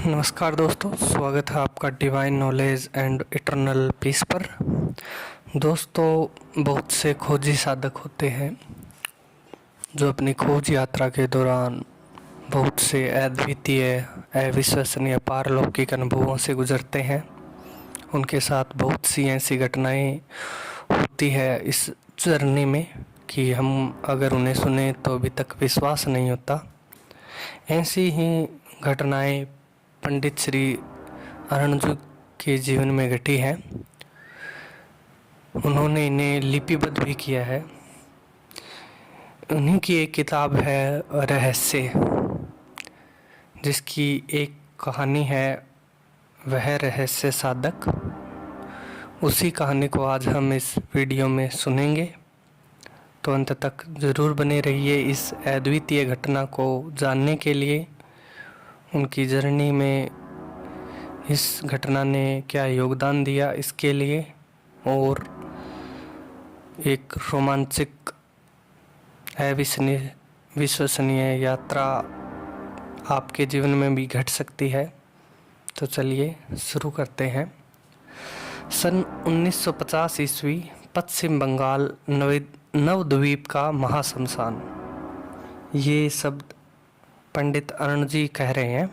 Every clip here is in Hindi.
नमस्कार दोस्तों, स्वागत है आपका divine knowledge and eternal peace पर। दोस्तों, बहुत से खोजी साधक होते हैं जो अपनी खोज यात्रा के दौरान बहुत से अद्वितीय, अविश्वसनीय, पारलौकिक अनुभवों से गुजरते हैं। उनके साथ बहुत सी ऐसी घटनाएं होती है इस जर्नी में कि हम अगर उन्हें सुने तो अभी तक विश्वास नहीं होता। ऐसी ही घटनाएं पंडित श्री अरणजू के जीवन में घटी है। उन्होंने इन्हें लिपिबद्ध भी किया है। उन्हीं की एक किताब है रहस्य, जिसकी एक कहानी है वह रहस्य साधक। उसी कहानी को आज हम इस वीडियो में सुनेंगे, तो अंत तक ज़रूर बने रहिए इस अद्वितीय घटना को जानने के लिए। उनकी जर्नी में इस घटना ने क्या योगदान दिया इसके लिए, और एक रोमांचक अविश्वसनीय यात्रा आपके जीवन में भी घट सकती है। तो चलिए शुरू करते हैं। सन 1950 ईस्वी, पश्चिम बंगाल नवद्वीप का महाश्मशान। ये शब्द पंडित अरणजी कह रहे हैं।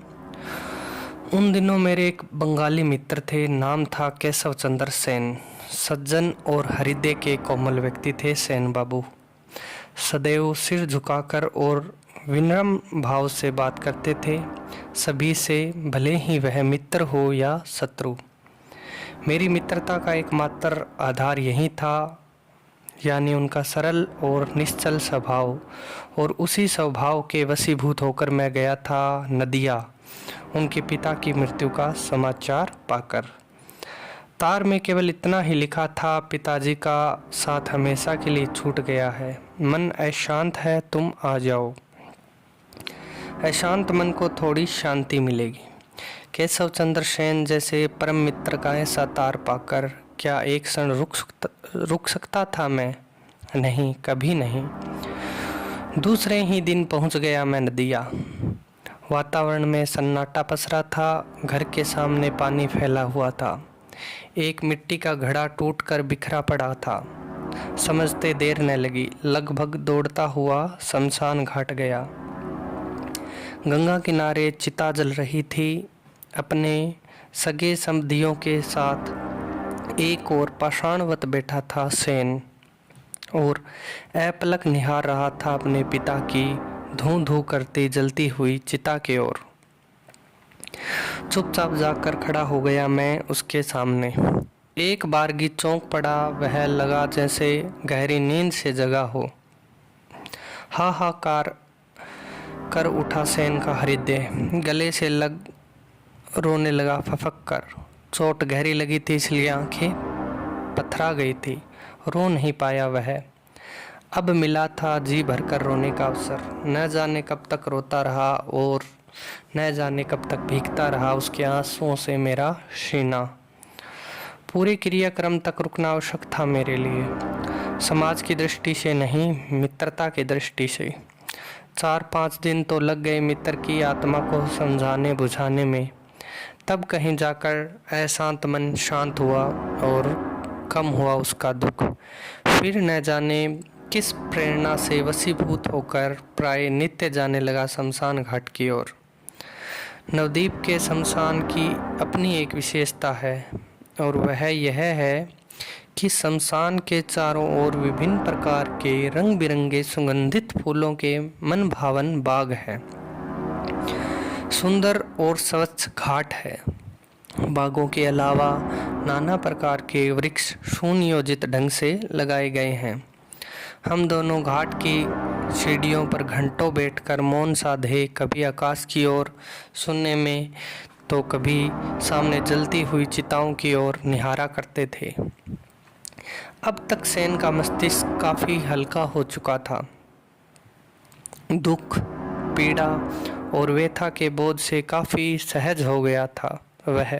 उन दिनों मेरे एक बंगाली मित्र थे, नाम था केशव चंद्र सेन। सज्जन और हृदय के कोमल व्यक्ति थे सेन बाबू। सदैव सिर झुकाकर और विनम्र भाव से बात करते थे सभी से, भले ही वह मित्र हो या शत्रु। मेरी मित्रता का एकमात्र आधार यही था, यानी उनका सरल और निश्चल स्वभाव। और उसी स्वभाव के वशीभूत होकर मैं गया था नदिया, उनके पिता की मृत्यु का समाचार पाकर। तार में केवल इतना ही लिखा था, पिताजी का साथ हमेशा के लिए छूट गया है, मन अशांत है, तुम आ जाओ। अशांत मन को थोड़ी शांति मिलेगी। केशव चंद्र सेन जैसे परम मित्र का ऐसा तार पाकर क्या एक क्षण रुक सकता था मैं? नहीं, कभी नहीं। दूसरे ही दिन पहुंच गया मैं नदिया। वातावरण में सन्नाटा पसरा था। घर के सामने पानी फैला हुआ था। एक मिट्टी का घड़ा टूटकर बिखरा पड़ा था। समझते देर न लगी, लगभग दौड़ता हुआ शमशान घाट गया। गंगा किनारे चिता जल रही थी। अपने सगे समधियों के साथ एक और पाषाणवत बैठा था सेन, और अपलक निहार रहा था अपने पिता की धूं धूं करती जलती हुई चिता की ओर। चुपचाप जाकर खड़ा हो गया मैं उसके सामने। एक बारगी चौंक पड़ा। वह लगा जैसे गहरी नींद से जगा हो। हाहाकार कर उठा सेन का हृदय, गले से लग रोने लगा फफक कर। चोट गहरी लगी थी, इसलिए आंखें पथरा गई थी। रो नहीं पाया वह। अब मिला था जी भरकर रोने का अवसर। न जाने कब तक रोता रहा और न जाने कब तक भीगता रहा उसके आंसुओं से मेरा सीना। पूरे क्रियाक्रम तक रुकना आवश्यक था मेरे लिए, समाज की दृष्टि से नहीं, मित्रता की दृष्टि से। 4-5 दिन तो लग गए मित्र की आत्मा को समझाने बुझाने में। तब कहीं जाकर अशांत मन शांत हुआ और कम हुआ उसका दुख। फिर न जाने किस प्रेरणा से वशीभूत होकर प्राय नित्य जाने लगा शमशान घाट की ओर। नवद्वीप के शमशान की अपनी एक विशेषता है, और वह यह है कि शमशान के चारों ओर विभिन्न प्रकार के रंग बिरंगे सुगंधित फूलों के मन भावन बाग है। सुंदर और स्वच्छ घाट है। बागों के अलावा नाना प्रकार के वृक्ष सुनियोजित ढंग से लगाए गए हैं। हम दोनों घाट की सीढ़ियों पर घंटों बैठकर मौन साधे, कभी आकाश की ओर सुनने में तो कभी सामने जलती हुई चिताओं की ओर निहारा करते थे। अब तक सेन का मस्तिष्क काफ़ी हल्का हो चुका था। दुख, पीड़ा और व्यथा के बोझ से काफ़ी सहज हो गया था वह।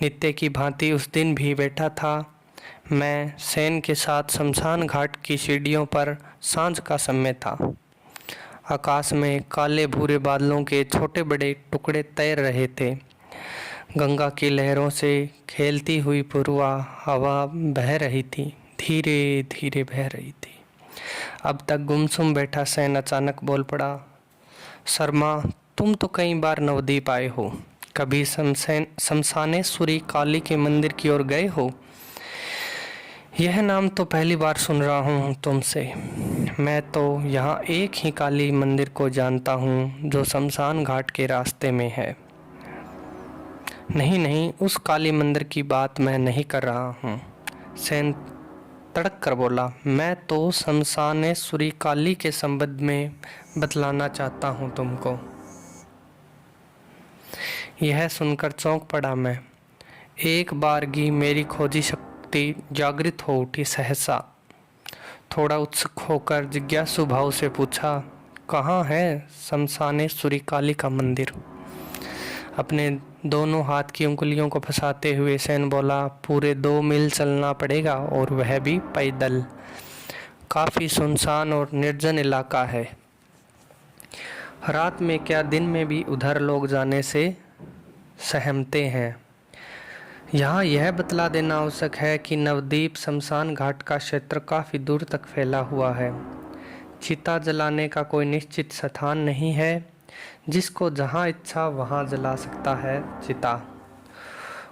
नित्य की भांति उस दिन भी बैठा था मैं सेन के साथ शमशान घाट की सीढ़ियों पर। सांझ का समय था। आकाश में काले भूरे बादलों के छोटे बड़े टुकड़े तैर रहे थे। गंगा की लहरों से खेलती हुई पूर्वा हवा बह रही थी, धीरे धीरे बह रही थी। अब तक गुमसुम बैठा सेन अचानक बोल पड़ा, शर्मा, तुम तो कई बार नवद्वीप आए हो, कभी शमशानेश्वरी काली के मंदिर की ओर गए हो? यह नाम तो पहली बार सुन रहा हूँ तुमसे। मैं तो यहाँ एक ही काली मंदिर को जानता हूँ जो शमशान घाट के रास्ते में है। नहीं नहीं, उस काली मंदिर की बात मैं नहीं कर रहा हूँ। सेन तड़क कर बोला, मैं तो शमशानेश्वरी काली के संबंध में बतलाना चाहता हूँ तुमको। यह सुनकर चौंक पड़ा मैं। एक बारगी मेरी खोजी शक्ति जागृत हो उठी सहसा। थोड़ा उत्सुक होकर जिज्ञासु भाव से पूछा, कहाँ है शमशानेश्वरी काली का मंदिर? अपने दोनों हाथ की उंगलियों को फंसाते हुए सेन बोला, पूरे 2 मील चलना पड़ेगा और वह भी पैदल। काफ़ी सुनसान और निर्जन इलाका है। रात में क्या दिन में भी उधर लोग जाने से सहमते हैं। यहाँ यह बतला देना आवश्यक है कि नवद्वीप शमशान घाट का क्षेत्र काफ़ी दूर तक फैला हुआ है। चिता जलाने का कोई निश्चित स्थान नहीं है। जिसको जहाँ इच्छा वहाँ जला सकता है चिता।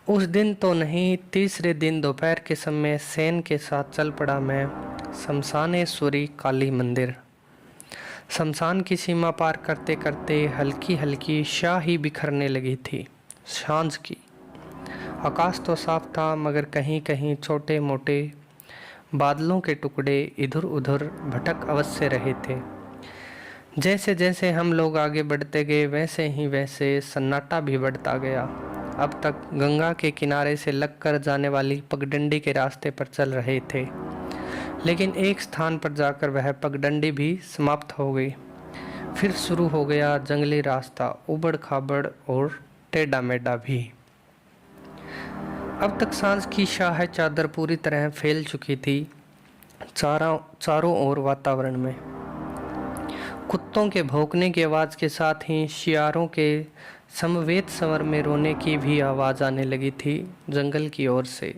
उस दिन तो नहीं, तीसरे दिन दोपहर के समय सेन के साथ चल पड़ा मैं शमशानेश्वरी काली मंदिर। शमशान की सीमा पार करते करते हल्की हल्की स्याही बिखरने लगी थी। सांझ की आकाश तो साफ था, मगर कहीं कहीं छोटे मोटे बादलों के टुकड़े इधर उधर भटक अवश्य रहे थे। जैसे जैसे हम लोग आगे बढ़ते गए वैसे सन्नाटा भी बढ़ता गया। अब तक गंगा के किनारे से लगकर जाने वाली पगडंडी के रास्ते पर चल रहे थे, लेकिन एक स्थान पर जाकर वह पगडंडी भी समाप्त हो गई। फिर शुरू हो गया जंगली रास्ता, उबड़ खाबड़ और टेढ़ा मेढ़ा भी। अब तक सांझ की शाह चादर पूरी तरह फैल चुकी थी चारों ओर वातावरण में। कुत्तों के भौंकने की आवाज़ के साथ ही शियारों के समवेत स्वर में रोने की भी आवाज़ आने लगी थी जंगल की ओर से।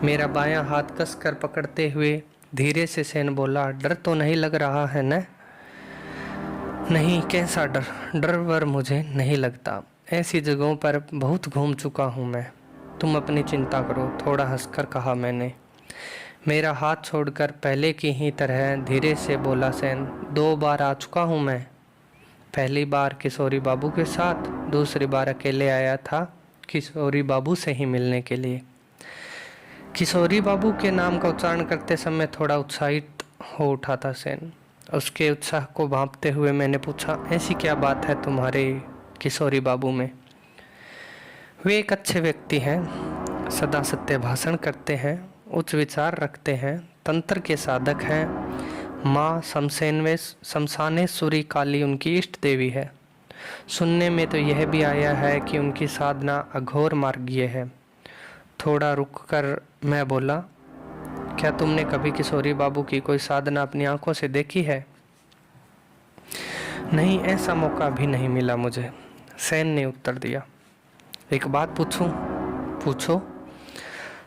मेरा बायां हाथ कसकर पकड़ते हुए धीरे से सेन बोला, डर तो नहीं लग रहा है न? नहीं, कैसा डर? डर वर मुझे नहीं लगता। ऐसी जगहों पर बहुत घूम चुका हूँ मैं। तुम अपनी चिंता करो, थोड़ा हंसकर कहा मैंने। मेरा हाथ छोड़कर पहले की ही तरह धीरे से बोला सेन, 2 बार आ चुका हूँ मैं। पहली बार किशोरी बाबू के साथ, दूसरी बार अकेले आया था किशोरी बाबू से ही मिलने के लिए। किशोरी बाबू के नाम का उच्चारण करते समय थोड़ा उत्साहित हो उठा था सेन। उसके उत्साह को भांपते हुए मैंने पूछा, ऐसी क्या बात है तुम्हारे किशोरी बाबू में? वे एक अच्छे व्यक्ति हैं, सदा सत्य भाषण करते हैं, उच्च विचार रखते हैं, तंत्र के साधक हैं। माँ शमशानेश्वरी काली उनकी इष्ट देवी है। सुनने में तो यह भी आया है कि उनकी साधना अघोर मार्गीय है। थोड़ा रुककर मैं बोला, क्या तुमने कभी किशोरी बाबू की कोई साधना अपनी आंखों से देखी है? नहीं, ऐसा मौका भी नहीं मिला मुझे, सेन ने उत्तर दिया। एक बात पूछूं? पूछो।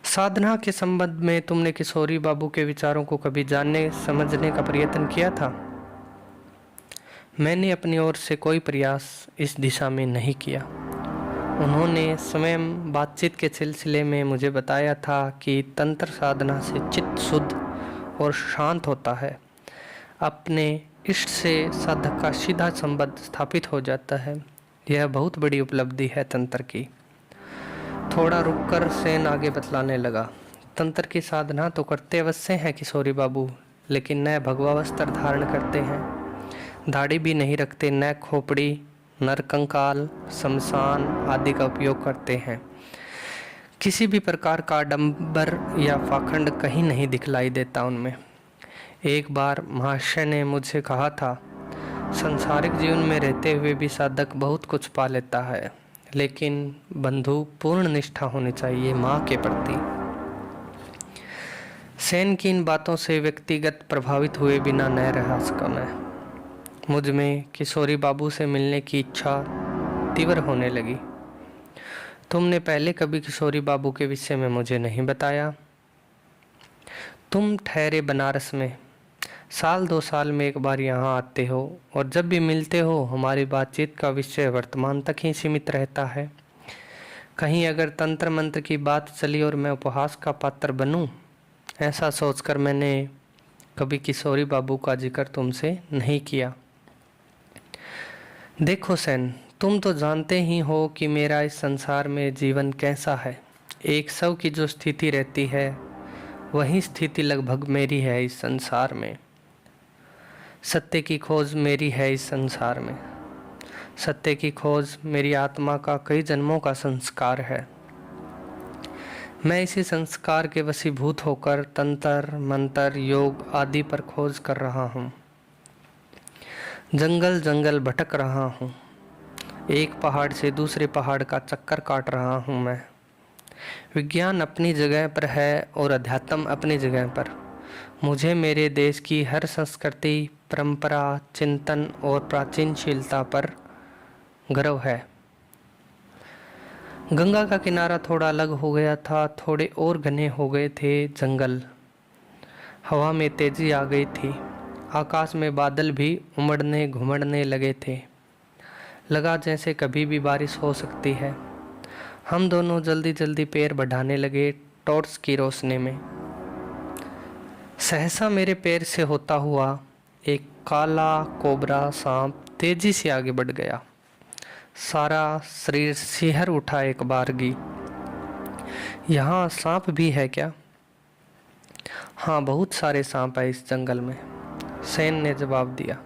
साधना के संबंध में तुमने किशोरी बाबू के विचारों को कभी जानने समझने का प्रयत्न किया था? मैंने अपनी ओर से कोई प्रयास इस दिशा में नहीं किया। उन्होंने स्वयं बातचीत के सिलसिले में मुझे बताया था कि तंत्र साधना से चित्त शुद्ध और शांत होता है। अपने इष्ट से साधक का सीधा संबंध स्थापित हो जाता है। यह बहुत बड़ी उपलब्धि है तंत्र की। थोड़ा रुककर सेन आगे बतलाने लगा, तंत्र की साधना तो करते अवश्य हैं किशोरी बाबू, लेकिन न भगवा वस्त्र धारण करते हैं, दाढ़ी भी नहीं रखते, न खोपड़ी, नरकंकाल, शमशान आदि का उपयोग करते हैं। किसी भी प्रकार का आडंबर या पाखंड कहीं नहीं दिखलाई देता उनमें। एक बार महाशय ने मुझसे कहा था, संसारिक जीवन में रहते हुए भी साधक बहुत कुछ पा लेता है, लेकिन बंधु पूर्ण निष्ठा होनी चाहिए माँ के प्रति। सेन की इन बातों से व्यक्तिगत प्रभावित हुए बिना न रह सका मैं। मुझ में किशोरी बाबू से मिलने की इच्छा तीव्र होने लगी। तुमने पहले कभी किशोरी बाबू के विषय में मुझे नहीं बताया। तुम ठहरे बनारस में, साल 2 साल में एक बार यहाँ आते हो और जब भी मिलते हो हमारी बातचीत का विषय वर्तमान तक ही सीमित रहता है। कहीं अगर तंत्र मंत्र की बात चली और मैं उपहास का पात्र बनूं, ऐसा सोचकर मैंने कभी किशोरी बाबू का जिक्र तुमसे नहीं किया। देखो सेन, तुम तो जानते ही हो कि मेरा इस संसार में जीवन कैसा है। एक शव की जो स्थिति रहती है वही स्थिति लगभग मेरी है इस संसार में। सत्य की खोज मेरी है इस संसार में। सत्य की खोज मेरी आत्मा का कई जन्मों का संस्कार है। मैं इसी संस्कार के वशीभूत होकर तंत्र मंत्र योग आदि पर खोज कर रहा हूँ। जंगल जंगल भटक रहा हूँ। एक पहाड़ से दूसरे पहाड़ का चक्कर काट रहा हूँ मैं। विज्ञान अपनी जगह पर है और अध्यात्म अपनी जगह पर। मुझे मेरे देश की हर संस्कृति, परंपरा, चिंतन और प्राचीनशीलता पर गर्व है। गंगा का किनारा थोड़ा अलग हो गया था, थोड़े और घने हो गए थे जंगल। हवा में तेजी आ गई थी। आकाश में बादल भी उमड़ने घुमड़ने लगे थे। लगा जैसे कभी भी बारिश हो सकती है। हम दोनों जल्दी जल्दी पैर बढ़ाने लगे टॉर्च की रोशनी में। सहसा मेरे पैर से होता हुआ एक काला कोबरा सांप तेजी से आगे बढ़ गया। सारा शरीर सिहर उठा एक बारगी। यहाँ सांप भी है क्या? हाँ, बहुत सारे सांप है इस जंगल में, सेन ने जवाब दिया।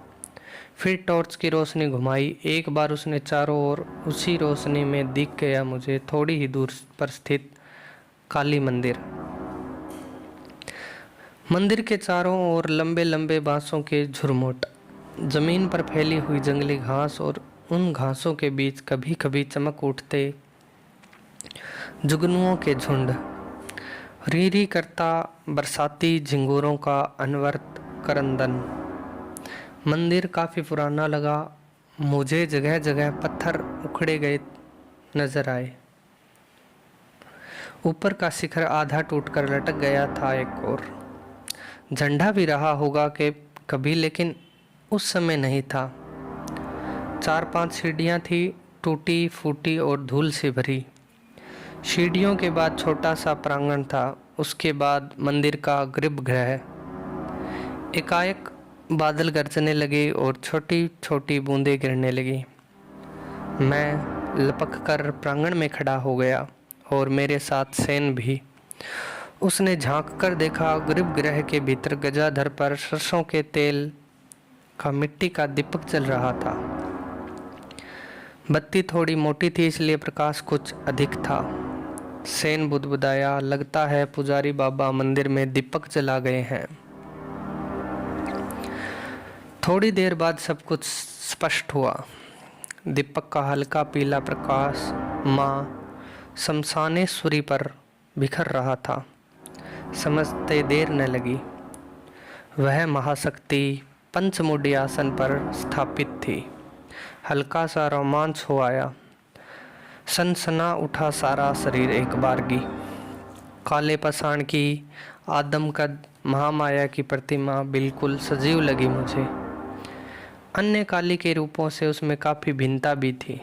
फिर टॉर्च की रोशनी घुमाई। एक बार उसने चारों ओर, उसी रोशनी में दिख गया मुझे थोड़ी ही दूर पर स्थित काली मंदिर। मंदिर के चारों ओर लंबे लंबे बांसों के झुरमुट, जमीन पर फैली हुई जंगली घास और उन घासों के बीच कभी कभी चमक उठते जुगनुओं के झुंड, री री करता बरसाती झिंगुरों का अनवरत करंदन। मंदिर काफ़ी पुराना लगा। मुझे जगह जगह पत्थर उखड़े गए नजर आए। ऊपर का शिखर आधा टूटकर लटक गया था एक और। झंडा भी रहा होगा कि कभी, लेकिन उस समय नहीं था। 4-5 सीढ़ियाँ थी, टूटी फूटी और धूल से भरी। सीढ़ियों के बाद छोटा सा प्रांगण था, उसके बाद मंदिर का गर्भगृह। एकाएक बादल गरजने लगे और छोटी छोटी बूंदें गिरने लगी। मैं लपक कर प्रांगण में खड़ा हो गया और मेरे साथ सेन भी। उसने झांक कर देखा, गर्भगृह के भीतर गजाधर पर सरसों के तेल का मिट्टी का दीपक जल रहा था। बत्ती थोड़ी मोटी थी इसलिए प्रकाश कुछ अधिक था। सेन बुदबुदाया, लगता है पुजारी बाबा मंदिर में दीपक जला गए हैं। थोड़ी देर बाद सब कुछ स्पष्ट हुआ। दीपक का हल्का पीला प्रकाश माँ शमशानेश्वरी पर बिखर रहा था। समझते देर न लगी। वह महाशक्ति पंचमुड़ी आसन पर स्थापित थी। हल्का सा रोमांच हो आया। सनसना उठा सारा शरीर एक बारगी। काले पाषाण की आदमकद महामाया की प्रतिमा बिल्कुल सजीव लगी मुझे। अन्य काली के रूपों से उसमें काफ़ी भिन्नता भी थी।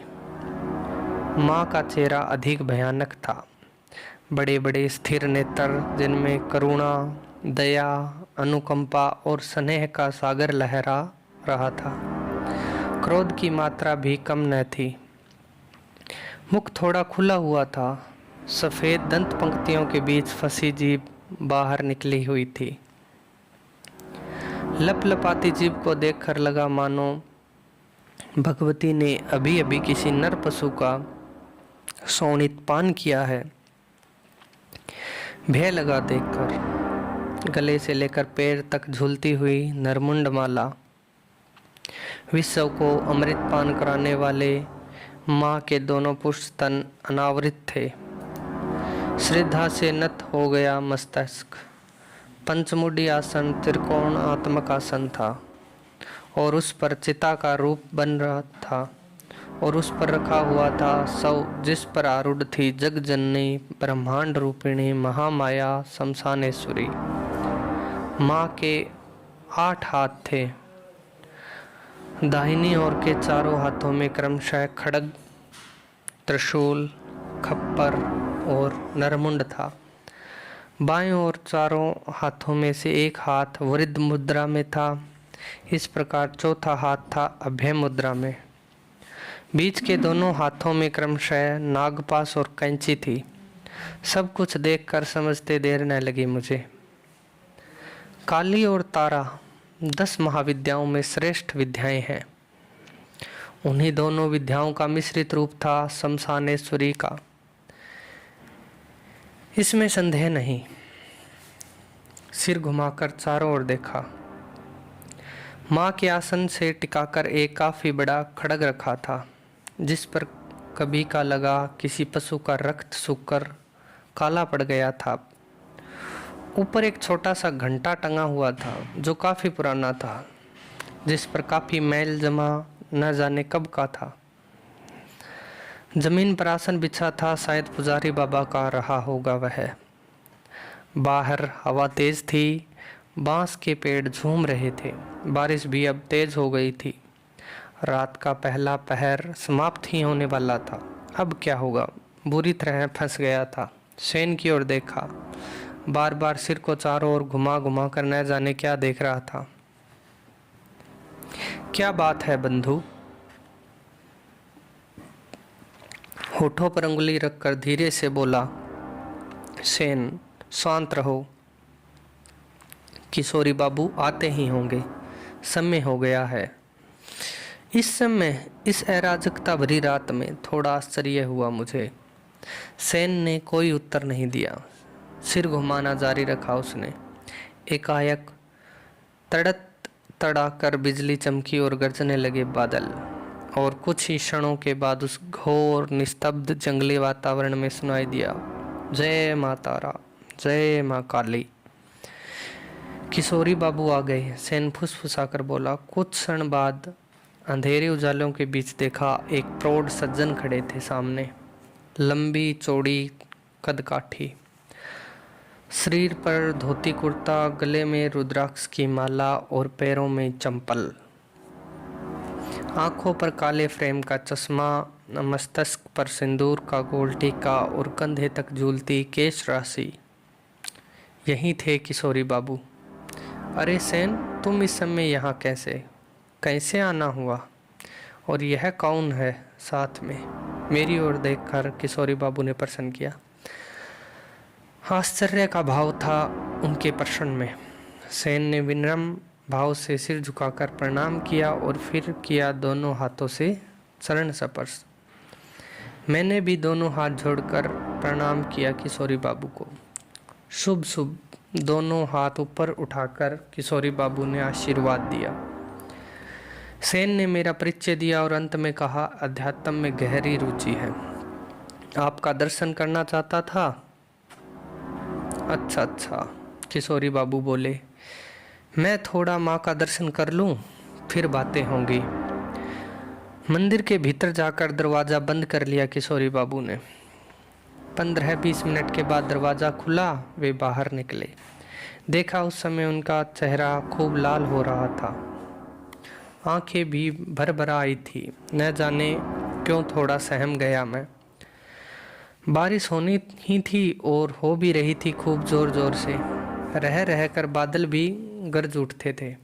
माँ का चेहरा अधिक भयानक था। बड़े बड़े स्थिर नेत्र जिनमें करुणा, दया, अनुकंपा और स्नेह का सागर लहरा रहा था। क्रोध की मात्रा भी कम न थी। मुख थोड़ा खुला हुआ था। सफ़ेद दंत पंक्तियों के बीच फंसी जीभ बाहर निकली हुई थी। लपलपाती जीभ को देखकर लगा मानो भगवती ने अभी अभी किसी नर पशु का शोणित पान किया है। भय लगा देखकर। गले से लेकर पैर तक झूलती हुई नरमुंड माला। विश्व को अमृत पान कराने वाले माँ के दोनों पुष्ट तन अनावृत थे। श्रद्धा से नत हो गया मस्तिष्क। पंचमुड़ी आसन त्रिकोणात्मक आसन था। और उस पर चिता का रूप बन रहा था और उस पर रखा हुआ था शव, जिस पर आरूढ़ थी जग जननी ब्रह्मांड रूपिणी महामाया शमशानेश्वरी। माँ के 8 हाथ थे। दाहिनी ओर के चारों हाथों में क्रमशः खड्ग, त्रिशूल, खप्पर और नरमुंड था। बाएं ओर चारों हाथों में से एक हाथ वृद्ध मुद्रा में था। इस प्रकार चौथा हाथ था अभय मुद्रा में। बीच के दोनों हाथों में क्रमशः नागपाश और कैंची थी। सब कुछ देखकर समझते देर न लगी मुझे। काली और तारा 10 महाविद्याओं में श्रेष्ठ विद्याएं हैं। उन्हीं दोनों विद्याओं का मिश्रित रूप था शमशानेश्वरी का, इसमें संदेह नहीं। सिर घुमाकर चारों ओर देखा। माँ के आसन से टिकाकर एक काफी बड़ा खड्ग रखा था, जिस पर कभी का लगा किसी पशु का रक्त सूखकर काला पड़ गया था। ऊपर एक छोटा सा घंटा टंगा हुआ था जो काफी पुराना था, जिस पर काफी मैल जमा न जाने कब का था। जमीन पर आसन बिछा था, शायद पुजारी बाबा का रहा होगा वह। बाहर हवा तेज थी, बांस के पेड़ झूम रहे थे। बारिश भी अब तेज हो गई थी। रात का पहला पहर समाप्त ही होने वाला था। अब क्या होगा, बुरी तरह फंस गया था। सेन की ओर देखा, बार बार सिर को चारों ओर घुमा घुमा कर न जाने क्या देख रहा था। क्या बात है बंधु? होठों पर अंगुली रखकर धीरे से बोला सेन। शांत रहो, किशोरी बाबू आते ही होंगे, समय हो गया है। इस समय, इस अराजकता भरी रात में थोड़ा आश्चर्य हुआ मुझे। सेन ने कोई उत्तर नहीं दिया। सिर घुमाना जारी रखा उसने। एकाएक तड़त तड़ाकर बिजली चमकी और गरजने लगे बादल, और कुछ ही क्षणों के बाद उस घोर निस्तब्ध जंगली वातावरण में सुनाई दिया, जय माँ तारा, जय माँ काली। किशोरी बाबू आ गए। सेन फुसफुसाकर बोला। कुछ क्षण बाद अंधेरे उजालों के बीच देखा, एक प्रौढ़ सज्जन खड़े थे सामने। लंबी चौड़ी कदकाठी, शरीर पर धोती कुर्ता, गले में रुद्राक्ष की माला और पैरों में चंपल। आंखों पर काले फ्रेम का चश्मा, मस्तक पर सिंदूर का गोल टीका और कंधे तक झूलती केश राशि। यही थे किशोरी बाबू। अरे सेन, तुम इस समय यहाँ कैसे आना हुआ? और यह कौन है साथ में? मेरी ओर देखकर किशोरी बाबू ने प्रश्न किया। आश्चर्य का भाव था उनके प्रश्न में। सेन ने विनम्र भाव से सिर झुकाकर प्रणाम किया और फिर किया दोनों हाथों से चरण स्पर्श। मैंने भी दोनों हाथ जोड़कर प्रणाम किया किशोरी बाबू को। शुभ शुभ। दोनों हाथ ऊपर उठाकर किशोरी बाबू ने आशीर्वाद दिया। सेन ने मेरा परिचय दिया और अंत में कहा, अध्यात्म में गहरी रुचि है, आपका दर्शन करना चाहता था। अच्छा, किशोरी बाबू बोले। मैं थोड़ा माँ का दर्शन कर लूँ, फिर बातें होंगी। मंदिर के भीतर जाकर दरवाज़ा बंद कर लिया किशोरी बाबू ने। 15-20 मिनट के बाद दरवाज़ा खुला, वे बाहर निकले। देखा उस समय उनका चेहरा खूब लाल हो रहा था, आंखें भी भर भर आई थी। न जाने क्यों थोड़ा सहम गया मैं। बारिश होनी ही थी और हो भी रही थी खूब जोर जोर से। रह रह कर बादल भी गरज उठते थे।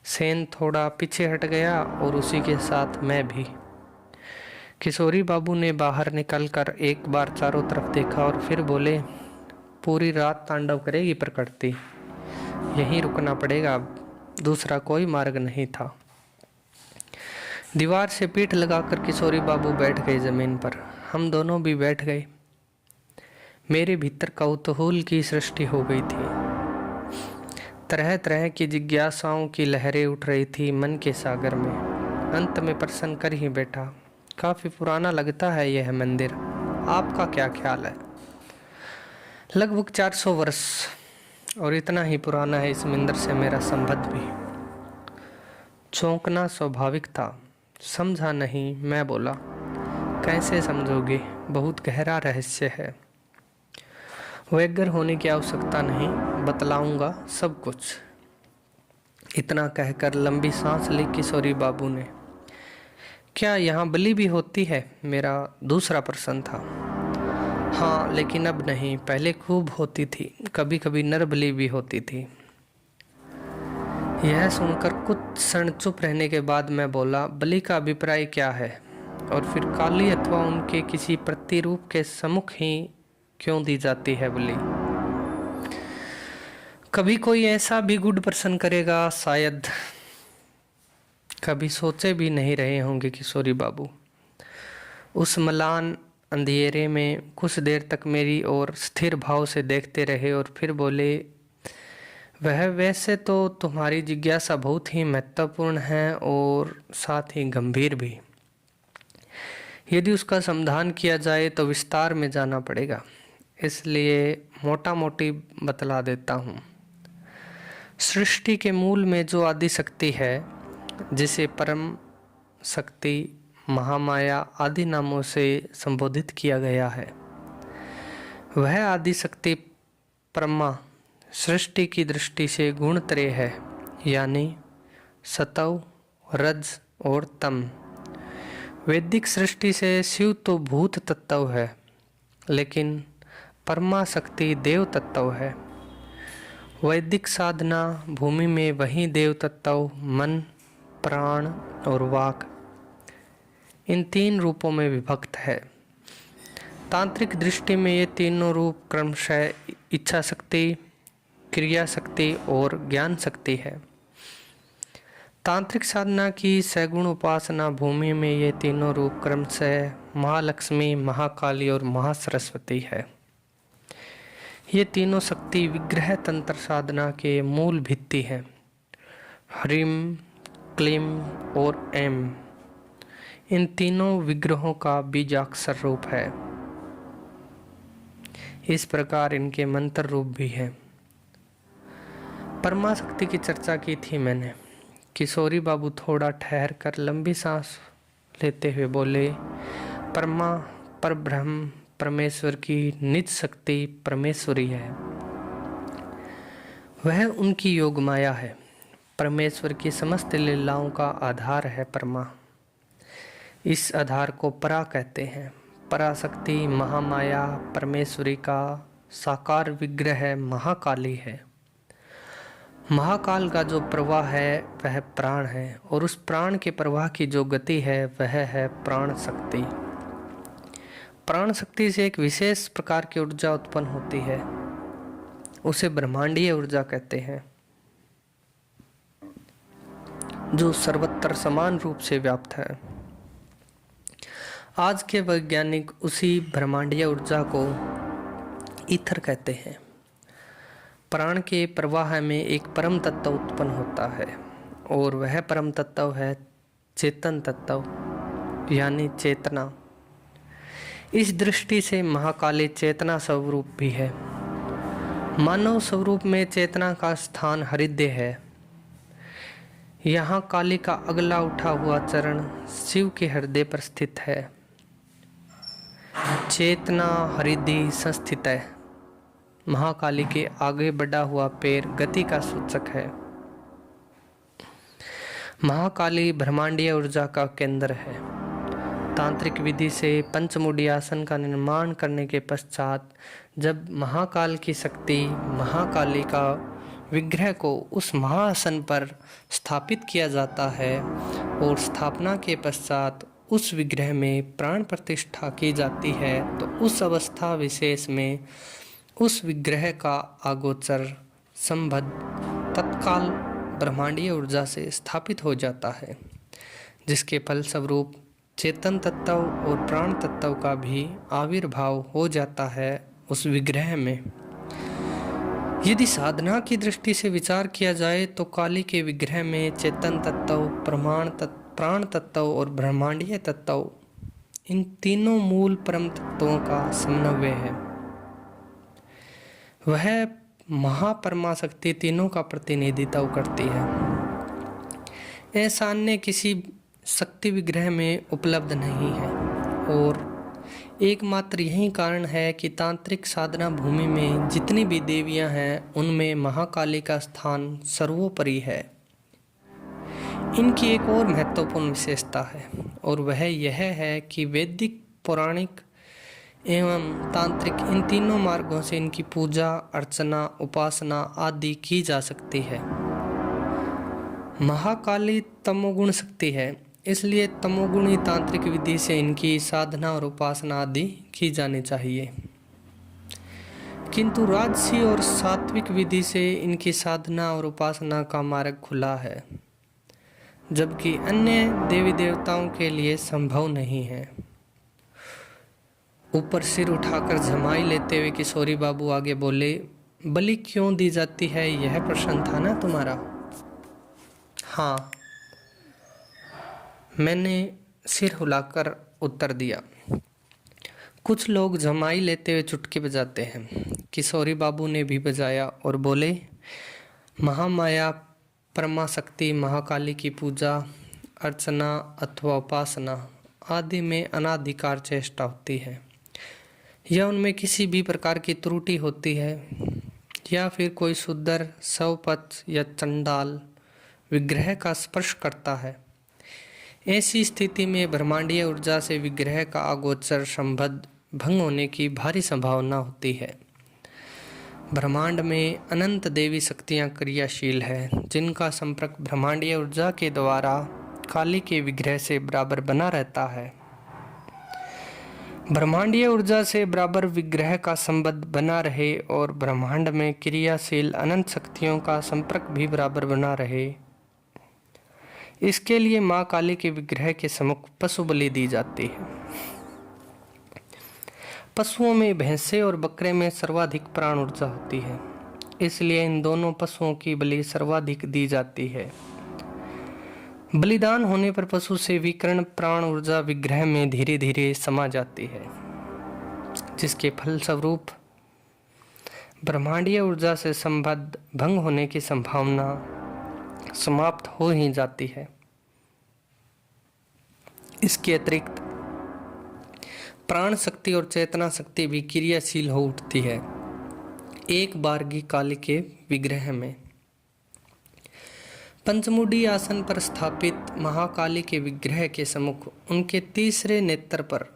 सेन थोड़ा पीछे हट गया और उसी के साथ मैं भी। किशोरी बाबू ने बाहर निकलकर एक बार चारों तरफ देखा और फिर बोले, पूरी रात तांडव करेगी प्रकृति, यहीं रुकना पड़ेगा, दूसरा कोई मार्ग नहीं था। दीवार से पीठ लगाकर किशोरी बाबू बैठ गए जमीन पर। हम दोनों भी बैठ गए। मेरे भीतर कौतूहल की सृष्टि हो गई थी। तरह तरह की जिज्ञासाओं की लहरें उठ रही थी मन के सागर में। अंत में प्रसन्न कर ही बैठा। काफी पुराना लगता है यह मंदिर, आपका क्या ख्याल है? लगभग 400 वर्ष, और इतना ही पुराना है इस मंदिर से मेरा संबंध भी। चौंकना स्वाभाविक था। समझा नहीं, मैं बोला। कैसे समझोगे, बहुत गहरा रहस्य है। वैज्ञर होने की आवश्यकता नहीं, बतलाऊंगा सब कुछ। इतना कहकर लंबी सांस ली किशोरी बाबू ने। क्या यहाँ बलि भी होती है, मेरा दूसरा प्रश्न था। हाँ, लेकिन अब नहीं, पहले खूब होती थी, कभी कभी नर बलि भी होती थी। यह सुनकर कुछ क्षण चुप रहने के बाद मैं बोला, बलि का अभिप्राय क्या है, और फिर काली अथवा उनके किसी प्रतिरूप के सम्मुख ही क्यों दी जाती है बलि? कभी कोई ऐसा भी गुड प्रश्न करेगा, शायद कभी सोचे भी नहीं रहे होंगे किशोरी बाबू। उस मलान अंधेरे में कुछ देर तक मेरी ओर स्थिर भाव से देखते रहे और फिर बोले, वह वैसे तो तुम्हारी जिज्ञासा बहुत ही महत्वपूर्ण है और साथ ही गंभीर भी। यदि उसका समाधान किया जाए तो विस्तार में जाना पड़ेगा, इसलिए मोटा मोटी बतला देता हूँ। सृष्टि के मूल में जो आदि शक्ति है, जिसे परम शक्ति, महामाया आदि नामों से संबोधित किया गया है, वह आदि शक्ति परमा सृष्टि की दृष्टि से गुणत्रय है, यानी सतव, रज और तम। वैदिक सृष्टि से शिव तो भूत तत्व है, लेकिन परमा शक्ति देव तत्व है। वैदिक साधना भूमि में वही देव तत्व मन, प्राण और वाक, इन तीन रूपों में विभक्त है। तांत्रिक दृष्टि में ये तीनों रूप क्रमशः इच्छा शक्ति, क्रिया शक्ति और ज्ञान शक्ति है। तांत्रिक साधना की सगुण उपासना भूमि में ये तीनों रूप क्रमशः महालक्ष्मी, महाकाली और महासरस्वती है। ये तीनों शक्ति विग्रह तंत्र साधना के मूल भित्ति है। ह्रीम, क्लीम और ऐम, इन तीनों विग्रहों का बीजाक्षर रूप है। इस प्रकार इनके मंत्र रूप भी है। परमा शक्ति की चर्चा की थी मैंने। किशोरी बाबू थोड़ा ठहर कर लंबी सांस लेते हुए बोले, परमा परब्रह्म परमेश्वर की निज शक्ति परमेश्वरी है। वह उनकी योग माया है। परमेश्वर की समस्त लीलाओं का आधार है परमा। इस आधार को परा कहते हैं। पराशक्ति महामाया परमेश्वरी का साकार विग्रह महाकाली है। महाकाल का जो प्रवाह है वह प्राण है, और उस प्राण के प्रवाह की जो गति है वह है प्राण शक्ति। प्राण शक्ति से एक विशेष प्रकार की ऊर्जा उत्पन्न होती है, उसे ब्रह्मांडीय ऊर्जा कहते हैं, जो सर्वत्र समान रूप से व्याप्त है। आज के वैज्ञानिक उसी ब्रह्मांडीय ऊर्जा को ईथर कहते हैं। प्राण के प्रवाह में एक परम तत्व उत्पन्न होता है, और वह परम तत्व है चेतन तत्व, यानी चेतना। इस दृष्टि से महाकाली चेतना स्वरूप भी है। मानव स्वरूप में चेतना का स्थान हृदय है। यहाँ काली का अगला उठा हुआ चरण शिव के हृदय पर स्थित है। चेतना हृदय संस्थित है। महाकाली के आगे बढ़ा हुआ पैर गति का सूचक है। महाकाली ब्रह्मांडीय ऊर्जा का केंद्र है। तांत्रिक विधि से पंचमुड़ी आसन का निर्माण करने के पश्चात जब महाकाल की शक्ति महाकाली का विग्रह को उस महाआसन पर स्थापित किया जाता है और स्थापना के पश्चात उस विग्रह में प्राण प्रतिष्ठा की जाती है, तो उस अवस्था विशेष में उस विग्रह का आगोचर संबद्ध तत्काल ब्रह्मांडीय ऊर्जा से स्थापित हो जाता है, जिसके फलस्वरूप चेतन तत्व और प्राण तत्व का भी आविर्भाव हो जाता है उस विग्रह में। यदि साधना की दृष्टि से विचार किया जाए तो काली के विग्रह में चेतन तत्व, प्राण तत्व और ब्रह्मांडीय तत्व, इन तीनों मूल परम तत्वों का समन्वय है। वह महापरमा शक्ति तीनों का प्रतिनिधित्व करती है। ऐसा अन्य किसी शक्ति विग्रह में उपलब्ध नहीं है और एकमात्र यही कारण है कि तांत्रिक साधना भूमि में जितनी भी देवियां हैं उनमें महाकाली का स्थान सर्वोपरि है। इनकी एक और महत्वपूर्ण विशेषता है और वह यह है कि वैदिक, पौराणिक एवं तांत्रिक इन तीनों मार्गों से इनकी पूजा अर्चना उपासना आदि की जा सकती है। महाकाली तमोगुण शक्ति है, इसलिए तमोगुणी तांत्रिक विधि से इनकी साधना और उपासना आदि की जानी चाहिए, किंतु राजसी और सात्विक विधि से इनकी साधना और उपासना का मार्ग खुला है, जबकि अन्य देवी देवताओं के लिए संभव नहीं है। ऊपर सिर उठाकर झमाई लेते हुए किशोरी बाबू आगे बोले, बलि क्यों दी जाती है, यह प्रश्न था ना तुम्हारा? हाँ, मैंने सिर हिलाकर उत्तर दिया। कुछ लोग जमाई लेते हुए चुटकी बजाते हैं। किशोरी बाबू ने भी बजाया और बोले, महामाया परमा शक्ति महाकाली की पूजा अर्चना अथवा उपासना आदि में अनाधिकार चेष्टा होती है या उनमें किसी भी प्रकार की त्रुटि होती है या फिर कोई शूद्र शवपच या चंडाल विग्रह का स्पर्श करता है, ऐसी स्थिति में ब्रह्मांडीय ऊर्जा से विग्रह का अगोचर संबंध भंग होने की भारी संभावना होती है। ब्रह्मांड में अनंत देवी शक्तियां क्रियाशील है, जिनका संपर्क ब्रह्मांडीय ऊर्जा के द्वारा काली के विग्रह से बराबर बना रहता है। ब्रह्मांडीय ऊर्जा से बराबर विग्रह का संबंध बना रहे और ब्रह्मांड में क्रियाशील अनंत शक्तियों का संपर्क भी बराबर बना रहे, इसके लिए माँ काली के विग्रह के सम्मुख पशु बलि दी जाती है। पशुओं में भैंसे और बकरे में सर्वाधिक प्राण ऊर्जा होती है, इसलिए इन दोनों पशुओं की बलि सर्वाधिक दी जाती है। बलिदान होने पर पशु से विकीर्ण प्राण ऊर्जा विग्रह में धीरे धीरे समा जाती है, जिसके फलस्वरूप ब्रह्मांडीय ऊर्जा से संबंध भंग होने की संभावना समाप्त हो ही जाती है। इसके अतिरिक्त प्राण शक्ति और चेतना शक्ति भी क्रियाशील हो उठती है एक बारगी काली के विग्रह में। पंचमुड़ी आसन पर स्थापित महाकाली के विग्रह के सम्मुख उनके तीसरे नेत्र पर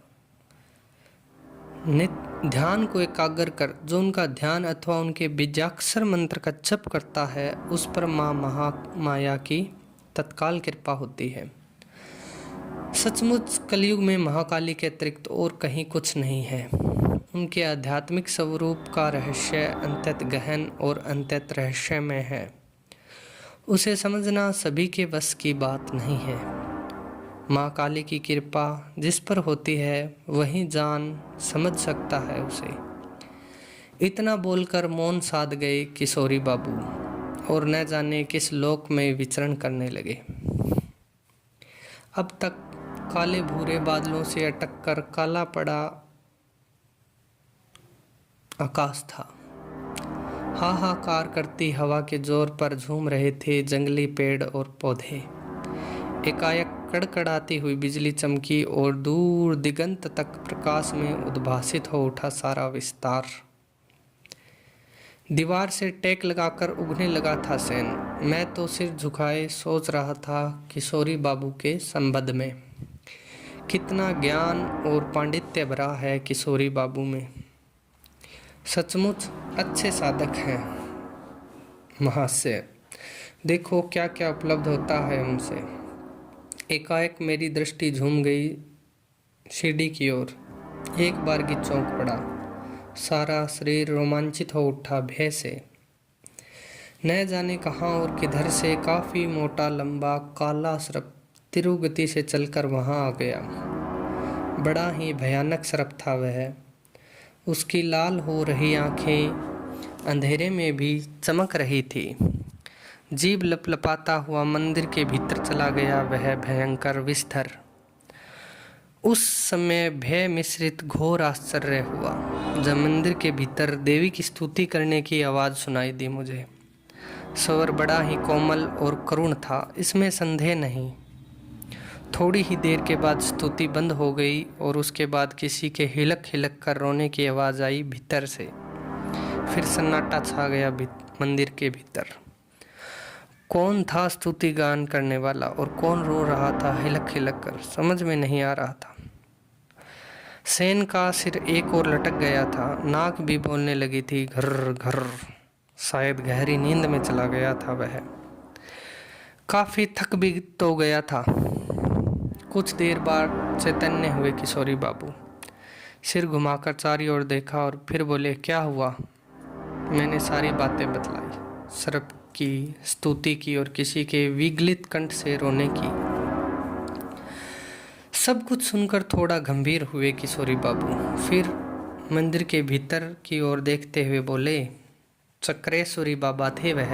ध्यान को एकाग्र कर जो उनका ध्यान अथवा उनके बीजाक्षर मंत्र का जप करता है, उस पर माँ महामाया की तत्काल कृपा होती है। सचमुच कलयुग में महाकाली के अतिरिक्त और कहीं कुछ नहीं है। उनके आध्यात्मिक स्वरूप का रहस्य अत्यंत गहन और अत्यंत रहस्यमय है। उसे समझना सभी के बस की बात नहीं है। माँ काली की कृपा जिस पर होती है वही जान समझ सकता है उसे। इतना बोलकर मौन साध गए किशोरी बाबू और न जाने किस लोक में विचरण करने लगे। अब तक काले भूरे बादलों से अटक कर काला पड़ा आकाश था। हाहाकार करती हवा के जोर पर झूम रहे थे जंगली पेड़ और पौधे। एकाएक कड़कड़ाती हुई बिजली चमकी और दूर दिगंत तक प्रकाश में उद्भासित हो उठा सारा विस्तार। दीवार से टेक लगाकर उगने लगा था सैन। मैं तो सिर झुकाए सोच रहा था किशोरी बाबू के संबंध में। कितना ज्ञान और पांडित्य भरा है किशोरी बाबू में। सचमुच अच्छे साधक हैं। महाशय, देखो क्या क्या उपलब्ध होता है उनसे। एकाएक मेरी दृष्टि झूम गई सीढ़ी की ओर। एक बार की चौंक पड़ा। सारा शरीर रोमांचित हो उठा भय से। न जाने कहाँ और किधर से काफी मोटा लंबा काला सर्प तिरुगति से चलकर वहां आ गया। बड़ा ही भयानक सर्प था वह। उसकी लाल हो रही आंखें अंधेरे में भी चमक रही थी। जीभ लपलपाता हुआ मंदिर के भीतर चला गया वह भयंकर विस्तर। उस समय भय मिश्रित घोर आश्चर्य हुआ जब मंदिर के भीतर देवी की स्तुति करने की आवाज़ सुनाई दी मुझे। स्वर बड़ा ही कोमल और करुण था, इसमें संदेह नहीं। थोड़ी ही देर के बाद स्तुति बंद हो गई और उसके बाद किसी के हिलक हिलक कर रोने की आवाज़ आई भीतर से। फिर सन्नाटा छा गया मंदिर के भीतर। कौन था स्तुति गान करने वाला और कौन रो रहा था हिलक हिलक कर, समझ में नहीं आ रहा था। सेन का सिर एक ओर लटक गया था, नाक भी बोलने लगी थी घर घर। शायद गहरी नींद में चला गया था वह। काफी थक भी तो गया था। कुछ देर बाद चैतन्य हुए किशोरी बाबू। सिर घुमाकर चारों ओर देखा और फिर बोले, क्या हुआ? मैंने सारी बातें बतलाई, सर्प की, स्तुति की और किसी के विगलित कंठ से रोने की। सब कुछ सुनकर थोड़ा गंभीर हुए किशोरी बाबू। फिर मंदिर के भीतर की ओर देखते हुए बोले, चक्रेश्वरी बाबा थे वह।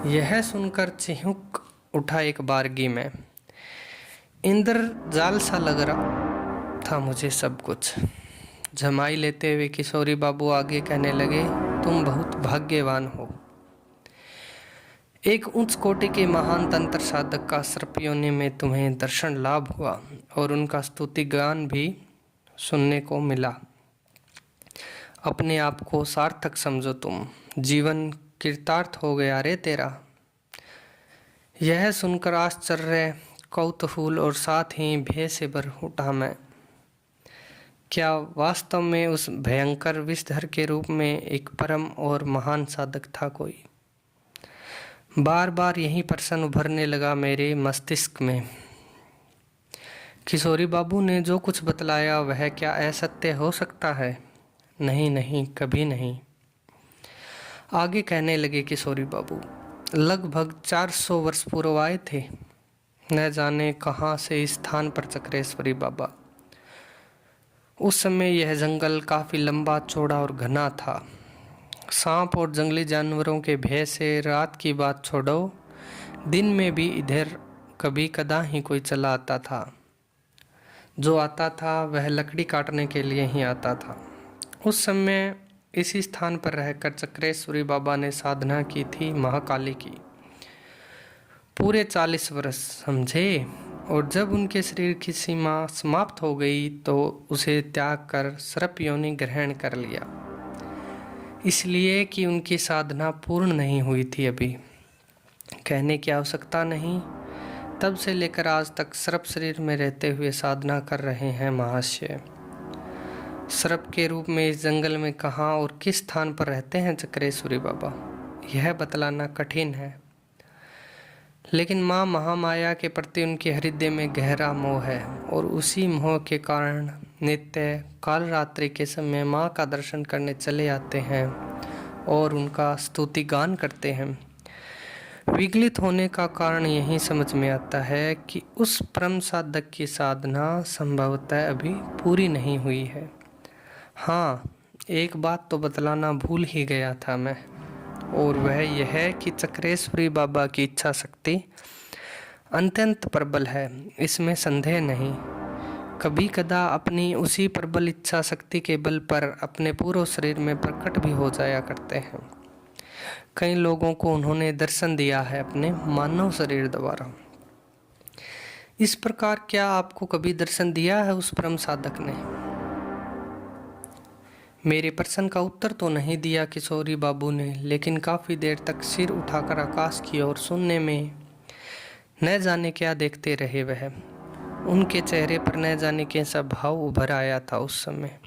यह सुनकर चिहुक उठा एक बारगी में। इंद्र जाल सा लग रहा था मुझे सब कुछ। जमाई लेते हुए किशोरी बाबू आगे कहने लगे, तुम बहुत भाग्यवान हो। एक उच्च कोटि के महान तंत्र साधक का सर्प योनि में तुम्हें दर्शन लाभ हुआ और उनका स्तुति गान भी सुनने को मिला। अपने आप को सार्थक समझो तुम, जीवन कृतार्थ हो गया रे तेरा। यह सुनकर आश्चर्य, कौतूहल और साथ ही भय से भर उठा मैं। क्या वास्तव में उस भयंकर विषधर के रूप में एक परम और महान साधक था कोई? बार बार यही प्रश्न उभरने लगा मेरे मस्तिष्क में। किशोरी बाबू ने जो कुछ बतलाया वह क्या असत्य हो सकता है? नहीं नहीं, कभी नहीं। आगे कहने लगे किशोरी बाबू, लगभग 400 वर्ष पूर्व आए थे, न जाने कहाँ से इस स्थान पर चक्रेश्वरी बाबा। उस समय यह जंगल काफी लंबा चौड़ा और घना था। सांप और जंगली जानवरों के भय से रात की बात छोड़ो, दिन में भी इधर कभी कदा ही कोई चला आता था। जो आता था वह लकड़ी काटने के लिए ही आता था। उस समय इसी स्थान पर रहकर चक्रेश्वरी बाबा ने साधना की थी महाकाली की, पूरे 40 वर्ष समझे। और जब उनके शरीर की सीमा समाप्त हो गई तो उसे त्याग कर सर्प योनि ग्रहण कर लिया, इसलिए कि उनकी साधना पूर्ण नहीं हुई थी। अभी कहने की आवश्यकता नहीं, तब से लेकर आज तक सर्प शरीर में रहते हुए साधना कर रहे हैं महाशय। सर्प के रूप में इस जंगल में कहाँ और किस स्थान पर रहते हैं चक्रेश्वरी बाबा, यह बतलाना कठिन है। लेकिन माँ महामाया के प्रति उनके हृदय में गहरा मोह है और उसी मोह के कारण नित्य काल रात्रि के समय माँ का दर्शन करने चले आते हैं और उनका स्तुति गान करते हैं। विगलित होने का कारण यही समझ में आता है कि उस परम साधक की साधना संभवतः अभी पूरी नहीं हुई है। हाँ, एक बात तो बतलाना भूल ही गया था मैं, और वह यह है कि चक्रेश्वरी बाबा की इच्छा शक्ति अत्यंत प्रबल है, इसमें संदेह नहीं। कभी कदा अपनी उसी प्रबल इच्छा शक्ति के बल पर अपने पूरे शरीर में प्रकट भी हो जाया करते हैं। कई लोगों को उन्होंने दर्शन दिया है अपने मानव शरीर द्वारा। इस प्रकार क्या आपको कभी दर्शन दिया है उस परम साधक ने? मेरे प्रश्न का उत्तर तो नहीं दिया किशोरी बाबू ने, लेकिन काफ़ी देर तक सिर उठाकर आकाश की ओर सुनने में न जाने क्या देखते रहे वह। उनके चेहरे पर न जाने कैसा भाव उभर आया था उस समय,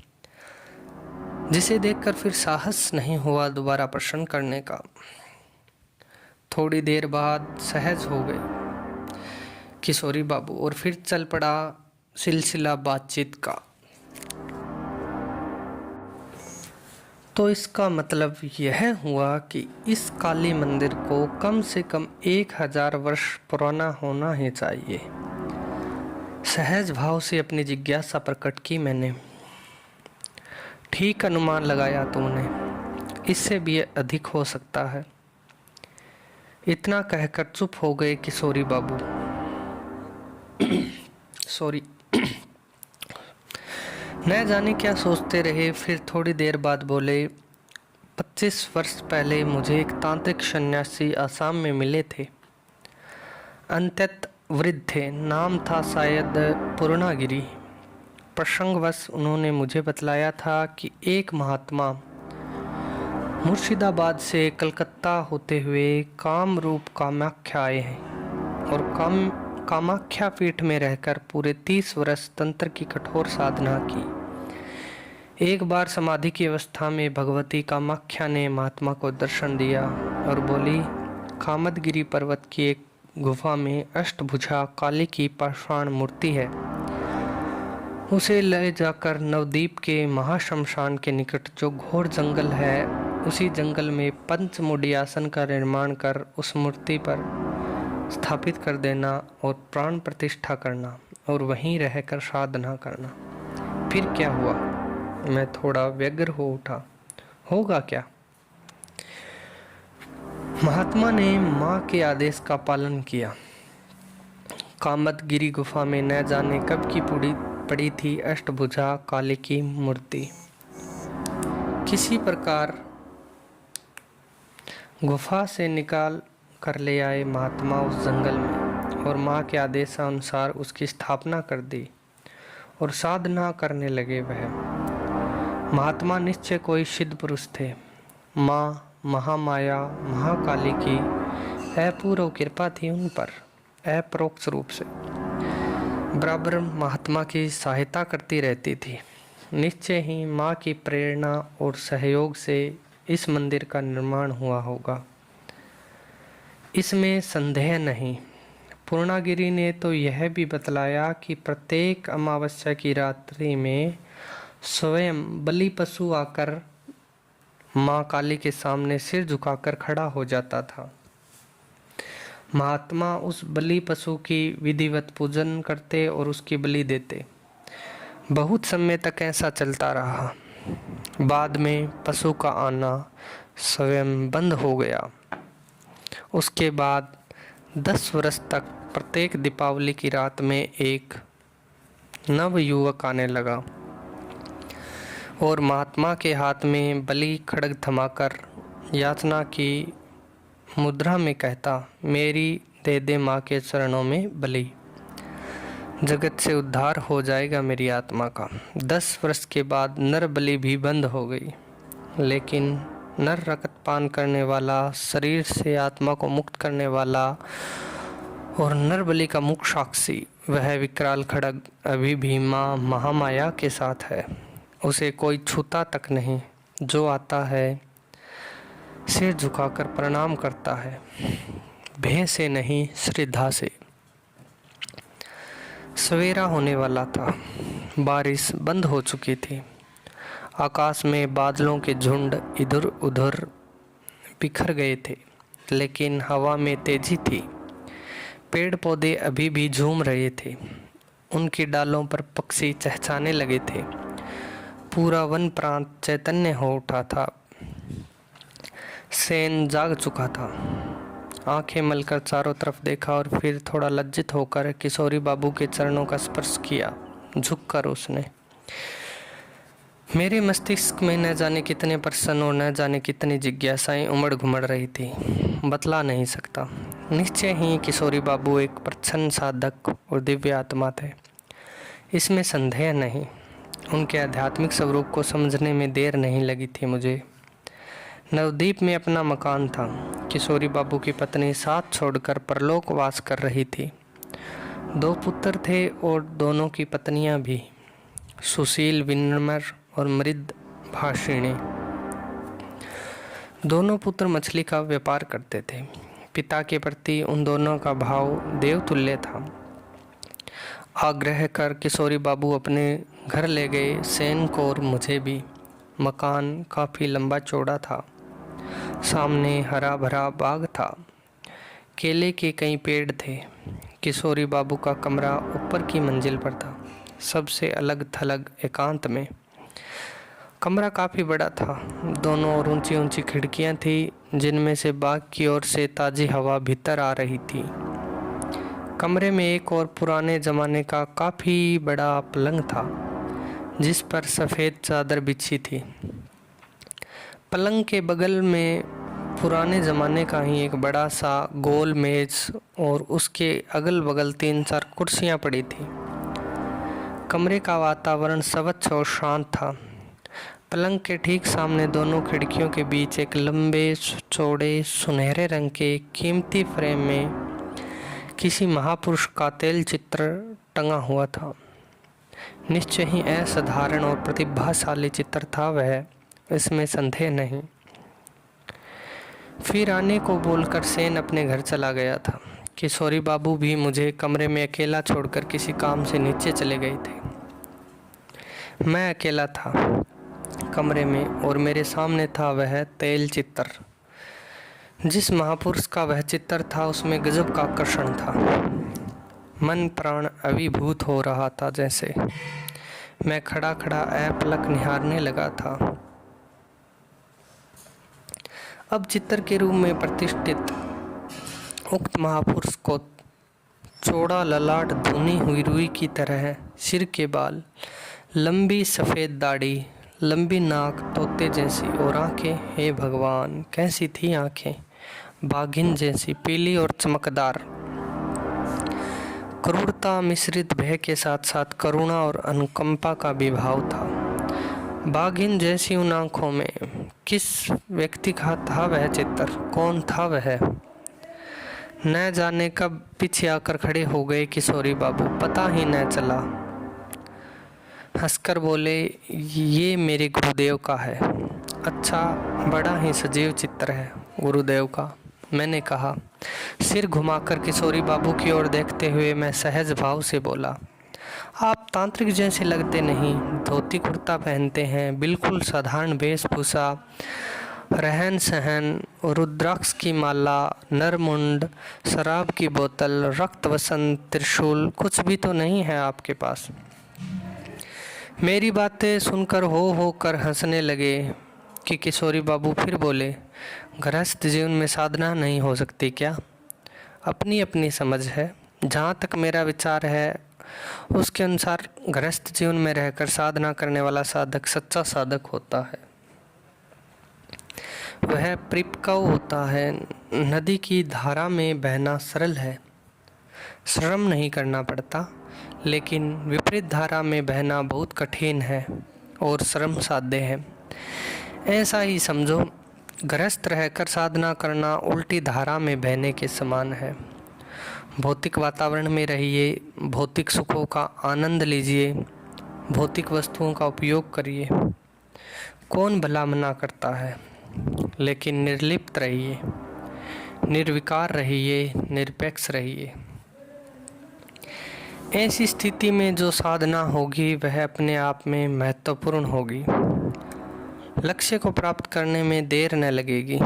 जिसे देखकर फिर साहस नहीं हुआ दोबारा प्रश्न करने का। थोड़ी देर बाद सहज हो गए किशोरी बाबू और फिर चल पड़ा सिलसिला बातचीत का। तो इसका मतलब यह हुआ कि इस काली मंदिर को कम से कम 1000 वर्ष पुराना होना ही चाहिए। सहज भाव से अपनी जिज्ञासा प्रकट की मैंने। ठीक अनुमान लगाया तुमने, इससे भी अधिक हो सकता है। इतना कहकर चुप हो गए किशोरी बाबू। सॉरी। न जाने क्या सोचते रहे। फिर थोड़ी देर बाद बोले, 25 वर्ष पहले मुझे एक तांत्रिक सन्यासी आसाम में मिले थे। अत्यंत वृद्ध थे, नाम था शायद पूर्णागिरी। प्रसंगवश उन्होंने मुझे बतलाया था कि एक महात्मा मुर्शिदाबाद से कलकत्ता होते हुए कामरूप कामाख्या आए हैं और कामाख्या पीठ में रहकर पूरे 30 वर्ष तंत्र की कठोर साधना की। एक बार समाधि की अवस्था में भगवती कामाख्या ने महात्मा को दर्शन दिया और बोली, कामदगिरी पर्वत की एक गुफा में अष्टभुजा काली की पाषाण मूर्ति है। उसे ले जाकर नवद्वीप के महाशमशान के निकट जो घोर जंगल है, उसी जंगल में पंचमुड़ी आसन का निर्माण कर उस मूर्ति पर स्थापित कर देना और प्राण प्रतिष्ठा करना और वहीं रहकर साधना करना। फिर क्या हुआ? मैं थोड़ा व्यग्र हो उठा। होगा क्या? महात्मा ने माँ के आदेश का पालन किया। कामदगिरी गुफा में न जाने कब की पड़ी थी अष्टभुजा काली की मूर्ति। किसी प्रकार गुफा से निकाल कर ले आए महात्मा उस जंगल में और माँ के आदेशानुसार उसकी स्थापना कर दी और साधना करने लगे। वह महात्मा निश्चय कोई सिद्ध पुरुष थे। माँ महामाया महाकाली की अपूर्व कृपा थी उन पर, अपरोक्ष रूप से बराबर महात्मा की सहायता करती रहती थी। निश्चय ही माँ की प्रेरणा और सहयोग से इस मंदिर का निर्माण हुआ होगा, इसमें संदेह नहीं। पूर्णागिरी ने तो यह भी बतलाया कि प्रत्येक अमावस्या की रात्रि में स्वयं बलि पशु आकर माँ काली के सामने सिर झुकाकर खड़ा हो जाता था। महात्मा उस बलि पशु की विधिवत पूजन करते और उसकी बलि देते। बहुत समय तक ऐसा चलता रहा। बाद में पशु का आना स्वयं बंद हो गया। उसके बाद 10 वर्ष तक प्रत्येक दीपावली की रात में एक नव युवक आने लगा और महात्मा के हाथ में बलि खड्ग थमाकर याचना की मुद्रा में कहता, मेरी दे दे माँ के चरणों में बलि, जगत से उद्धार हो जाएगा मेरी आत्मा का। 10 वर्ष के बाद नर बलि भी बंद हो गई, लेकिन नर रक्तपान करने वाला, शरीर से आत्मा को मुक्त करने वाला और नर बलि का मुख्य साक्षी वह विकराल खड्ग अभी भी माँ महामाया के साथ है। उसे कोई छूता तक नहीं। जो आता है सिर झुकाकर प्रणाम करता है, भय से नहीं श्रद्धा से। सवेरा होने वाला था। बारिश बंद हो चुकी थी। आकाश में बादलों के झुंड इधर उधर बिखर गए थे, लेकिन हवा में तेजी थी। पेड़ पौधे अभी भी झूम रहे थे। उनकी डालों पर पक्षी चहचहाने लगे थे। पूरा वन प्रांत चैतन्य हो उठा था। सेन जाग चुका था। आंखें मलकर चारों तरफ देखा और फिर थोड़ा लज्जित होकर किशोरी बाबू के चरणों का स्पर्श किया। झुककर उसने, मेरे मस्तिष्क में न जाने कितने प्रश्न और न जाने कितनी जिज्ञासाएं उमड़ घुमड़ रही थी। बतला नहीं सकता। निश्चय ही किशोरी बाबू एक प्रच्छन्न साधक और दिव्य आत्मा थे, इसमें संदेह नहीं। उनके आध्यात्मिक स्वरूप को समझने में देर नहीं लगी थी मुझे। नवद्वीप में अपना मकान था। किशोरी बाबू की पत्नी साथ छोड़कर परलोक वास कर रही थी। 2 पुत्र थे और दोनों की पत्नियां भी सुशील, विनम्र और मृद भाषिणी। दोनों पुत्र मछली का व्यापार करते थे। पिता के प्रति उन दोनों का भाव देवतुल्य था। आग्रह कर किशोरी बाबू अपने घर ले गए सेन को और मुझे भी। मकान काफ़ी लंबा चौड़ा था। सामने हरा भरा बाग था। केले के कई पेड़ थे। किशोरी बाबू का कमरा ऊपर की मंजिल पर था, सबसे अलग थलग एकांत में। कमरा काफ़ी बड़ा था। दोनों ओर ऊंची ऊंची खिड़कियां थी, जिनमें से बाग की ओर से ताज़ी हवा भीतर आ रही थी। कमरे में एक और पुराने ज़माने का काफ़ी बड़ा पलंग था, जिस पर सफ़ेद चादर बिछी थी। पलंग के बगल में पुराने ज़माने का ही एक बड़ा सा गोल मेज और उसके अगल बगल 3-4 कुर्सियाँ पड़ी थी। कमरे का वातावरण स्वच्छ और शांत था। पलंग के ठीक सामने दोनों खिड़कियों के बीच एक लंबे चौड़े सुनहरे रंग के कीमती फ्रेम में किसी महापुरुष का तेल चित्र टंगा हुआ था। निश्चय ही असाधारण और प्रतिभाशाली चित्र था वह, इसमें संदेह नहीं। फिर आने को बोलकर सेन अपने घर चला गया था। किशोरी बाबू भी मुझे कमरे में अकेला छोड़कर किसी काम से नीचे चले गए थे। मैं अकेला था कमरे में और मेरे सामने था वह तेल चित्र। जिस महापुरुष का वह चित्र था उसमें गजब का आकर्षण था। मन प्राण अभिभूत हो रहा था। जैसे मैं खड़ा खड़ा अपलक निहारने लगा था। अब चित्र के रूप में प्रतिष्ठित उक्त महापुरुष को चौड़ा ललाट धुनी हुई रुई की तरह, सिर के बाल, लंबी सफ़ेद दाढ़ी, लंबी नाक तोते जैसी और आंखें, हे भगवान कैसी थी आंखें, बाघिन जैसी पीली और चमकदार। क्रूरता मिश्रित भय के साथ साथ करुणा और अनुकंपा का भी भाव था। बाघिन जैसी उन आंखों में किस व्यक्ति का था वह चित्र? कौन था वह? न जाने कब पीछे आकर खड़े हो गए किशोरी बाबू, पता ही न चला। हंसकर बोले, ये मेरे गुरुदेव का है। अच्छा, बड़ा ही सजीव चित्र है गुरुदेव का, मैंने कहा। सिर घुमाकर किशोरी बाबू की ओर देखते हुए मैं सहज भाव से बोला, आप तांत्रिक जैसे लगते नहीं। धोती कुर्ता पहनते हैं, बिल्कुल साधारण वेशभूषा, रहन सहन, रुद्राक्ष की माला, नरमुंड, शराब की बोतल, रक्त वसंत, त्रिशूल, कुछ भी तो नहीं है आपके पास। मेरी बातें सुनकर हो कर हंसने लगे कि किशोरी बाबू फिर बोले, गृहस्थ जीवन में साधना नहीं हो सकती क्या? अपनी अपनी समझ है। जहाँ तक मेरा विचार है उसके अनुसार गृहस्थ जीवन में रहकर साधना करने वाला साधक सच्चा साधक होता है। वह परिपक्व होता है। नदी की धारा में बहना सरल है, श्रम नहीं करना पड़ता, लेकिन विपरीत धारा में बहना बहुत कठिन है और श्रम साध्य है। ऐसा ही समझो, गृहस्थ रहकर साधना करना उल्टी धारा में बहने के समान है। भौतिक वातावरण में रहिए, भौतिक सुखों का आनंद लीजिए, भौतिक वस्तुओं का उपयोग करिए, कौन भला मना करता है। लेकिन निर्लिप्त रहिए, निर्विकार रहिए, निरपेक्ष रहिए। ऐसी स्थिति में जो साधना होगी वह अपने आप में महत्वपूर्ण होगी। लक्ष्य को प्राप्त करने में देर न लगेगी।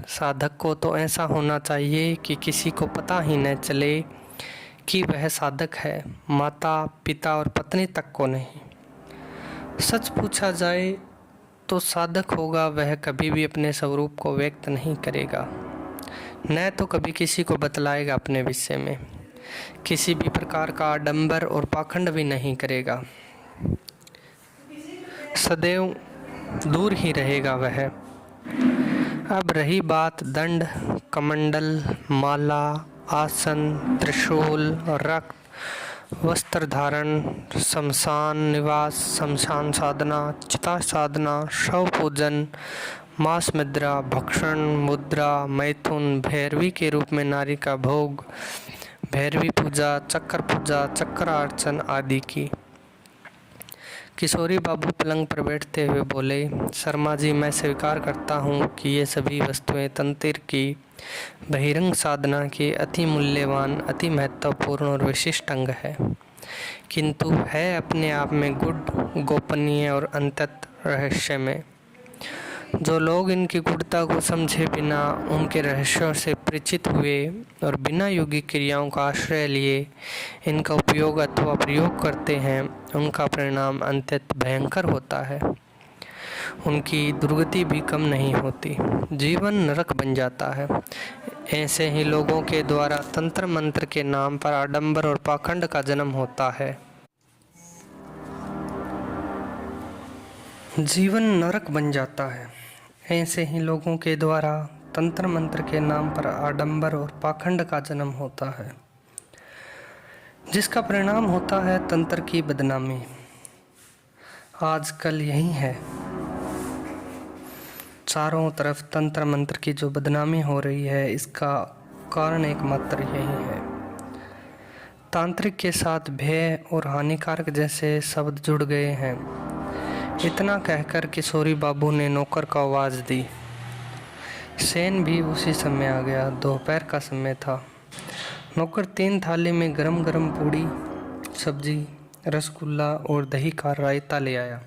साधक को तो ऐसा होना चाहिए कि किसी को पता ही न चले कि वह साधक है, माता पिता और पत्नी तक को नहीं। सच पूछा जाए तो साधक होगा वह कभी भी अपने स्वरूप को व्यक्त नहीं करेगा, न तो कभी किसी को बतलाएगा अपने विषय में, किसी भी प्रकार का आडंबर और पाखंड भी नहीं करेगा, सदैव दूर ही रहेगा वह। अब रही बात दंड, कमंडल, माला, आसन, त्रिशूल, रक्त, वस्त्र धारण, शमशान निवास, शमशान साधना, चिता साधना, शव पूजन, मांस मुद्रा, भक्षण मुद्रा, मैथुन, भैरवी के रूप में नारी का भोग, भैरवी पूजा, चक्र अर्चन आदि की। किशोरी बाबू पलंग पर बैठते हुए बोले, शर्मा जी, मैं स्वीकार करता हूँ कि ये सभी वस्तुएं तंत्र की बहिरंग साधना के अति मूल्यवान, अति महत्वपूर्ण और विशिष्ट अंग है, किंतु है अपने आप में गुढ़, गोपनीय और अंतत रहस्यमय। जो लोग इनकी गुढ़ता को समझे बिना उनके रहस्यों से परिचित हुए और बिना योगिक क्रियाओं का आश्रय लिए इनका उपयोग अथवा प्रयोग करते हैं, उनका परिणाम अत्यंत भयंकर होता है। उनकी दुर्गति भी कम नहीं होती, जीवन नरक बन जाता है। ऐसे ही लोगों के द्वारा तंत्र मंत्र के नाम पर आडंबर और पाखंड का जन्म होता है। जीवन नरक बन जाता है। ऐसे ही लोगों के द्वारा तंत्र मंत्र के नाम पर आडंबर और पाखंड का जन्म होता है, जिसका परिणाम होता है तंत्र की बदनामी। आजकल यही है, चारों तरफ तंत्र मंत्र की जो बदनामी हो रही है, इसका कारण एकमात्र यही है। तांत्रिक के साथ भय और हानिकारक जैसे शब्द जुड़ गए हैं। इतना कहकर किशोरी बाबू ने नौकर को आवाज़ दी। सेन भी उसी समय आ गया। दोपहर का समय था। नौकर 3 थाली में गरम गरम पूड़ी, सब्जी, रसगुल्ला और दही का रायता ले आया।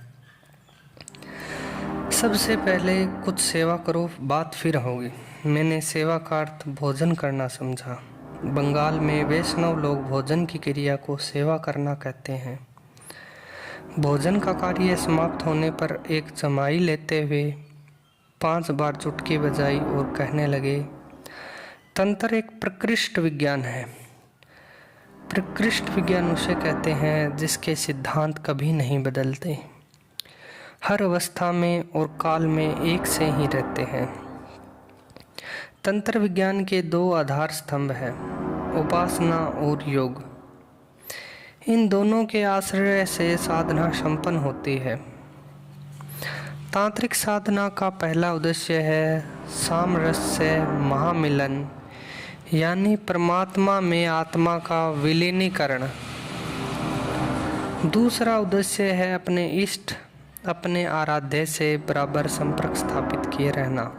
सबसे पहले कुछ सेवा करो, बात फिर होगी। मैंने सेवा का अर्थ भोजन करना समझा। बंगाल में वैष्णव लोग भोजन की क्रिया को सेवा करना कहते हैं। भोजन का कार्य समाप्त होने पर एक जमाई लेते हुए 5 बार चुटकी बजाई और कहने लगे, तंत्र एक प्रकृष्ट विज्ञान है। प्रकृष्ट विज्ञान उसे कहते हैं जिसके सिद्धांत कभी नहीं बदलते, हर अवस्था में और काल में एक से ही रहते हैं। तंत्र विज्ञान के 2 आधार स्तंभ हैं, उपासना और योग। इन दोनों के आश्रय से साधना संपन्न होती है। तांत्रिक साधना का पहला उद्देश्य है सामरस्य महामिलन, यानी परमात्मा में आत्मा का विलीनीकरण। दूसरा उद्देश्य है अपने इष्ट, अपने आराध्य से बराबर संपर्क स्थापित किए रहना।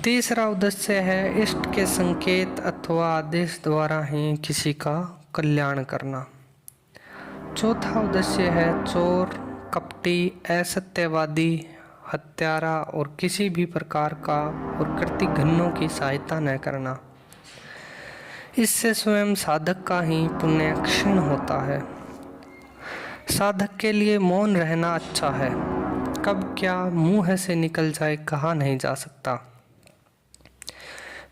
तीसरा उद्देश्य है इष्ट के संकेत अथवा आदेश द्वारा ही किसी का कल्याण करना। चौथा उद्देश्य है चोर, कपटी, असत्यवादी, हत्यारा और किसी भी प्रकार का और कृतिघ्नों की सहायता न करना। इससे स्वयं साधक का ही पुण्य क्षीण होता है। साधक के लिए मौन रहना अच्छा है। कब क्या मुंह से निकल जाए कहा नहीं जा सकता।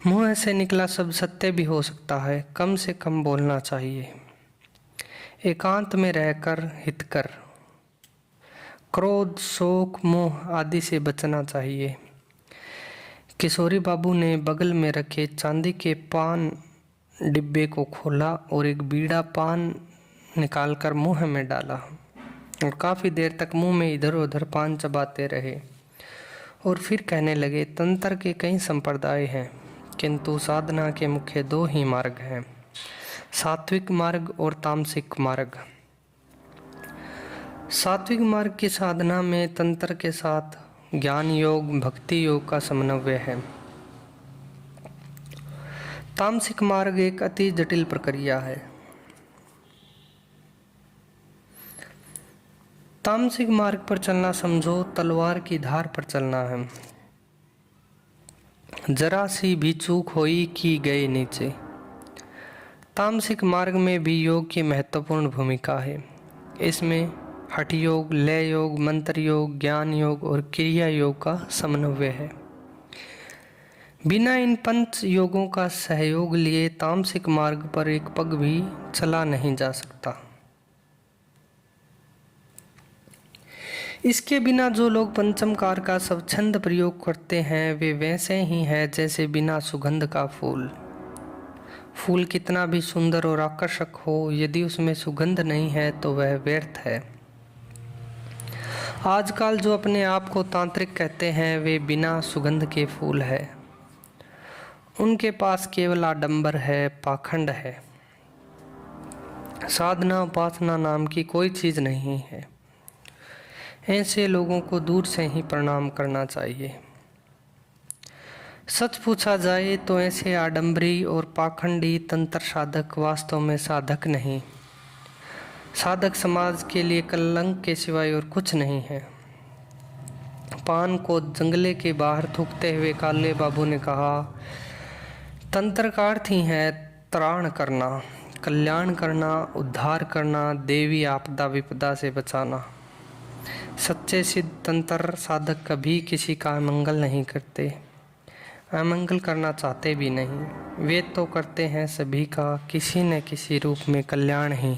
मुंह से निकला शब्द सत्य भी हो सकता है। कम से कम बोलना चाहिए। एकांत में रहकर हितकर। क्रोध, शोक, मोह आदि से बचना चाहिए। किशोरी बाबू ने बगल में रखे चांदी के पान डिब्बे को खोला और एक बीड़ा पान निकालकर मुंह में डाला और काफ़ी देर तक मुंह में इधर उधर पान चबाते रहे और फिर कहने लगे, तंत्र के कई संप्रदाय हैं, किंतु साधना के मुख्य 2 ही मार्ग हैं, सात्विक मार्ग और तामसिक मार्ग। सात्विक मार्ग की साधना में तंत्र के साथ ज्ञान योग, भक्ति योग का समन्वय है। तामसिक मार्ग एक अति जटिल प्रक्रिया है। तामसिक मार्ग पर चलना समझो तलवार की धार पर चलना है। जरा सी भी चूक हुई कि गए नीचे। तामसिक मार्ग में भी योग की महत्वपूर्ण भूमिका है। इसमें हठ योग, लय योग, मंत्र योग, ज्ञान योग और क्रिया योग का समन्वय है। बिना इन पंच योगों का सहयोग लिए तामसिक मार्ग पर एक पग भी चला नहीं जा सकता। इसके बिना जो लोग पंचमकार का स्वच्छंद प्रयोग करते हैं वे वैसे ही हैं जैसे बिना सुगंध का फूल। फूल कितना भी सुंदर और आकर्षक हो, यदि उसमें सुगंध नहीं है तो वह व्यर्थ है। आजकल जो अपने आप को तांत्रिक कहते हैं वे बिना सुगंध के फूल है। उनके पास केवल आडंबर है, पाखंड है। साधना उपासना नाम की कोई चीज़ नहीं है। ऐसे लोगों को दूर से ही प्रणाम करना चाहिए। सच पूछा जाए तो ऐसे आडंबरी और पाखंडी तंत्र साधक वास्तव में साधक नहीं, साधक समाज के लिए कलंक के सिवाय और कुछ नहीं है। पान को जंगले के बाहर थूकते हुए काले बाबू ने कहा, तंत्र का अर्थ ही है त्राण करना, कल्याण करना, उद्धार करना, देवी आपदा विपदा से बचाना। सच्चे सिद्ध तंत्र साधक कभी किसी का अमंगल नहीं करते, अमंगल करना चाहते भी नहीं। वे तो करते हैं सभी का किसी न किसी रूप में कल्याण ही।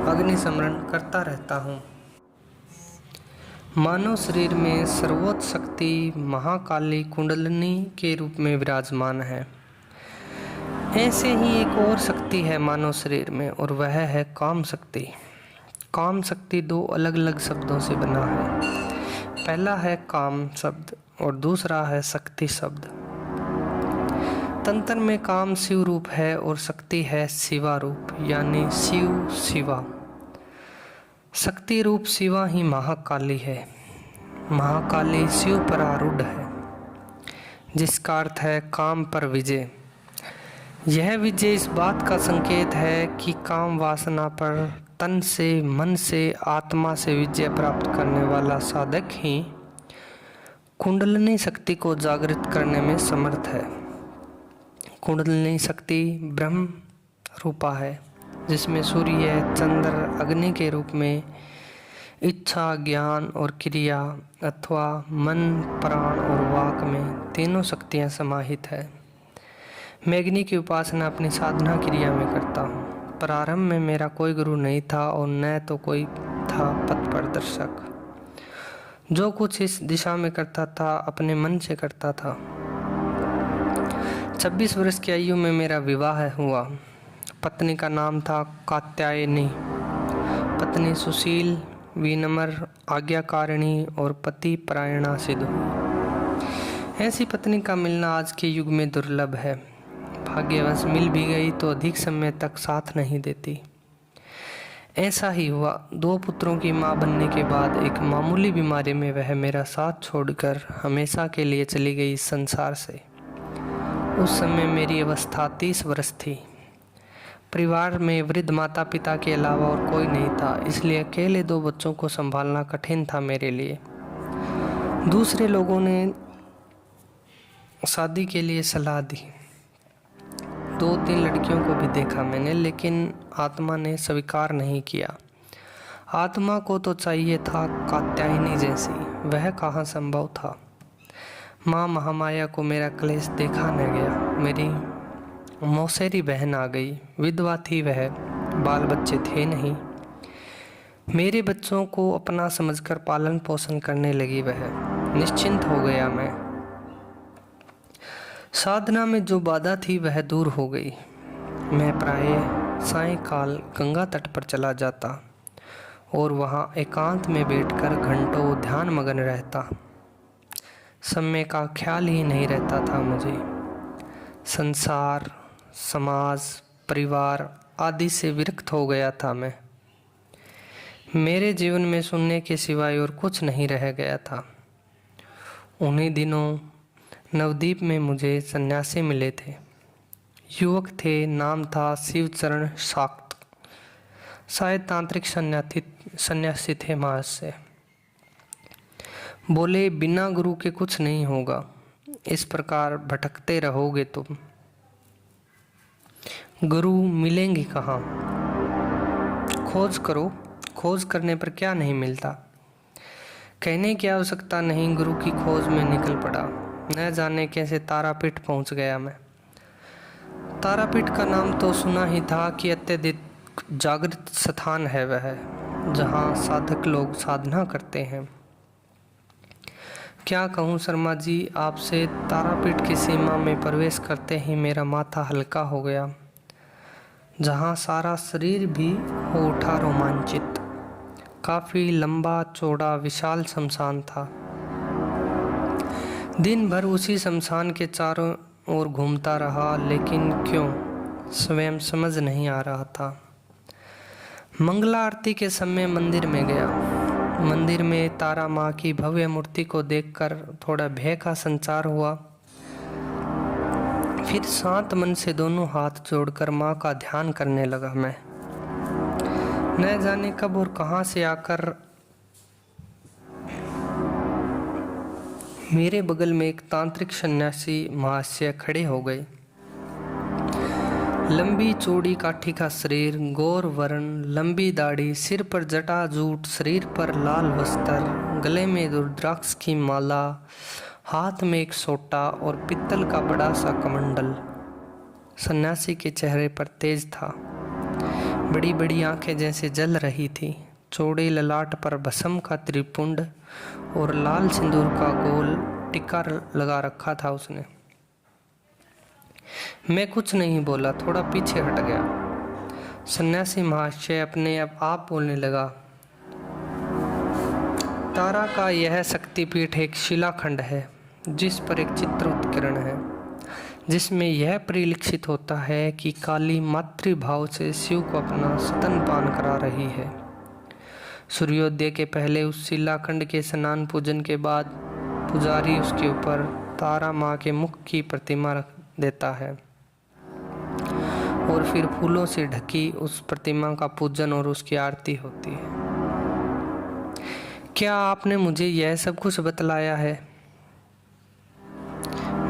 अग्नि स्मरण करता रहता हूँ। मानव शरीर में सर्वोच्च शक्ति महाकाली कुंडलिनी के रूप में विराजमान है। ऐसे ही एक और शक्ति है मानव शरीर में, और वह है काम शक्ति। काम शक्ति दो अलग अलग शब्दों से बना है। पहला है काम शब्द और दूसरा है शक्ति शब्द। तंत्र में काम शिव रूप है और शक्ति है शिवा रूप, यानी शिव शिवा। शक्ति रूप शिवा ही महाकाली है। महाकाली शिव पर आरूढ़ है, जिसका अर्थ है काम पर विजय। यह विजय इस बात का संकेत है कि काम वासना पर तन से, मन से, आत्मा से विजय प्राप्त करने वाला साधक ही कुंडलिनी शक्ति को जागृत करने में समर्थ है। कुंडलिनी शक्ति ब्रह्म रूपा है, जिसमें सूर्य, चंद्र, अग्नि के रूप में इच्छा, ज्ञान और क्रिया अथवा मन, प्राण और वाक में तीनों शक्तियां समाहित है। मैं अग्नि की उपासना अपनी साधना क्रिया में करता हूँ। प्रारंभ में मेरा कोई गुरु नहीं था और न तो कोई था पथ प्रदर्शक। जो कुछ इस दिशा में करता था अपने मन से करता था। 26 वर्ष की आयु में मेरा विवाह हुआ। पत्नी का नाम था कात्यायनी। पत्नी सुशील, विनम्र, आज्ञाकारिणी और पति परायणा सिद्ध हुई। ऐसी पत्नी का मिलना आज के युग में दुर्लभ है। भाग्यवश मिल भी गई तो अधिक समय तक साथ नहीं देती। ऐसा ही हुआ। 2 पुत्रों की मां बनने के बाद एक मामूली बीमारी में वह मेरा साथ छोड़कर हमेशा के लिए चली गई इस संसार से। उस समय मेरी अवस्था 30 वर्ष थी। परिवार में वृद्ध माता पिता के अलावा और कोई नहीं था, इसलिए अकेले 2 बच्चों को संभालना कठिन था मेरे लिए। दूसरे लोगों ने शादी के लिए सलाह दी। 2-3 लड़कियों को भी देखा मैंने, लेकिन आत्मा ने स्वीकार नहीं किया। आत्मा को तो चाहिए था कात्यायनी जैसी, वह कहाँ संभव था। माँ महामाया को मेरा क्लेश देखा न गया। मेरी मौसेरी बहन आ गई। विधवा थी वह, बाल बच्चे थे नहीं। मेरे बच्चों को अपना समझकर पालन पोषण करने लगी वह। निश्चिंत हो गया मैं। साधना में जो बाधा थी वह दूर हो गई। मैं प्रायः सायंकाल गंगा तट पर चला जाता और वहाँ एकांत में बैठकर घंटों ध्यान मग्न रहता। समय का ख्याल ही नहीं रहता था मुझे। संसार, समाज, परिवार आदि से विरक्त हो गया था मैं। मेरे जीवन में सुनने के सिवाय और कुछ नहीं रह गया था। उन्हीं दिनों नवद्वीप में मुझे सन्यासी मिले थे। युवक थे, नाम था शिवचरण शाक्त। शायद तांत्रिक सन्यासी थे महाराज से। बोले, बिना गुरु के कुछ नहीं होगा। इस प्रकार भटकते रहोगे तुम। गुरु मिलेंगे कहाँ? खोज करो। खोज करने पर क्या नहीं मिलता। कहने की आवश्यकता नहीं, गुरु की खोज में निकल पड़ा। न जाने कैसे तारापीठ पहुंच गया मैं। तारापीठ का नाम तो सुना ही था कि अत्यधिक जागृत स्थान है वह, जहाँ साधक लोग साधना करते हैं। क्या कहूँ शर्मा जी आपसे, तारापीठ की सीमा में प्रवेश करते ही मेरा माथा हल्का हो गया, जहाँ सारा शरीर भी हो उठा रोमांचित। काफी लंबा चौड़ा विशाल शमशान था। दिन भर उसी शमशान के चारों ओर घूमता रहा, लेकिन क्यों स्वयं समझ नहीं आ रहा था। मंगला आरती के समय मंदिर में गया। मंदिर में तारा माँ की भव्य मूर्ति को देखकर थोड़ा भय का संचार हुआ। फिर शांत मन से दोनों हाथ जोड़कर माँ का ध्यान करने लगा मैं। न जाने कब और कहां से आकर मेरे बगल में एक तांत्रिक सन्यासी महाशय खड़े हो गए। लंबी चौड़ी काठी का शरीर, गौर वर्ण, लंबी दाढ़ी, सिर पर जटा जूट, शरीर पर लाल वस्त्र, गले में रुद्राक्ष की माला, हाथ में एक सोटा और पित्तल का बड़ा सा कमंडल। सन्यासी के चेहरे पर तेज था। बड़ी बड़ी आंखें जैसे जल रही थी। चौड़े ललाट पर भस्म का त्रिपुंड और लाल सिंदूर का गोल टिक्का लगा रखा था उसने। मैं कुछ नहीं बोला, थोड़ा पीछे हट गया। सन्यासी महाशय अपने आप बोलने लगा, तारा का यह शक्तिपीठ एक शिलाखंड है जिस पर एक चित्र उत्कीर्ण है, जिसमें यह परिलक्षित होता है कि काली मातृभाव से शिव को अपना स्तनपान करा रही है। सूर्योदय के पहले उस शिलाखंड के स्नान पूजन के बाद पुजारी उसके ऊपर तारा माँ के मुख की प्रतिमा रख देता है और फिर फूलों से ढकी उस प्रतिमा का पूजन और उसकी आरती होती है। क्या आपने मुझे यह सब कुछ बतलाया है?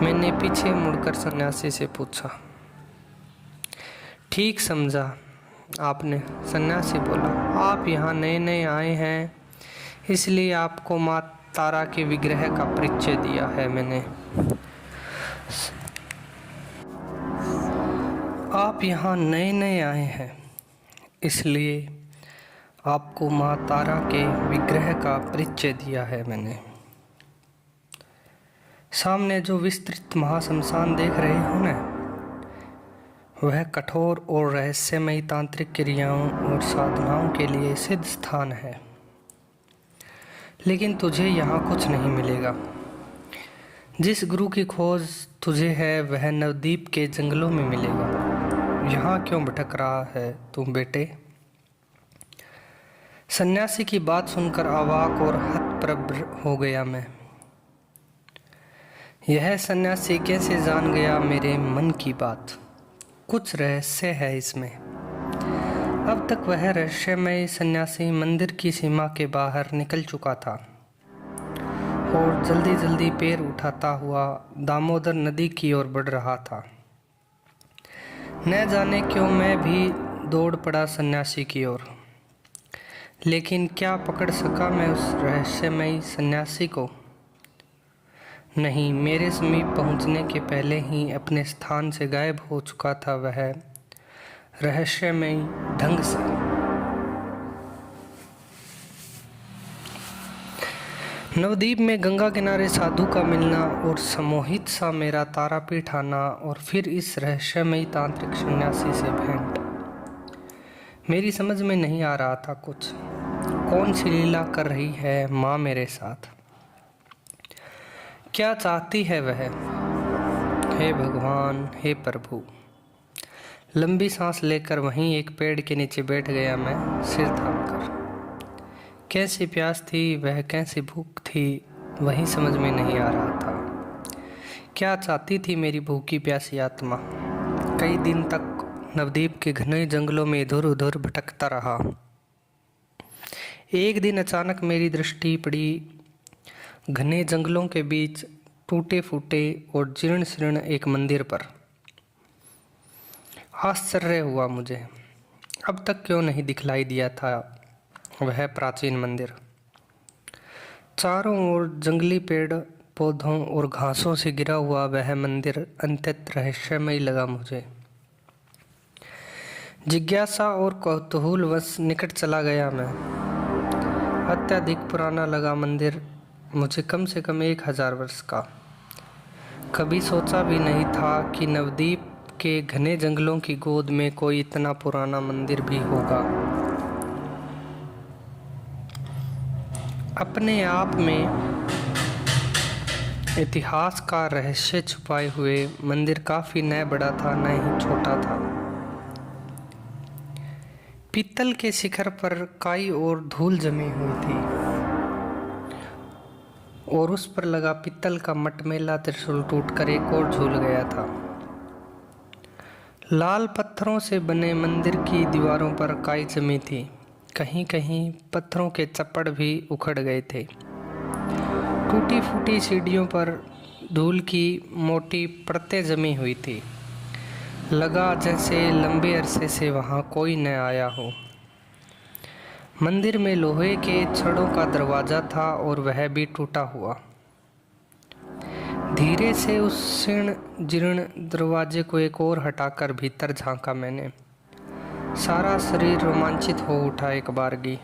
मैंने पीछे मुड़कर सन्यासी से पूछा। ठीक समझा आपने, सन्यासी बोला। आप यहाँ नए नए आए हैं, इसलिए आपको माँ तारा के विग्रह का परिचय दिया है मैंने। आप यहाँ नए नए आए हैं, इसलिए आपको माँ तारा के विग्रह का परिचय दिया है मैंने। सामने जो विस्तृत महाशमशान देख रहे हो ना, वह कठोर और रहस्यमयी तांत्रिक क्रियाओं और साधनाओं के लिए सिद्ध स्थान है। लेकिन तुझे यहाँ कुछ नहीं मिलेगा। जिस गुरु की खोज तुझे है वह नवद्वीप के जंगलों में मिलेगा। यहाँ क्यों भटक रहा है तू बेटे? सन्यासी की बात सुनकर अवाक और हतप्रभ हो गया मैं। यह सन्यासी कैसे जान गया मेरे मन की बात? कुछ रहस्य है इसमें। अब तक वह रहस्यमय सन्यासी मंदिर की सीमा के बाहर निकल चुका था और जल्दी जल्दी पैर उठाता हुआ दामोदर नदी की ओर बढ़ रहा था। न जाने क्यों मैं भी दौड़ पड़ा सन्यासी की ओर, लेकिन क्या पकड़ सका मैं उस रहस्यमय सन्यासी को? नहीं, मेरे समीप पहुंचने के पहले ही अपने स्थान से गायब हो चुका था वह रहस्यमय ढंग से। नवद्वीप में गंगा किनारे साधु का मिलना और सम्मोहित सा मेरा तारापीठ आना और फिर इस रहस्यमयी तांत्रिक सन्यासी से भेंट, मेरी समझ में नहीं आ रहा था कुछ। कौन सी लीला कर रही है माँ मेरे साथ? क्या चाहती है वह? हे भगवान, हे प्रभु। लंबी सांस लेकर वहीं एक पेड़ के नीचे बैठ गया मैं, सिर थामकर। कैसी प्यास थी वह, कैसी भूख थी, वही समझ में नहीं आ रहा था। क्या चाहती थी मेरी भूखी प्यासी आत्मा? कई दिन तक नवद्वीप के घने जंगलों में इधर उधर भटकता रहा। एक दिन अचानक मेरी दृष्टि पड़ी घने जंगलों के बीच टूटे फूटे और जीर्ण शीर्ण एक मंदिर पर। आश्चर्य हुआ मुझे, अब तक क्यों नहीं दिखलाई दिया था वह प्राचीन मंदिर। चारों ओर जंगली पेड़ पौधों और घासों से घिरा हुआ वह मंदिर अत्यंत रहस्यमय लगा मुझे। जिज्ञासा और कौतूहलवश निकट चला गया मैं। अत्यधिक पुराना लगा मंदिर मुझे, कम से कम 1000 वर्ष का। कभी सोचा भी नहीं था कि नवद्वीप के घने जंगलों की गोद में कोई इतना पुराना मंदिर भी होगा। अपने आप में इतिहास का रहस्य छुपाए हुए मंदिर काफी न बड़ा था न ही छोटा था। पीतल के शिखर पर काई और धूल जमी हुई थी और उस पर लगा पीतल का मटमैला त्रिशूल टूटकर एक और झूल गया था। लाल पत्थरों से बने मंदिर की दीवारों पर काई जमी थी, कहीं कहीं पत्थरों के चप्पड़ भी उखड़ गए थे। टूटी फूटी सीढ़ियों पर धूल की मोटी परतें जमी हुई थी। लगा जैसे लंबे अरसे से वहाँ कोई न आया हो। मंदिर में लोहे के छड़ों का दरवाज़ा था और वह भी टूटा हुआ। धीरे से उस शीर्ण जीर्ण दरवाजे को एक और हटाकर भीतर झांका मैंने। सारा शरीर रोमांचित हो उठा। एक बारगी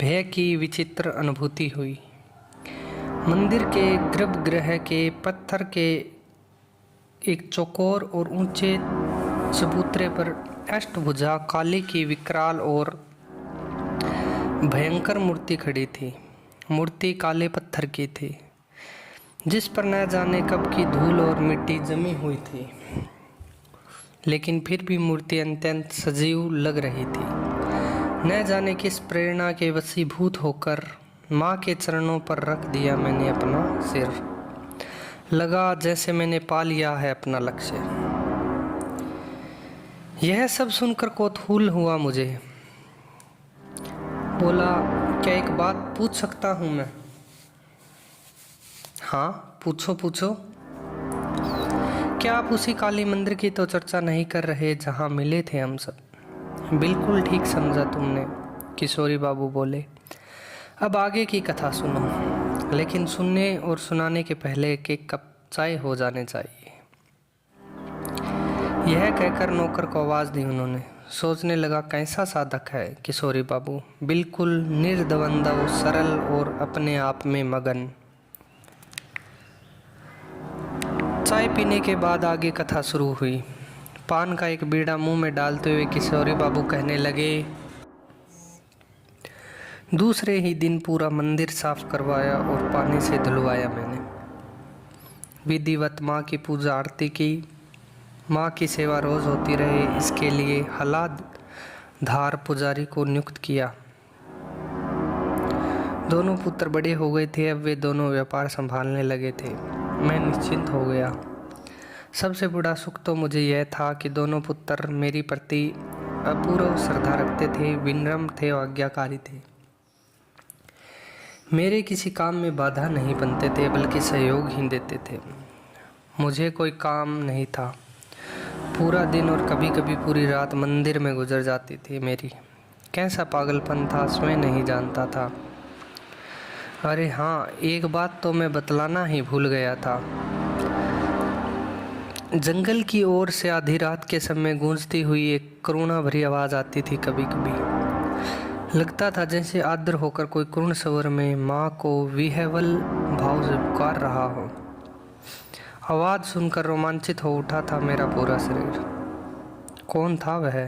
भय की विचित्र अनुभूति हुई। मंदिर के गर्भगृह के पत्थर के एक चौकोर और ऊंचे चबूतरे पर अष्टभुजा काली की विकराल और भयंकर मूर्ति खड़ी थी। मूर्ति काले पत्थर की थी, जिस पर न जाने कब की धूल और मिट्टी जमी हुई थी, लेकिन फिर भी मूर्ति अत्यंत सजीव लग रही थी। न जाने किस प्रेरणा के वशीभूत होकर माँ के चरणों पर रख दिया मैंने अपना सिर। लगा जैसे मैंने पा लिया है अपना लक्ष्य। यह सब सुनकर कौतूहल हुआ मुझे। बोला, क्या एक बात पूछ सकता हूँ मैं? हाँ, पूछो पूछो। क्या आप उसी काली मंदिर की तो चर्चा नहीं कर रहे जहाँ मिले थे हम सब? बिल्कुल ठीक समझा तुमने, किशोरी बाबू बोले। अब आगे की कथा सुनो, लेकिन सुनने और सुनाने के पहले एक एक कप चाय हो जाने चाहिए। यह कहकर नौकर को आवाज़ दी उन्होंने। सोचने लगा, कैसा साधक है किशोरी बाबू, बिल्कुल निर्द्वंद्व, सरल और अपने आप में मगन। चाय पीने के बाद आगे कथा शुरू हुई। पान का एक बीड़ा मुंह में डालते हुए किशोरी बाबू कहने लगे, दूसरे ही दिन पूरा मंदिर साफ करवाया और पानी से धुलवाया मैंने। विधिवत माँ की पूजा आरती की। माँ की सेवा रोज होती रहे, इसके लिए हलाधार पुजारी को नियुक्त किया। दोनों पुत्र बड़े हो गए थे, अब वे दोनों व्यापार संभालने लगे थे। मैं निश्चिंत हो गया। सबसे बड़ा सुख तो मुझे यह था कि दोनों पुत्र मेरी प्रति अपूर्व श्रद्धा रखते थे, विनम्र थे और आज्ञाकारी थे। मेरे किसी काम में बाधा नहीं बनते थे, बल्कि सहयोग ही देते थे। मुझे कोई काम नहीं था। पूरा दिन और कभी कभी पूरी रात मंदिर में गुजर जाती थी मेरी। कैसा पागलपन था, स्वयं नहीं जानता था। अरे हाँ, एक बात तो मैं बतलाना ही भूल गया था। जंगल की ओर से आधी रात के समय गूंजती हुई एक करुणा भरी आवाज़ आती थी। कभी कभी लगता था जैसे आर्द्र होकर कोई करुण स्वर में माँ को विह्वल भाव से पुकार रहा हो। आवाज़ सुनकर रोमांचित हो उठा था मेरा पूरा शरीर। कौन था वह?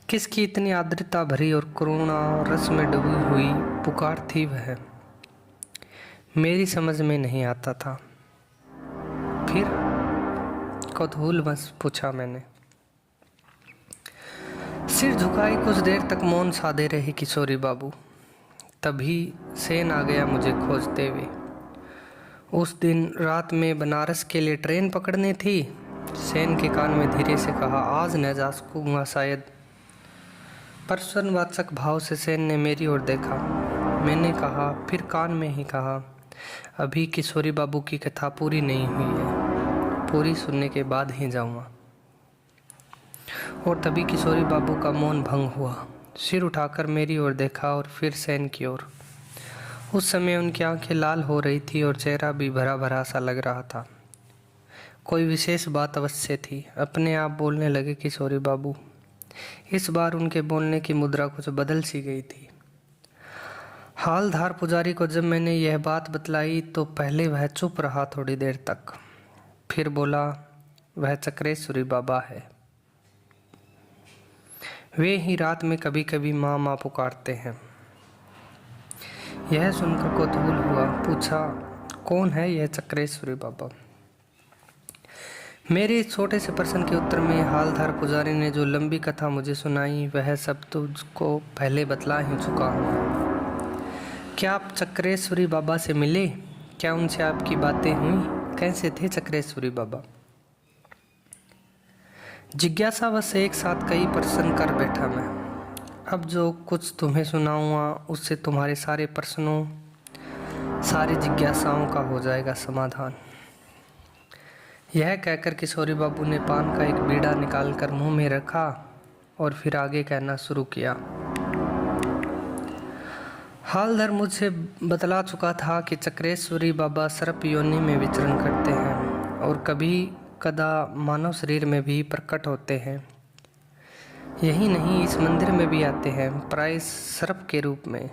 किसकी इतनी आर्द्रता भरी और करुणा रस में डूबी हुई पुकार थी वह? मेरी समझ में नहीं आता था। फिर कौतूहल बस पूछा मैंने। सिर झुकाई कुछ देर तक मौन साधे रहे किशोरी बाबू। तभी सेन आ गया मुझे खोजते हुए। उस दिन रात में बनारस के लिए ट्रेन पकड़नी थी। सेन के कान में धीरे से कहा, आज न जा सकूँगा शायद। प्रश्नवाचक भाव से सेन ने मेरी ओर देखा। मैंने कहा, फिर कान में ही कहा, अभी किशोरी बाबू की कथा पूरी नहीं हुई है, पूरी सुनने के बाद ही जाऊँगा। और तभी किशोरी बाबू का मौन भंग हुआ। सिर उठाकर मेरी ओर देखा और फिर सेन की ओर। उस समय उनकी आंखें लाल हो रही थी और चेहरा भी भरा भरा सा लग रहा था। कोई विशेष बात अवश्य थी। अपने आप बोलने लगे किशोरी बाबू। इस बार उनके बोलने की मुद्रा कुछ बदल सी गई थी। हालधार पुजारी को जब मैंने यह बात बतलाई तो पहले वह चुप रहा थोड़ी देर तक। फिर बोला, वह चक्रेश्वरी बाबा है। वे ही रात में कभी कभी माँ माँ पुकारते हैं। यह सुनकर कौतूहल हुआ। पूछा, कौन है यह चक्रेश्वरी बाबा? मेरे इस छोटे से प्रश्न के उत्तर में हालधार पुजारी ने जो लंबी कथा मुझे सुनाई वह सब तुझको पहले बतला ही चुका हूँ। क्या आप चक्रेश्वरी बाबा से मिले? क्या उनसे आपकी बातें हुई? कैसे थे चक्रेश्वरी बाबा? जिज्ञासावश एक साथ कई प्रश्न कर बैठा मैं। अब जो कुछ तुम्हें सुनाऊंगा उससे तुम्हारे सारे प्रश्नों, सारी जिज्ञासाओं का हो जाएगा समाधान। यह कहकर किशोरी बाबू ने पान का एक बीड़ा निकालकर मुंह में रखा और फिर आगे कहना शुरू किया। हालधर मुझसे बतला चुका था कि चक्रेश्वरी बाबा सर्प योनि में विचरण करते हैं और कभी कदा मानव शरीर में भी प्रकट होते हैं। यही नहीं, इस मंदिर में भी आते हैं, प्राय सर्प के रूप में।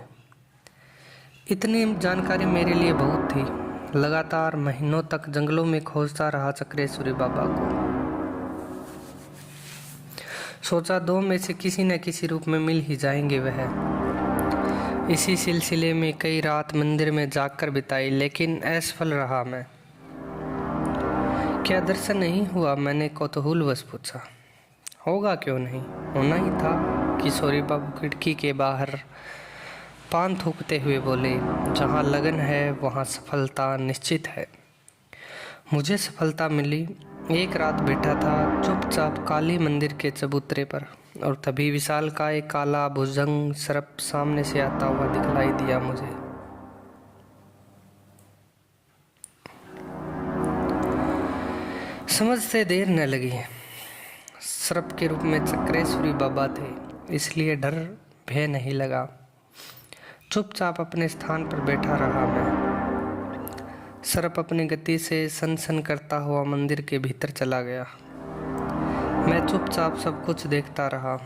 इतनी जानकारी मेरे लिए बहुत थी। लगातार महीनों तक जंगलों में खोजता रहा चक्रेश्वरी बाबा को। सोचा दो में से किसी न किसी रूप में मिल ही जाएंगे वह। इसी सिलसिले में कई रात मंदिर में जाकर बिताई, लेकिन असफल रहा मैं। क्या दर्शन नहीं हुआ? मैंने कौतूहलवश पूछा। होगा क्यों नहीं, होना ही था। किशोरी बाबू खिड़की के बाहर पान थूकते हुए बोले, जहाँ लगन है वहाँ सफलता निश्चित है। मुझे सफलता मिली। एक रात बैठा था चुपचाप काली मंदिर के चबूतरे पर, और तभी विशाल का एक काला भुजंग सर्प सामने से आता हुआ दिखलाई दिया मुझे। समझते देर न लगी। सर्प के रूप में चक्रेश्वरी बाबा थे, इसलिए डर भय नहीं लगा। चुपचाप अपने स्थान पर बैठा रहा मैं। सर्प अपनी गति से सनसन करता हुआ मंदिर के भीतर चला गया। मैं चुपचाप सब कुछ देखता रहा।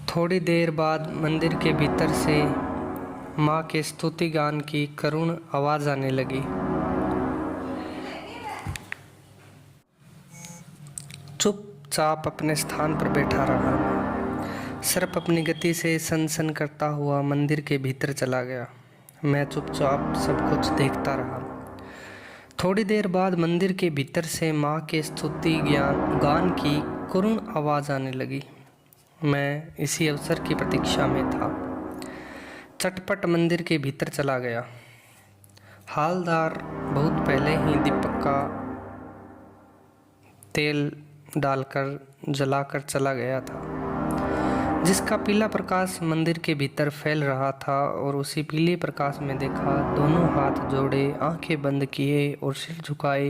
थोड़ी देर बाद मंदिर के भीतर से माँ के स्तुति गान की करुण आवाज आने लगी। चुपचाप अपने स्थान पर बैठा रहा। सर्प अपनी गति से सनसन करता हुआ मंदिर के भीतर चला गया। मैं चुपचाप सब कुछ देखता रहा। थोड़ी देर बाद मंदिर के भीतर से माँ के स्तुति गान की करुण आवाज़ आने लगी। मैं इसी अवसर की प्रतीक्षा में था। चटपट मंदिर के भीतर चला गया। हालदार बहुत पहले ही दीपक का तेल डालकर जलाकर चला गया था, जिसका पीला प्रकाश मंदिर के भीतर फैल रहा था। और उसी पीले प्रकाश में देखा, दोनों हाथ जोड़े, आंखें बंद किए और सिर झुकाए,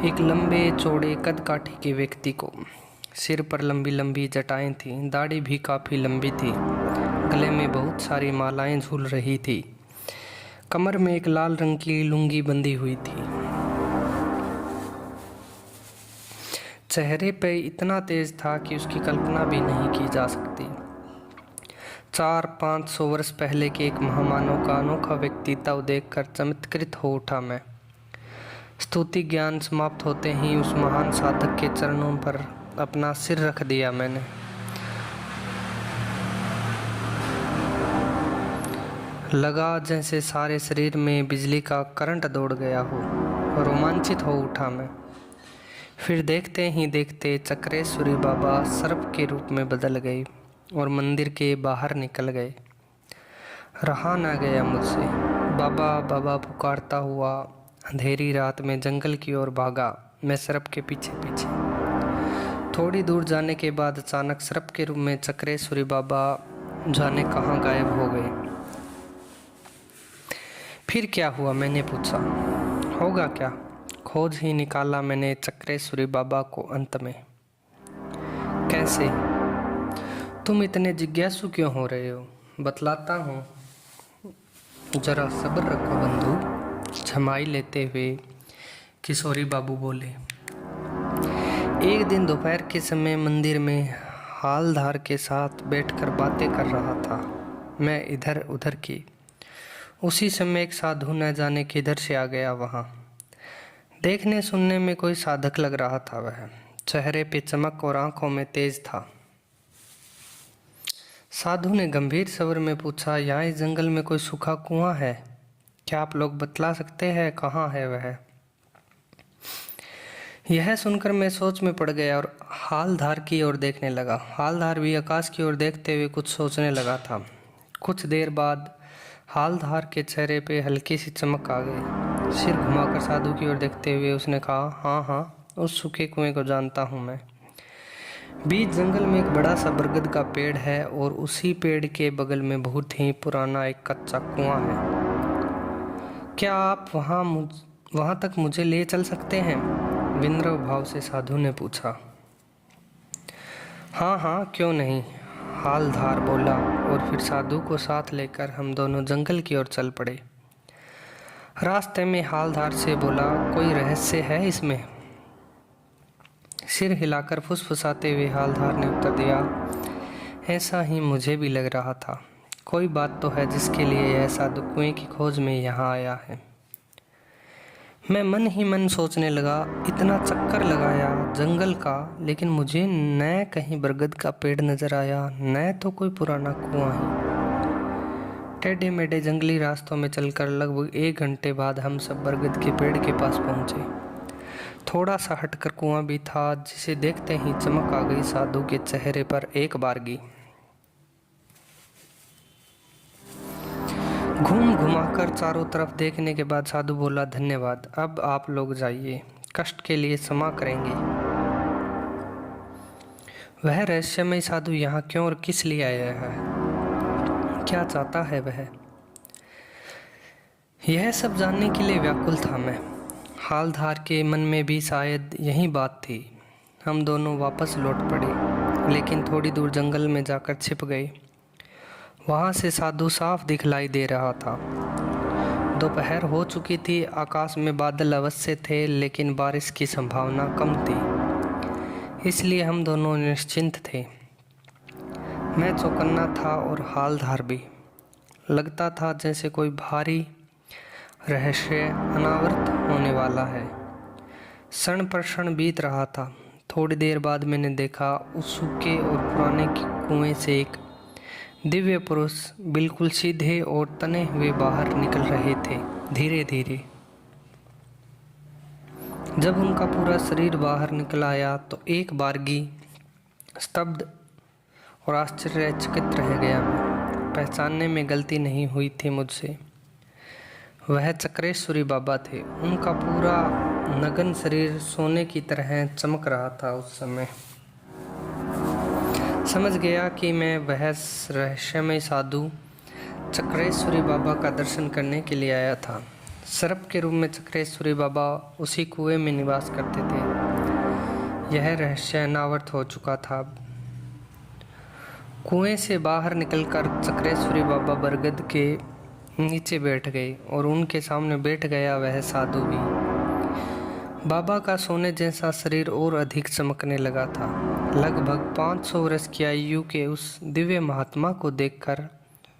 एक लंबे चौड़े कद काठी के व्यक्ति को। सिर पर लंबी लंबी जटाएं थीं, दाढ़ी भी काफ़ी लंबी थी, गले में बहुत सारी मालाएं झूल रही थी, कमर में एक लाल रंग की लुंगी बंधी हुई थी। चेहरे पे इतना तेज था कि उसकी कल्पना भी नहीं की जा सकती। 400-500 वर्ष पहले के एक महामानव का अनोखा व्यक्तित्व देखकर चमत्कृत हो उठा मैं। स्तुति ज्ञान समाप्त होते ही उस महान साधक के चरणों पर अपना सिर रख दिया मैंने। लगा जैसे सारे शरीर में बिजली का करंट दौड़ गया हो। रोमांचित हो उठा मैं। फिर देखते ही देखते चक्रेश्वरी बाबा सर्प के रूप में बदल गए और मंदिर के बाहर निकल गए। रहा ना गया मुझसे। बाबा बाबा पुकारता हुआ अंधेरी रात में जंगल की ओर भागा मैं सर्प के पीछे पीछे। थोड़ी दूर जाने के बाद अचानक सर्प के रूप में चक्रेश्वरी बाबा जाने कहाँ गायब हो गए। फिर क्या हुआ, मैंने पूछा। होगा क्या, खोज ही निकाला मैंने चक्रेश्वरी बाबा को अंत में। कैसे? तुम इतने जिज्ञासु क्यों हो रहे हो? बतलाता हूँ, जरा सब्र रखो बंधु, झमाई लेते हुए किशोरी बाबू बोले। एक दिन दोपहर के समय मंदिर में हालधार के साथ बैठकर बातें कर रहा था मैं इधर उधर की। उसी समय एक साधु न जाने किधर से आ गया। वहाँ देखने सुनने में कोई साधक लग रहा था। वह चेहरे पे चमक और आंखों में तेज था। साधु ने गंभीर स्वर में पूछा, यहाँ इस जंगल में कोई सूखा कुआं है क्या? आप लोग बतला सकते हैं कहाँ है वह? यह सुनकर मैं सोच में पड़ गया और हालधार की ओर देखने लगा। हालधार भी आकाश की ओर देखते हुए कुछ सोचने लगा था। कुछ देर बाद हालधार के चेहरे पे हल्की सी चमक आ गई। सिर घुमाकर साधु की ओर देखते हुए उसने कहा, हाँ हाँ, उस सूखे कुएं को जानता हूँ मैं। बीच जंगल में एक बड़ा सा बरगद का पेड़ है और उसी पेड़ के बगल में बहुत ही पुराना एक कच्चा कुआं है। क्या आप वहाँ तक मुझे ले चल सकते हैं? विनम्र भाव से साधु ने पूछा। हाँ हाँ, क्यों नहीं, हालधार बोला। और फिर साधु को साथ लेकर हम दोनों जंगल की ओर चल पड़े। रास्ते में हालधार से बोला, कोई रहस्य है इसमें? सिर हिलाकर फुसफुसाते हुए हालधार ने उत्तर दिया, ऐसा ही मुझे भी लग रहा था। कोई बात तो है जिसके लिए यह साधु कुएं की खोज में यहाँ आया है। मैं मन ही मन सोचने लगा, इतना चक्कर लगाया जंगल का, लेकिन मुझे न कहीं बरगद का पेड़ नजर आया, न तो कोई पुराना कुआं ही। टेढ़े मेढ़े जंगली रास्तों में चलकर लगभग 1 घंटे बाद हम सब बरगद के पेड़ के पास पहुंचे। थोड़ा सा हटकर कुआं भी था, जिसे देखते ही चमक आ गई साधु के चेहरे पर एक बारगी। घूम घुमाकर चारों तरफ देखने के बाद साधु बोला, धन्यवाद, अब आप लोग जाइए, कष्ट के लिए क्षमा करेंगे। वह रहस्यमय साधु यहाँ क्यों और किस लिए आया है, क्या चाहता है वह, यह सब जानने के लिए व्याकुल था मैं। हालधार के मन में भी शायद यही बात थी। हम दोनों वापस लौट पड़े, लेकिन थोड़ी दूर जंगल में जाकर छिप गए। वहाँ से साधु साफ दिखलाई दे रहा था। दोपहर हो चुकी थी, आकाश में बादल अवश्य थे, लेकिन बारिश की संभावना कम थी, इसलिए हम दोनों निश्चिंत थे। मैं चौकन्ना था और हालधार भी। लगता था जैसे कोई भारी रहस्य अनावृत होने वाला है। क्षण पर क्षण बीत रहा था। थोड़ी देर बाद मैंने देखा, उस सूखे और पुराने कुएं से एक दिव्य पुरुष बिल्कुल सीधे और तने हुए बाहर निकल रहे थे, धीरे धीरे। जब उनका पूरा शरीर बाहर निकल आया तो एक बारगी स्तब्ध और आश्चर्यचकित रह गया मैं। पहचानने में गलती नहीं हुई थी मुझसे। वह चक्रेश्वरी बाबा थे। उनका पूरा नग्न शरीर सोने की तरह चमक रहा था। उस समय समझ गया कि मैं वह रहस्यमय साधु चक्रेश्वरी बाबा का दर्शन करने के लिए आया था। सर्प के रूप में चक्रेश्वरी बाबा उसी कुएं में निवास करते थे। यह रहस्य अनावृत हो चुका था। कुएं से बाहर निकलकर चक्रेश्वरी बाबा बरगद के नीचे बैठ गए और उनके सामने बैठ गया वह साधु भी। बाबा का सोने जैसा शरीर और अधिक चमकने लगा था। लगभग 500 वर्ष की आयु के उस दिव्य महात्मा को देखकर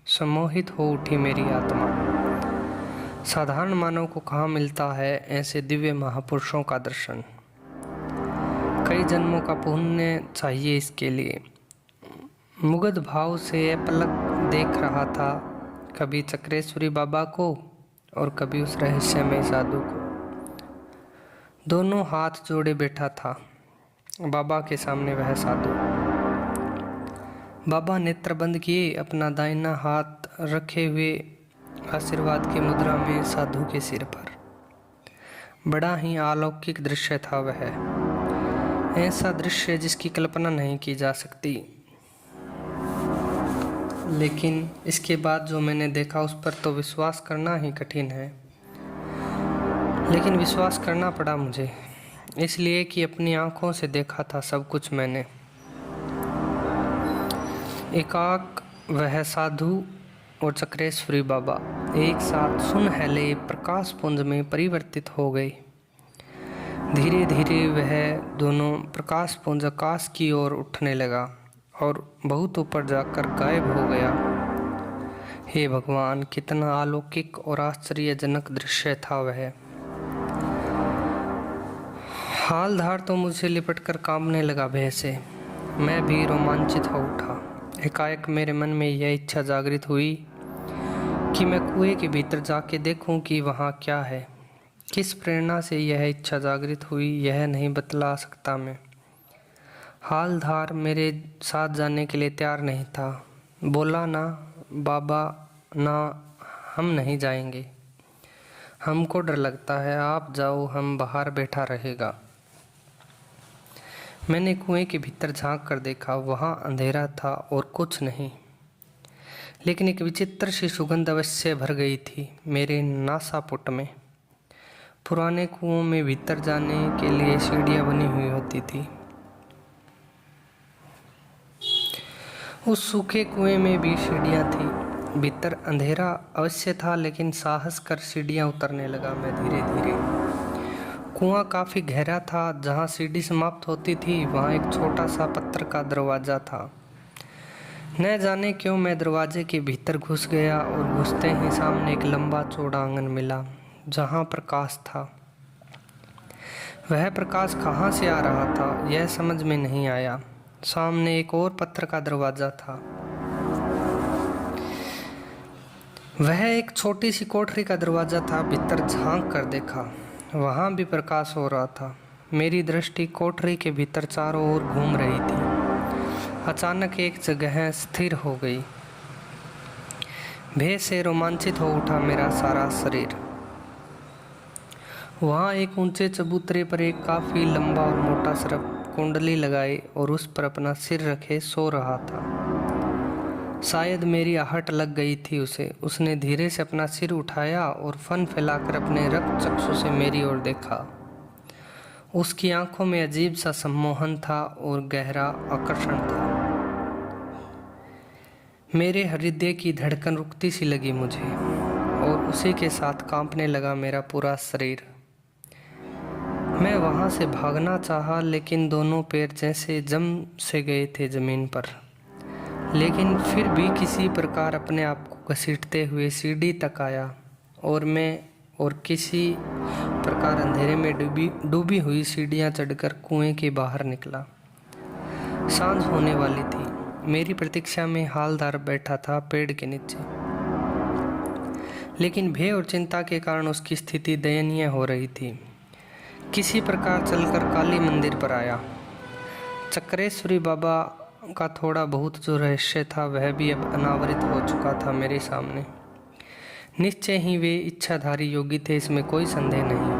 सम्मोहित हो उठी मेरी आत्मा। साधारण मानव को कहाँ मिलता है ऐसे दिव्य महापुरुषों का दर्शन। कई जन्मों का पुण्य चाहिए इसके लिए। मुग्ध भाव से पलक देख रहा था, कभी चक्रेश्वरी बाबा को और कभी उस रहस्यमय साधु को। दोनों हाथ जोड़े बैठा था बाबा के सामने वह साधु। बाबा नेत्र बंद किए, अपना दाहिना हाथ रखे हुए आशीर्वाद की मुद्रा में साधु के सिर पर। बड़ा ही अलौकिक दृश्य था वह। ऐसा दृश्य जिसकी कल्पना नहीं की जा सकती। लेकिन इसके बाद जो मैंने देखा उस पर तो विश्वास करना ही कठिन है। लेकिन विश्वास करना पड़ा मुझे, इसलिए कि अपनी आंखों से देखा था सब कुछ मैंने। एकाक वह साधु और चक्रेश्वरी बाबा एक साथ सुनहले प्रकाश पुंज में परिवर्तित हो गए। धीरे धीरे वह दोनों प्रकाश पुंज आकाश की ओर उठने लगा और बहुत ऊपर जाकर गायब हो गया। हे भगवान, कितना अलौकिक और आश्चर्यजनक दृश्य था वह। हालधार तो मुझसे लिपटकर कांपने लगा भय से। मैं भी रोमांचित हो उठा। एकाएक मेरे मन में यह इच्छा जागृत हुई कि मैं कुएं के भीतर जाके देखूं कि वहाँ क्या है। किस प्रेरणा से यह इच्छा जागृत हुई यह नहीं बतला सकता मैं। हालधार मेरे साथ जाने के लिए तैयार नहीं था। बोला, ना बाबा, ना, हम नहीं जाएंगे, हमको डर लगता है, आप जाओ, हम बाहर बैठा रहेगा। मैंने कुएं के भीतर झांक कर देखा। वहाँ अंधेरा था और कुछ नहीं, लेकिन एक विचित्र सी सुगंध अवश्य भर गई थी मेरे नासापुट में। पुराने कुओं में भीतर जाने के लिए सीढ़ियाँ बनी हुई होती थी। उस सूखे कुएं में भी सीढ़ियाँ थी। भीतर अंधेरा अवश्य था, लेकिन साहस कर सीढ़ियाँ उतरने लगा मैं धीरे धीरे। कुआं काफी गहरा था। जहां सीढ़ी समाप्त होती थी वहां एक छोटा सा पत्थर का दरवाजा था। न जाने क्यों मैं दरवाजे के भीतर घुस गया और घुसते ही सामने एक लंबा चौड़ा आंगन मिला जहां प्रकाश था। वह प्रकाश कहाँ से आ रहा था यह समझ में नहीं आया। सामने एक और पत्थर का दरवाजा था। वह एक छोटी सी कोठरी का दरवाजा था। भीतर झांक कर देखा, वहां भी प्रकाश हो रहा था। मेरी दृष्टि कोठरी के भीतर चारों ओर घूम रही थी। अचानक एक जगह स्थिर हो गई। भय से रोमांचित हो उठा मेरा सारा शरीर। वहां एक ऊंचे चबूतरे पर एक काफी लंबा और मोटा सर्प कुंडली लगाए और उस पर अपना सिर रखे सो रहा था। शायद मेरी आहट लग गई थी उसे। उसने धीरे से अपना सिर उठाया और फन फैलाकर अपने रक्त चक्षु से मेरी ओर देखा। उसकी आंखों में अजीब सा सम्मोहन था और गहरा आकर्षण था। मेरे हृदय की धड़कन रुकती सी लगी मुझे और उसी के साथ कांपने लगा मेरा पूरा शरीर। मैं वहां से भागना चाहा, लेकिन दोनों पैर जैसे जम से गए थे जमीन पर। लेकिन फिर भी किसी प्रकार अपने आप को घसीटते हुए सीढ़ी तक आया और किसी प्रकार अंधेरे में डूबी हुई सीढ़ियां चढ़कर कुएं के बाहर निकला। सांझ होने वाली थी। मेरी प्रतीक्षा में हालदार बैठा था पेड़ के नीचे, लेकिन भय और चिंता के कारण उसकी स्थिति दयनीय हो रही थी। किसी प्रकार चलकर काली मंदिर पर आया। चक्रेश्वरी बाबा का थोड़ा बहुत जो रहस्य था वह भी अब अनावरित हो चुका था मेरे सामने। निश्चय ही वे इच्छाधारी योगी थे, इसमें कोई संदेह नहीं।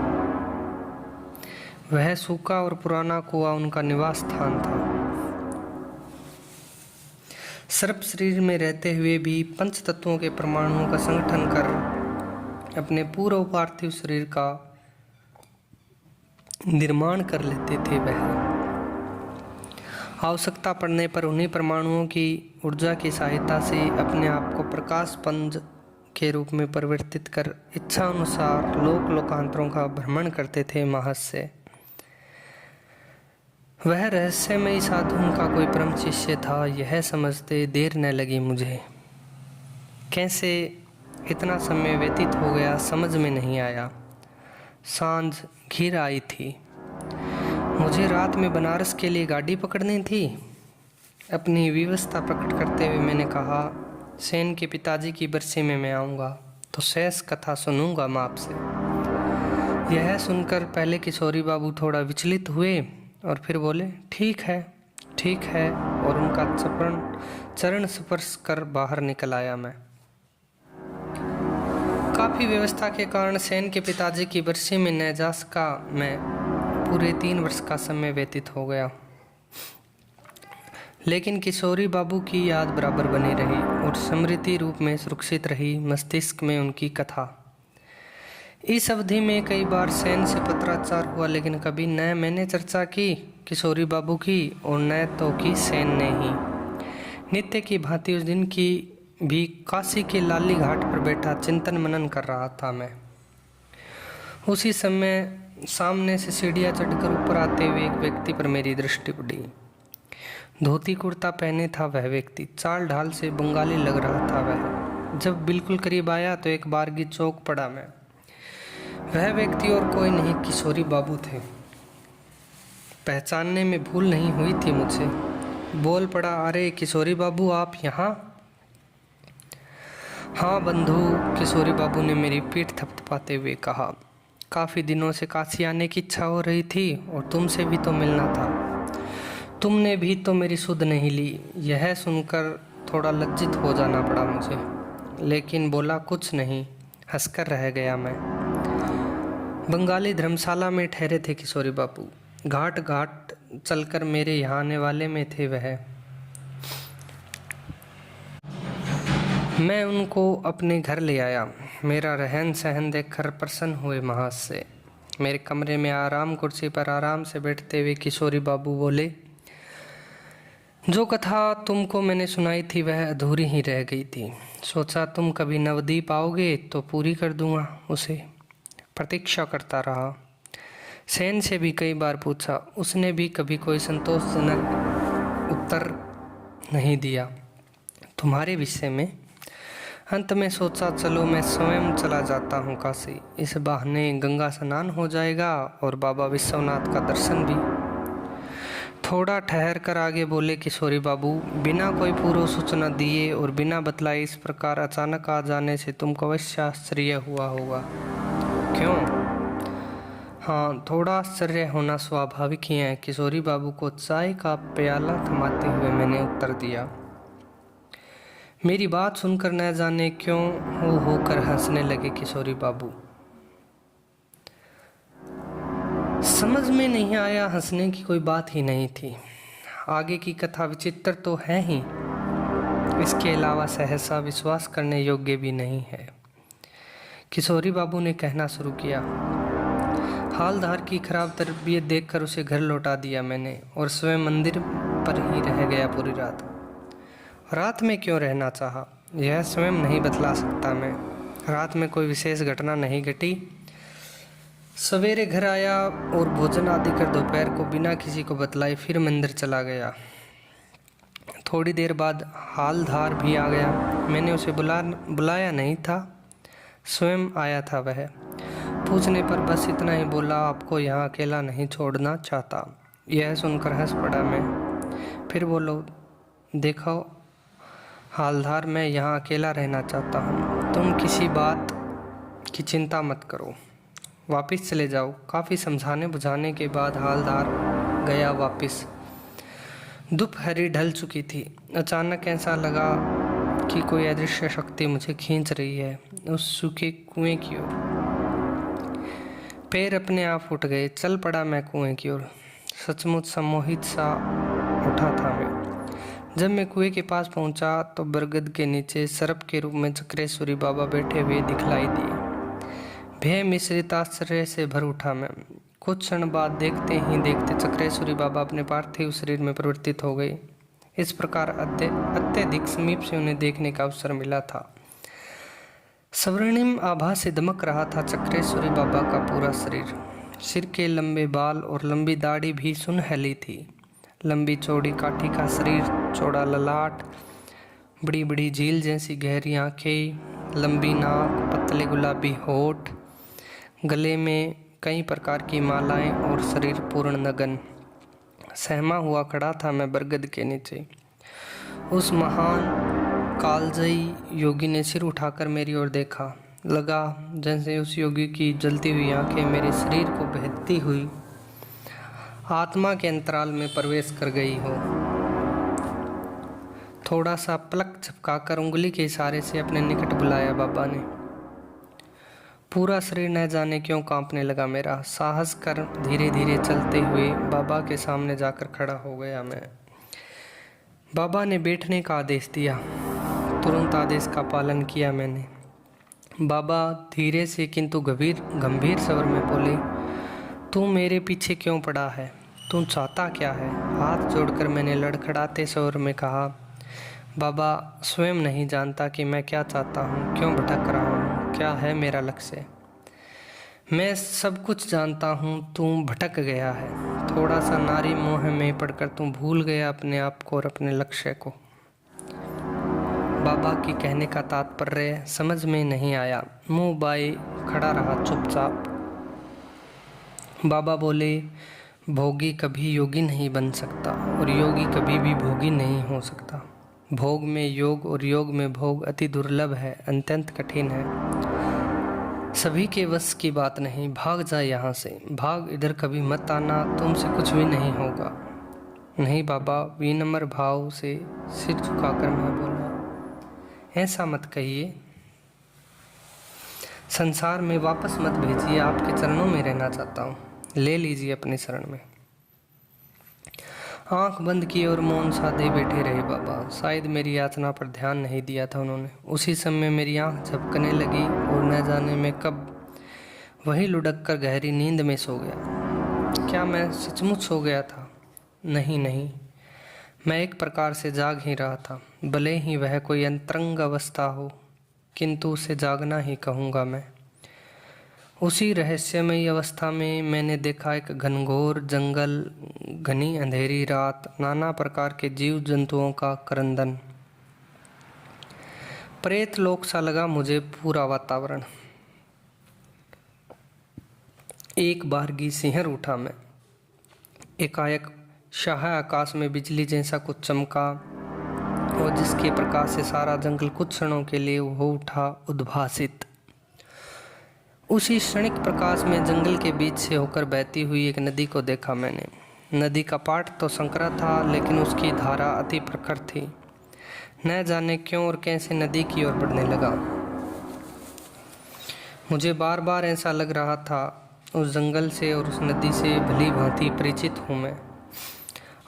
वह सूखा और पुराना कुआं उनका निवास स्थान था। सर्प शरीर में रहते हुए भी पंच तत्वों के परमाणुओं का संगठन कर अपने पूर्व पार्थिव शरीर का निर्माण कर लेते थे। वह आवश्यकता पड़ने पर उन्हीं परमाणुओं की ऊर्जा की सहायता से अपने आप को प्रकाश पंज के रूप में परिवर्तित कर इच्छा अनुसार लोकांतरों का भ्रमण करते थे महर्षि से। वह रहस्यमयी साधु उनका कोई परम शिष्य था, यह समझते देर न लगी मुझे। कैसे इतना समय व्यतीत हो गया समझ में नहीं आया। सांझ घिर आई थी। मुझे रात में बनारस के लिए गाड़ी पकड़नी थी। अपनी विवशता प्रकट करते हुए मैंने कहा, सेन के पिताजी की बरसी में मैं आऊँगा तो शेष कथा सुनूंगा माँ आपसे। यह सुनकर पहले किशोरी बाबू थोड़ा विचलित हुए और फिर बोले, ठीक है, और उनका चरण स्पर्श कर बाहर निकल आया। मैं काफ़ी व्यवस्था के कारण सेन के पिताजी की बरसी में न जा सका। मैं पूरे 3 वर्ष का समय व्यतीत हो गया, लेकिन किशोरी बाबू की याद बराबर बनी रही और स्मृति रूप में सुरक्षित रही मस्तिष्क में उनकी कथा। इस अवधि में कई बार सेन से पत्राचार हुआ, लेकिन कभी न मैंने चर्चा की किशोरी बाबू की और न तो की सेन ने ही। नित्य की भांति उस दिन की भी काशी के लाली घाट पर बैठा चिंतन मनन कर रहा था मैं। उसी समय सामने से सीढ़ियाँ चढ़कर ऊपर आते हुए एक व्यक्ति पर मेरी दृष्टि पड़ी। धोती कुर्ता पहने था वह व्यक्ति। चाल ढाल से बंगाली लग रहा था वह। जब बिल्कुल करीब आया तो एक बारगी चौक पड़ा मैं। वह व्यक्ति और कोई नहीं, किशोरी बाबू थे। पहचानने में भूल नहीं हुई थी मुझसे। बोल पड़ा, अरे किशोरी बाबू आप यहाँ? हाँ बंधु, किशोरी बाबू ने मेरी पीठ थपथपाते हुए कहा। काफ़ी दिनों से काशी आने की इच्छा हो रही थी और तुमसे भी तो मिलना था। तुमने भी तो मेरी सुध नहीं ली। यह सुनकर थोड़ा लज्जित हो जाना पड़ा मुझे, लेकिन बोला कुछ नहीं, हंसकर रह गया मैं। बंगाली धर्मशाला में ठहरे थे किशोरी बाबू। घाट घाट चलकर मेरे यहाँ आने वाले में थे वह। मैं उनको अपने घर ले आया। मेरा रहन सहन देखकर प्रसन्न हुए महाराज से। मेरे कमरे में आराम कुर्सी पर आराम से बैठते हुए किशोरी बाबू बोले, जो कथा तुमको मैंने सुनाई थी वह अधूरी ही रह गई थी। सोचा तुम कभी नवद्वीप आओगे तो पूरी कर दूंगा उसे। प्रतीक्षा करता रहा। सेन से भी कई बार पूछा, उसने भी कभी कोई संतोषजनक उत्तर नहीं दिया। तुम्हारे विषय में? अंत में सोचा चलो मैं स्वयं चला जाता हूँ काशी। इस बहाने गंगा स्नान हो जाएगा और बाबा विश्वनाथ का दर्शन भी। थोड़ा ठहर कर आगे बोले किशोरी बाबू, बिना कोई पूर्व सूचना दिए और बिना बतलाए इस प्रकार अचानक आ जाने से तुमको अवश्य आश्चर्य हुआ होगा। क्यों? हाँ, थोड़ा आश्चर्य होना स्वाभाविक ही है। किशोरी बाबू को चाय का प्याला थमाते हुए मैंने उत्तर दिया। मेरी बात सुनकर न जाने क्यों हो होकर हंसने लगे किशोरी बाबू। समझ में नहीं आया, हंसने की कोई बात ही नहीं थी। आगे की कथा विचित्र तो है ही, इसके अलावा सहसा विश्वास करने योग्य भी नहीं है। किशोरी बाबू ने कहना शुरू किया। हालधार की खराब तरबियत देखकर उसे घर लौटा दिया मैंने और स्वयं मंदिर पर ही रह गया पूरी रात। रात में क्यों रहना चाहा, यह स्वयं नहीं बतला सकता मैं। रात में कोई विशेष घटना नहीं घटी। सवेरे घर आया और भोजन आदि कर दोपहर को बिना किसी को बतलाए फिर मंदिर चला गया। थोड़ी देर बाद हालधार भी आ गया। मैंने उसे बुलाया नहीं था, स्वयं आया था वह। पूछने पर बस इतना ही बोला, आपको यहाँ अकेला नहीं छोड़ना चाहता। यह सुनकर हंस पड़ा मैं। फिर बोलो, देखो हालधार, मैं यहाँ अकेला रहना चाहता हूँ, तुम किसी बात की चिंता मत करो, वापस चले जाओ। काफ़ी समझाने बुझाने के बाद हालधार गया वापस। दोपहरी ढल चुकी थी। अचानक ऐसा लगा कि कोई अदृश्य शक्ति मुझे खींच रही है उस सूखे कुएं की ओर। पैर अपने आप उठ गए, चल पड़ा मैं कुएं की ओर। सचमुच सम्मोहित सा उठा था मैं। जब मैं कुएं के पास पहुंचा तो बरगद के नीचे सर्प के रूप में चक्रेश्वरी बाबा बैठे हुए दिखलाई दिए। भय मिश्रित आश्चर्य से भर उठा मैं। कुछ क्षण बाद देखते ही देखते चक्रेश्वरी बाबा अपने पार्थिव शरीर में परिवर्तित हो गए। इस प्रकार अत्यधिक समीप से उन्हें देखने का अवसर मिला था। स्वर्णिम आभा से दमक रहा था चक्रेश्वरी बाबा का पूरा शरीर। सिर के लंबे बाल और लंबी दाढ़ी भी सुनहली थी। लंबी चौड़ी काठी का शरीर, चौड़ा ललाट, बड़ी बड़ी झील जैसी गहरी आंखें, लंबी नाक, पतले गुलाबी होठ, गले में कई प्रकार की मालाएं और शरीर पूर्ण नगन। सहमा हुआ खड़ा था मैं बरगद के नीचे। उस महान कालजयी योगी ने सिर उठाकर मेरी ओर देखा। लगा जैसे उस योगी की जलती हुई आंखें मेरे शरीर को बहती हुई आत्मा के अंतराल में प्रवेश कर गई हो। थोड़ा सा पलक झपकाकर उंगली के इशारे से अपने निकट बुलाया बाबा ने। पूरा शरीर न जाने क्यों कांपने लगा मेरा। साहस कर धीरे धीरे चलते हुए बाबा के सामने जाकर खड़ा हो गया मैं। बाबा ने बैठने का आदेश दिया। तुरंत आदेश का पालन किया मैंने। बाबा धीरे से किंतु गंभीर स्वर में बोले, तू मेरे पीछे क्यों पड़ा है? तू चाहता क्या है? हाथ जोड़कर मैंने लड़खड़ाते स्वर में कहा, बाबा स्वयं नहीं जानता कि मैं क्या चाहता हूँ, क्यों भटक रहा हूँ, क्या है मेरा लक्ष्य। मैं सब कुछ जानता हूँ, तू भटक गया है। थोड़ा सा नारी मोह में पड़कर तू भूल गया अपने आप को और अपने लक्ष्य को। बाबा की कहने का तात्पर्य समझ में नहीं आया। मुंह बाए खड़ा रहा चुपचाप। बाबा बोले, भोगी कभी योगी नहीं बन सकता और योगी कभी भी भोगी नहीं हो सकता। भोग में योग और योग में भोग अति दुर्लभ है, अत्यंत कठिन है, सभी के वश की बात नहीं। भाग जा यहाँ से, भाग, इधर कभी मत आना, तुमसे कुछ भी नहीं होगा। नहीं बाबा, विनम्र भाव से सिर झुकाकर मैं बोला, ऐसा मत कहिए, संसार में वापस मत भेजिए, आपके चरणों में रहना चाहता हूँ, ले लीजिए अपनी शरण में। आंख बंद की और मौन साधे बैठे रहे बाबा। शायद मेरी याचना पर ध्यान नहीं दिया था उन्होंने। उसी समय मेरी आंख झपकने लगी और न जाने मैं कब वही लुढ़क कर गहरी नींद में सो गया। क्या मैं सचमुच सो गया था? नहीं, मैं एक प्रकार से जाग ही रहा था। भले ही वह कोई अंतरंग अवस्था हो, किंतु उसे जागना ही कहूँगा मैं। उसी रहस्यमयी अवस्था में मैंने देखा एक घनघोर जंगल, घनी अंधेरी रात, नाना प्रकार के जीव जंतुओं का क्रंदन। प्रेत लोक सा लगा मुझे पूरा वातावरण। एक बारगी सिंहर उठा मैं। एकाएक शाह आकाश में बिजली जैसा कुछ चमका और जिसके प्रकाश से सारा जंगल कुछ क्षणों के लिए हो उठा उद्भासित। उसी क्षणिक प्रकाश में जंगल के बीच से होकर बहती हुई एक नदी को देखा मैंने। नदी का पाट तो संकरा था, लेकिन उसकी धारा अति प्रखर थी। न जाने क्यों और कैसे नदी की ओर बढ़ने लगा। मुझे बार बार ऐसा लग रहा था उस जंगल से और उस नदी से भली भांति परिचित हूँ मैं।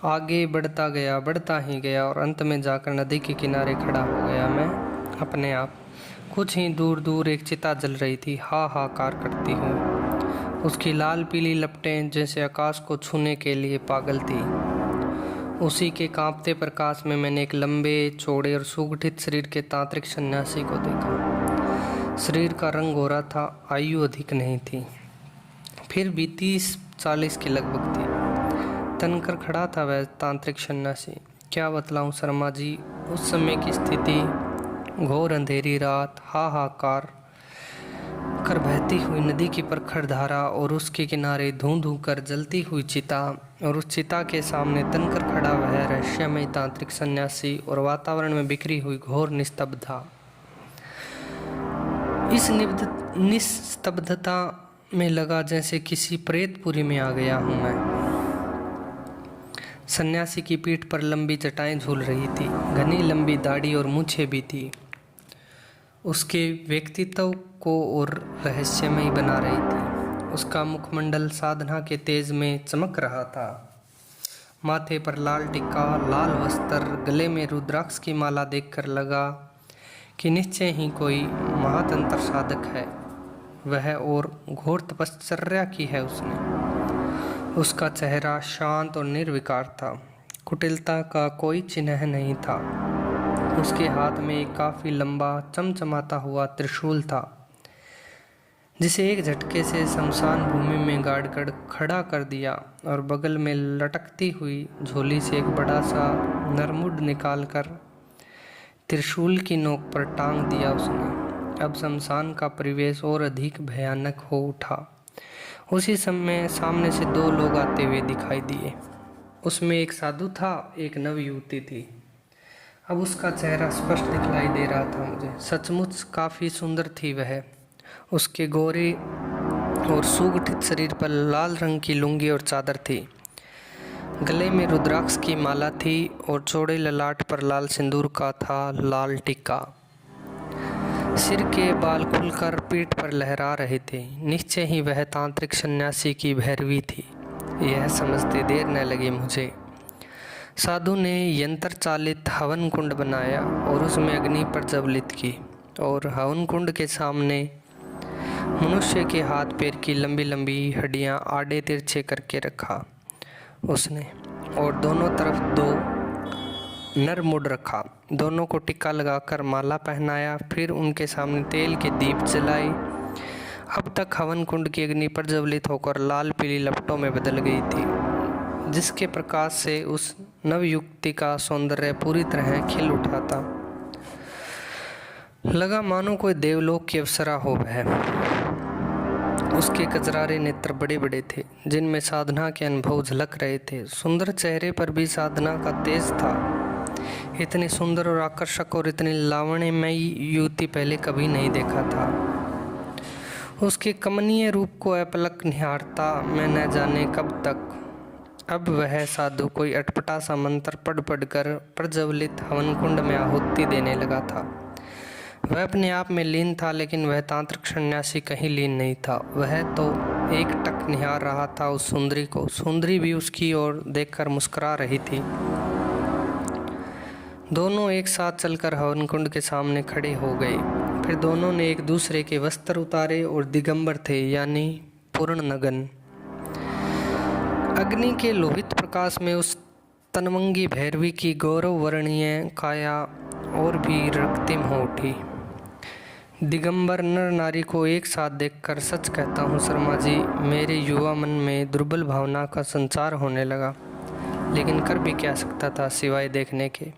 आगे बढ़ता ही गया और अंत में जाकर नदी के किनारे खड़ा हो गया मैं अपने आप। कुछ ही दूर दूर एक चिता जल रही थी, हाहाकार करती हुई। उसकी लाल पीली लपटें जैसे आकाश को छूने के लिए पागल थी। उसी के कांपते प्रकाश में मैंने एक लंबे चौड़े और सुगठित शरीर के तांत्रिक सन्यासी को देखा। शरीर का रंग गोरा था, आयु अधिक नहीं थी, फिर भी 30-40 के लगभग थी। तनकर खड़ा था वह तांत्रिक सन्यासी। क्या बतलाऊं शर्मा जी, उस समय की स्थिति, घोर अंधेरी रात, हाहाकार कर बहती हुई नदी की प्रखर धारा और उसके किनारे धूं धूं कर जलती हुई चिता, और उस चिता के सामने तनकर खड़ा वह रहस्यमय तांत्रिक सन्यासी, और वातावरण में बिखरी हुई घोर निस्तब्धता। इस निस्तब्धता में लगा जैसे किसी प्रेतपुरी में आ गया हूँ मैं। सन्यासी की पीठ पर लंबी चटाएं झूल रही थी, घनी लंबी दाढ़ी और मूछें भी थी। उसके व्यक्तित्व को और रहस्यमय बना रही थी। उसका मुखमंडल साधना के तेज में चमक रहा था। माथे पर लाल टिक्का, लाल वस्त्र, गले में रुद्राक्ष की माला देखकर लगा कि निश्चय ही कोई महातंत्र साधक है वह, और घोर तपश्चर्या की है उसने। उसका चेहरा शांत और निर्विकार था, कुटिलता का कोई चिन्ह नहीं था। उसके हाथ में एक काफी लंबा चमचमाता हुआ त्रिशूल था, जिसे एक झटके से शमशान भूमि में गाड़कर खड़ा कर दिया, और बगल में लटकती हुई झोली से एक बड़ा सा नरमुंड निकालकर त्रिशूल की नोक पर टांग दिया उसने। अब शमशान का परिवेश और अधिक भयानक हो उठा। उसी समय सामने से 2 लोग आते हुए दिखाई दिए। उसमें एक साधु था, एक नव युवती थी। अब उसका चेहरा स्पष्ट दिखलाई दे रहा था मुझे। सचमुच काफ़ी सुंदर थी वह। उसके गोरे और सुगठित शरीर पर लाल रंग की लुंगी और चादर थी। गले में रुद्राक्ष की माला थी और चौड़े ललाट पर लाल सिंदूर का था लाल टिक्का। सिर के बाल खुलकर पीठ पर लहरा रहे थे। निश्चय ही वह तांत्रिक सन्यासी की भैरवी थी। यह समझते देर न लगी मुझे। साधु ने यंत्र चालित हवन कुंड बनाया और उसमें अग्नि प्रज्वलित की, और हवन कुंड के सामने मनुष्य के हाथ पैर की लंबी लंबी हड्डियां आड़े तिरछे करके रखा उसने, और दोनों तरफ 2 नरमुंड रखा। दोनों को टिक्का लगाकर माला पहनाया, फिर उनके सामने तेल के दीप जलाए। अब तक हवन कुंड की अग्नि प्रज्वलित होकर लाल पीली लपटों में बदल गई थी, जिसके प्रकाश से उस नवयुक्ति का सौंदर्य पूरी तरह खिल उठा था। लगा मानो कोई देवलोक की अप्सरा हो वह। उसके कजरारे नेत्र बड़े बड़े थे, जिनमें साधना के अनुभव झलक रहे थे। सुंदर चेहरे पर भी साधना का तेज था। इतनी सुंदर और आकर्षक और इतनी लावण्यमयी युवती पहले कभी नहीं देखा था। उसके कमनीय रूप को अपलक निहारता मैं न जाने कब तक। अब वह साधु कोई अटपटा सा मंत्र पढ़ कर प्रज्वलित हवन कुंड में आहुति देने लगा था। वह अपने आप में लीन था, लेकिन वह तांत्रिक सन्यासी कहीं लीन नहीं था। वह तो एक टक निहार रहा था उस सुंदरी को। सुंदरी भी उसकी ओर देखकर मुस्कुरा रही थी। दोनों एक साथ चलकर हवन कुंड के सामने खड़े हो गए। फिर दोनों ने एक दूसरे के वस्त्र उतारे और दिगंबर थे, यानी पूर्ण नग्न। अग्नि के लोहित प्रकाश में उस तनमंगी भैरवी की गौरव वर्णीय काया और भी रक्तिम हो उठी। दिगंबर नर नारी को एक साथ देखकर सच कहता हूँ शर्मा जी, मेरे युवा मन में दुर्बल भावना का संचार होने लगा, लेकिन कर भी क्या सकता था सिवाय देखने के।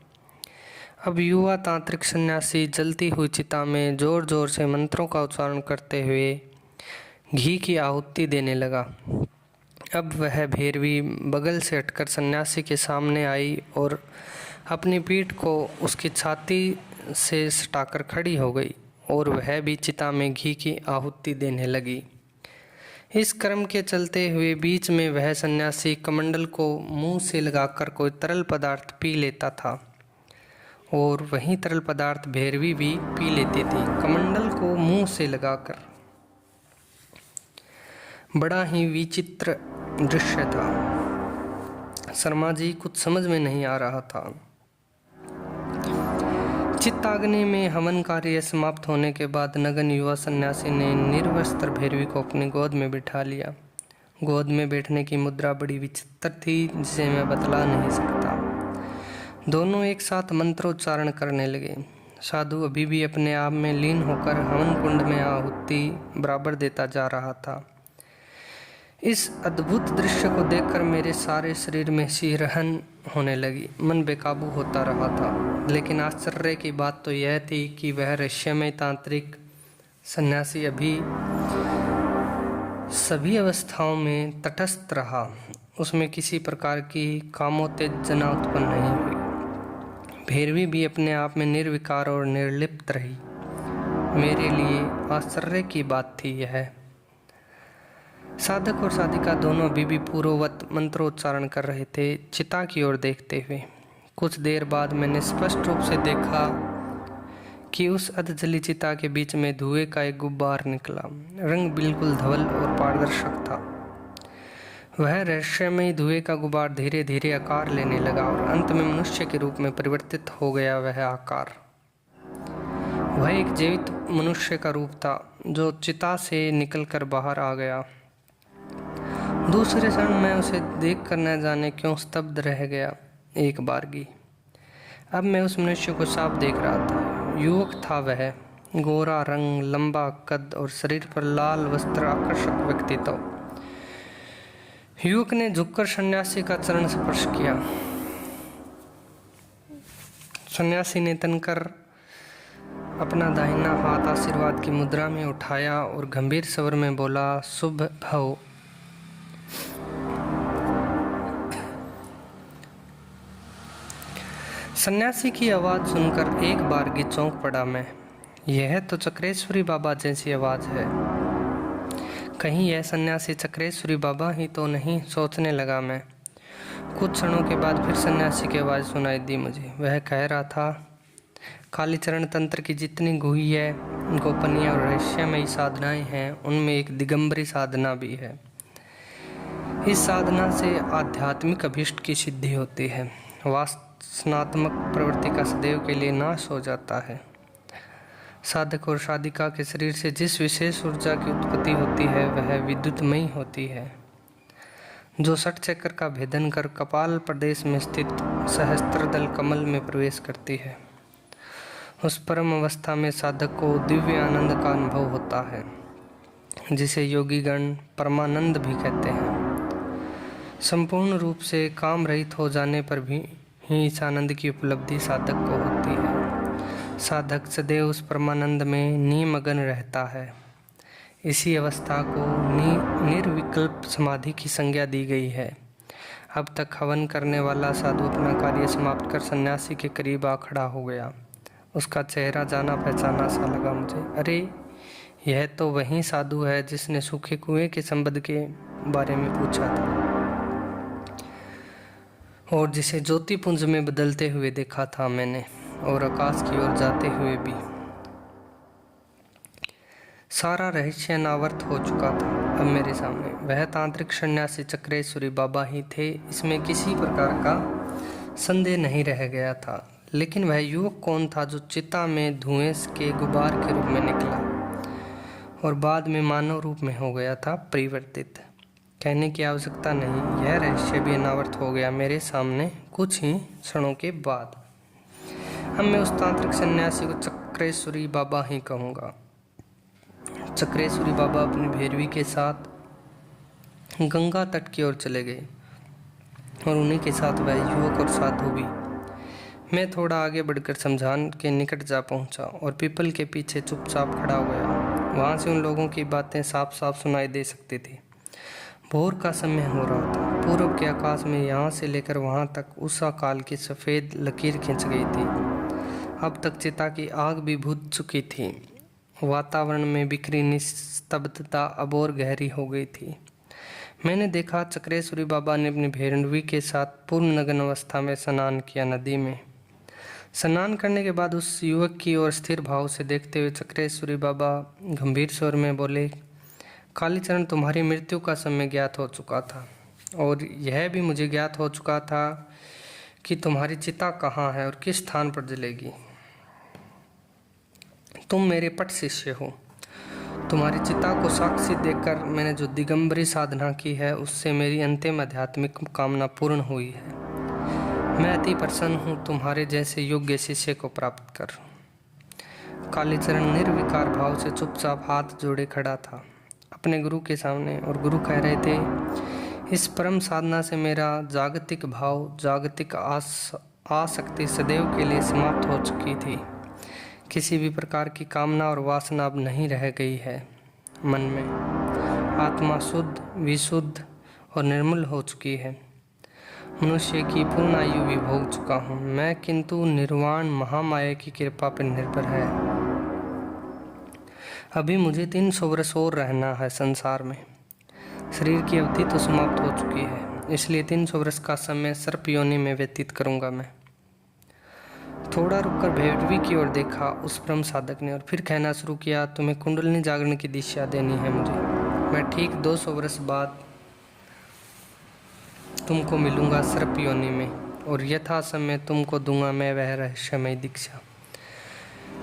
अब युवा तांत्रिक सन्यासी जलती हुई चिता में जोर जोर से मंत्रों का उच्चारण करते हुए घी की आहुति देने लगा। अब वह भैरवी बगल से हटकर सन्यासी के सामने आई और अपनी पीठ को उसकी छाती से सटाकर खड़ी हो गई और वह भी चिता में घी की आहुति देने लगी। इस क्रम के चलते हुए बीच में वह सन्यासी कमंडल को मुंह से लगाकर कोई तरल पदार्थ पी लेता था और वही तरल पदार्थ भैरवी भी पी लेती थी, कमंडल को मुंह से लगाकर। बड़ा ही विचित्र दृश्य था। शर्मा जी, कुछ समझ में नहीं आ रहा था। चित्ताग्नि में हवन कार्य समाप्त होने के बाद नगन युवा सन्यासी ने निर्वस्त्र भैरवी को अपनी गोद में बिठा लिया। गोद में बैठने की मुद्रा बड़ी विचित्र थी, जिसे मैं बतला नहीं सकता। दोनों एक साथ मंत्रोच्चारण करने लगे। साधु अभी भी अपने आप में लीन होकर हवन कुंड में आहुति बराबर देता जा रहा था। इस अद्भुत दृश्य को देखकर मेरे सारे शरीर में सिहरन होने लगी, मन बेकाबू होता रहा था। लेकिन आश्चर्य की बात तो यह थी कि वह रहस्यमय तांत्रिक सन्यासी अभी सभी अवस्थाओं में तटस्थ रहा। उसमें किसी प्रकार की कामोत्तेजना उत्पन्न नहीं हुई। भैरवी भी अपने आप में निर्विकार और निर्लिप्त रही। मेरे लिए आश्चर्य की बात थी यह। साधक और साधिका दोनों अभी भी पूर्ववत मंत्रोच्चारण कर रहे थे, चिता की ओर देखते हुए। कुछ देर बाद मैंने स्पष्ट रूप से देखा कि उस अधजली चिता के बीच में धुएं का एक गुब्बार निकला। रंग बिल्कुल धवल और पारदर्शक था। वह रहस्यमय धुएं का गुब्बार धीरे धीरे आकार लेने लगा और अंत में मनुष्य के रूप में परिवर्तित हो गया। वह आकार, वह एक जीवित मनुष्य का रूप था जो चिता से निकलकर बाहर आ गया। दूसरे क्षण मैं उसे देखकर न जाने क्यों स्तब्ध रह गया। एक बारगी अब मैं उस मनुष्य को साफ देख रहा था। युवक था वह, गोरा रंग, लंबा कद और शरीर पर लाल वस्त्र, आकर्षक व्यक्तित्व। युवक ने झुककर सन्यासी का चरण स्पर्श किया। सन्यासी ने तनकर अपना दाहिना हाथ आशीर्वाद की मुद्रा में उठाया और गंभीर स्वर में बोला, शुभ भव। सन्यासी की आवाज़ सुनकर एक बारगी चौंक पड़ा मैं। यह तो चक्रेश्वरी बाबा जैसी आवाज़ है। कहीं यह सन्यासी चक्रेश्वरी बाबा ही तो नहीं, सोचने लगा मैं। कुछ क्षणों के बाद फिर सन्यासी की आवाज़ सुनाई दी मुझे। वह कह रहा था, कालीचरण तंत्र की जितनी गुह्य, गोपनीय और रहस्यमयी साधनाएं हैं, उनमें एक दिगंबरी साधना भी है। इस साधना से आध्यात्मिक अभीष्ट की सिद्धि होती है। वासनात्मक प्रवृत्ति का सदैव के लिए नाश हो जाता है। साधक और साधिका के शरीर से जिस विशेष ऊर्जा की उत्पत्ति होती है वह विद्युतमयी होती है, जो षट चक्र का भेदन कर कपाल प्रदेश में स्थित सहस्त्रदल कमल में प्रवेश करती है। उस परम अवस्था में साधक को दिव्य आनंद का अनुभव होता है, जिसे योगीगण परमानंद भी कहते हैं। संपूर्ण रूप से काम रहित हो जाने पर भी ही इस आनंद की उपलब्धि साधक को होती है। साधक सदैव उस परमानंद में निमग्न रहता है। इसी अवस्था को निर्विकल्प समाधि की संज्ञा दी गई है। अब तक हवन करने वाला साधु अपना कार्य समाप्त कर सन्यासी के करीब आ खड़ा हो गया। उसका चेहरा जाना पहचाना सा लगा मुझे। अरे, यह तो वही साधु है जिसने सूखे कुएं के संबंध के बारे में पूछा था और जिसे ज्योतिपुंज में बदलते हुए देखा था मैंने, और आकाश की ओर जाते हुए भी। सारा रहस्य अनावृत हो चुका था अब मेरे सामने। वह तांत्रिक सन्यासी चक्रेश्वरी बाबा ही थे, इसमें किसी प्रकार का संदेह नहीं रह गया था। लेकिन वह युवक कौन था जो चिता में धुएं के गुबार के रूप में निकला और बाद में मानव रूप में हो गया था परिवर्तित? कहने की आवश्यकता नहीं, यह रहस्य भी अनावृत हो गया मेरे सामने कुछ ही क्षणों के बाद। अब मैं उस तांत्रिक सन्यासी को चक्रेश्वरी बाबा ही कहूँगा। चक्रेश्वरी बाबा अपनी भैरवी के साथ गंगा तट की ओर चले गए और उन्हीं के साथ वह युवक और साधु भी। मैं थोड़ा आगे बढ़कर शमशान के निकट जा पहुंचा और पीपल के पीछे चुपचाप खड़ा हो गया। वहां से उन लोगों की बातें साफ साफ सुनाई दे सकती थी। भोर का समय हो रहा था। पूर्व के आकाश में यहाँ से लेकर वहाँ तक उषा काल की सफ़ेद लकीर खिंच गई थी। अब तक चिता की आग भी बुझ चुकी थी। वातावरण में बिखरी निस्तब्धता अब और गहरी हो गई थी। मैंने देखा चक्रेश्वरी बाबा ने अपनी भैरवी के साथ पूर्ण नग्न अवस्था में स्नान किया। नदी में स्नान करने के बाद उस युवक की ओर स्थिर भाव से देखते हुए चक्रेश्वरी बाबा गंभीर स्वर में बोले, कालीचरण, तुम्हारी मृत्यु का समय ज्ञात हो चुका था और यह भी मुझे ज्ञात हो चुका था कि तुम्हारी चिता कहाँ है और किस स्थान पर जलेगी। तुम मेरे पट शिष्य हो। तुम्हारी चिता को साक्षी देखकर मैंने जो दिगंबरी साधना की है उससे मेरी अंतिम आध्यात्मिक कामना पूर्ण हुई है। मैं अति प्रसन्न हूँ तुम्हारे जैसे योग्य शिष्य को प्राप्त कर। कालीचरण निर्विकार भाव से चुपचाप हाथ जोड़े खड़ा था अपने गुरु के सामने, और गुरु कह रहे थे, इस परम साधना से मेरा जागतिक भाव, जागतिक आसक्ति सदैव के लिए समाप्त हो चुकी थी। किसी भी प्रकार की कामना और वासना अब नहीं रह गई है मन में। आत्मा शुद्ध, विशुद्ध और निर्मल हो चुकी है। मनुष्य की पूर्ण आयु भी भोग चुका हूँ मैं, किंतु निर्वाण महामाया की कृपा पर निर्भर है। अभी मुझे 300 वर्ष और रहना है संसार में। शरीर की अवधि तो समाप्त हो चुकी है, इसलिए 300 वर्ष का समय सर्प योनि में व्यतीत करूंगा मैं। थोड़ा रुककर भैरवी की ओर देखा उस परम साधक ने और फिर कहना शुरू किया, तुम्हें कुंडलिनी जागरण की दिशा देनी है मुझे। मैं ठीक 200 वर्ष बाद तुमको मिलूंगा सर्प योनि में और यथा समय तुमको दूंगा मैं वह रहस्यमय दीक्षा।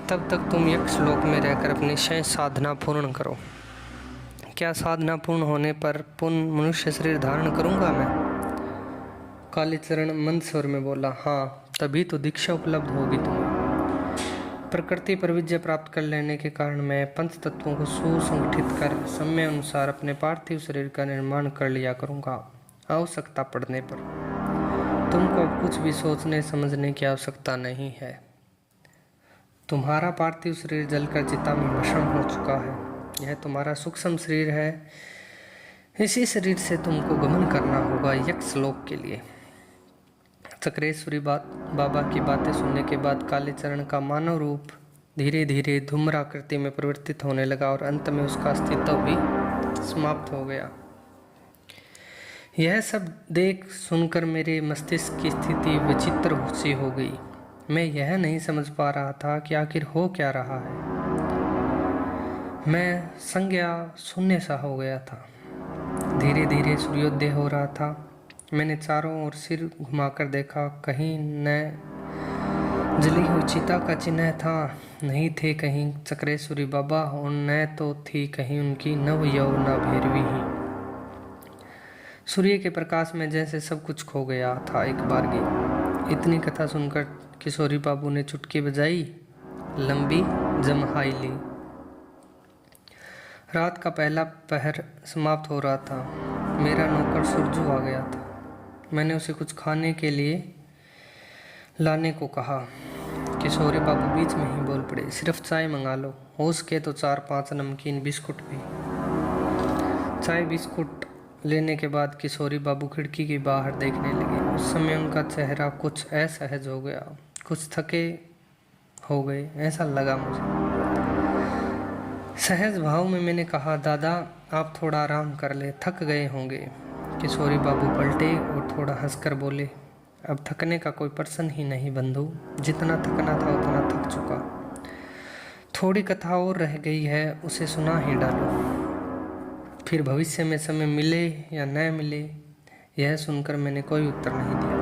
तब तक तुम यक्ष लोक में रहकर अपनी शेष साधना पूर्ण करो। क्या साधना पूर्ण होने पर पुनः मनुष्य शरीर धारण करूंगा मैं? कालीचरण मंद स्वर में बोला, हाँ, तभी तो दीक्षा उपलब्ध होगी तुम्हें। प्रकृति पर विजय प्राप्त कर लेने के कारण मैं पंच तत्वों को सुसंगठित कर समय अनुसार अपने पार्थिव शरीर का निर्माण कर लिया करूंगा आवश्यकता पड़ने पर। तुमको अब कुछ भी सोचने समझने की आवश्यकता नहीं है। तुम्हारा पार्थिव शरीर जलकर चिता में भस्म हो चुका है। यह तुम्हारा सूक्ष्म शरीर है। इसी शरीर से तुमको गमन करना होगा यक्ष लोक के लिए। चक्रेश्वरी बाबा की बातें सुनने के बाद कालीचरण का मानव रूप धीरे धीरे धूम्राकृति में परिवर्तित होने लगा और अंत में उसका अस्तित्व भी समाप्त हो गया। यह सब देख सुनकर मेरे मस्तिष्क की स्थिति विचित्र सी हो गई। मैं यह नहीं समझ पा रहा था कि आखिर हो क्या रहा है। मैं संज्ञा शून्य सा हो गया था। धीरे धीरे सूर्योदय हो रहा था। मैंने चारों ओर सिर घुमाकर देखा। कहीं न जली हुई चिता का चिन्ह था, नहीं थे कहीं चक्रेश्वरी बाबा, और न तो थी कहीं उनकी नव यौवना भैरवी ही। सूर्य के प्रकाश में जैसे सब कुछ खो गया था एक बार की। इतनी कथा सुनकर किशोरी बाबू ने चुटकी बजाई, लंबी जमहाई ली। रात का पहला पहर समाप्त हो रहा था। मेरा नौकर सुरजू आ गया था। मैंने उसे कुछ खाने के लिए लाने को कहा। किशोरी बाबू बीच में ही बोल पड़े, सिर्फ चाय मंगा लो, हो सके तो 4-5 नमकीन बिस्कुट भी। चाय बिस्कुट लेने के बाद किशोरी बाबू खिड़की के बाहर देखने लगे। उस समय उनका चेहरा कुछ असहज हो गया, कुछ थके हो गए, ऐसा लगा मुझे। सहज भाव में मैंने कहा, दादा आप थोड़ा आराम कर ले, थक गए होंगे। किशोरी बाबू पलटे और थोड़ा हंसकर बोले, अब थकने का कोई प्रश्न ही नहीं बंधु, जितना थकना था उतना थक चुका। थोड़ी कथा और रह गई है, उसे सुना ही डालो, फिर भविष्य में समय मिले या न मिले। यह सुनकर मैंने कोई उत्तर नहीं दिया।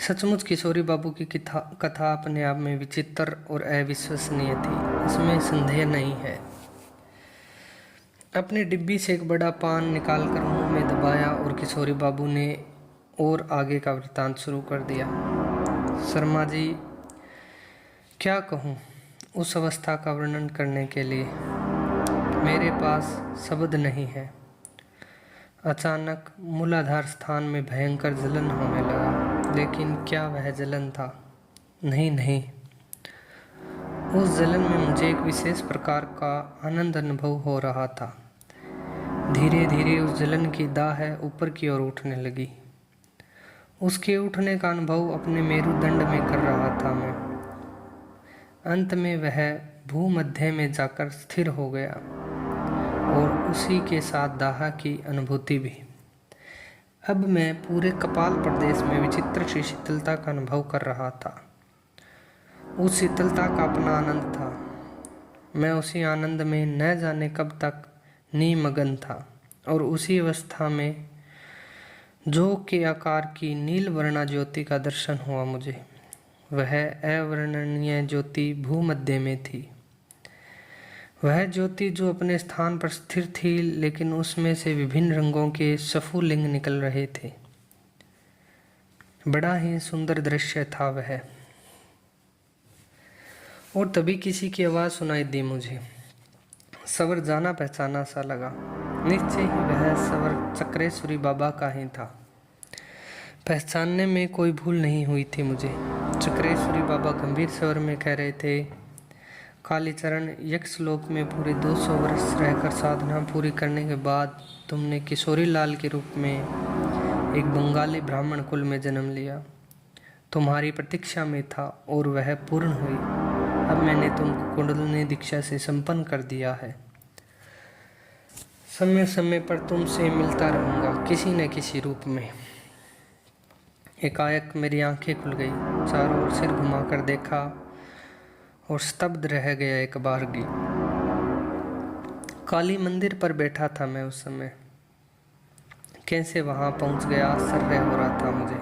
सचमुच किशोरी बाबू की कथा अपने आप में विचित्र और अविश्वसनीय थी, इसमें संदेह नहीं है। अपनी डिब्बी से एक बड़ा पान निकालकर मुंह में दबाया और किशोरी बाबू ने और आगे का वृत्तांत शुरू कर दिया। शर्मा जी क्या कहूँ, उस अवस्था का वर्णन करने के लिए मेरे पास शब्द नहीं है। अचानक मूलाधार स्थान में भयंकर जलन होने लगा, लेकिन क्या वह जलन था? नहीं, उस जलन में मुझे एक विशेष प्रकार का आनंद अनुभव हो रहा था। धीरे धीरे उस जलन की दाह ऊपर की ओर उठने लगी। उसके उठने का अनुभव अपने मेरुदंड में कर रहा था मैं। अंत में वह भूमध्य में जाकर स्थिर हो गया और उसी के साथ दाह की अनुभूति भी। अब मैं पूरे कपाल प्रदेश में विचित्र सी शीतलता का अनुभव कर रहा था। उस शीतलता का अपना आनंद था। मैं उसी आनंद में न जाने कब तक निमग्न था और उसी अवस्था में जोग के आकार की नील वर्णा ज्योति का दर्शन हुआ मुझे। वह अवर्णनीय ज्योति भूमध्य में थी। वह ज्योति जो अपने स्थान पर स्थिर थी, लेकिन उसमें से विभिन्न रंगों के स्फुलिंग निकल रहे थे। बड़ा ही सुंदर दृश्य था वह। और तभी किसी की आवाज़ सुनाई दी मुझे। सवर जाना पहचाना सा लगा। निश्चय ही वह सवर चक्रेश्वरी बाबा का ही था। पहचानने में कोई भूल नहीं हुई थी मुझे। चक्रेश्वरी बाबा गंभीर स्वर में कह रहे थे, कालीचरण, यक्षलोक में पूरे 200 वर्ष रहकर साधना पूरी करने के बाद तुमने किशोरी लाल के रूप में एक बंगाली ब्राह्मण कुल में जन्म लिया। तुम्हारी प्रतीक्षा में था और वह पूर्ण हुई। अब मैंने तुमको कुंडलिनी दीक्षा से संपन्न कर दिया है। समय समय पर तुमसे मिलता रहूँगा किसी न किसी रूप में। एकाएक मेरी आंखें खुल गई। चारों ओर सिर घुमाकर देखा और स्तब्ध रह गया एक बारगी। काली मंदिर पर बैठा था मैं उस समय। कैसे वहां पहुंच गया, आश्चर्य हो रहा था मुझे।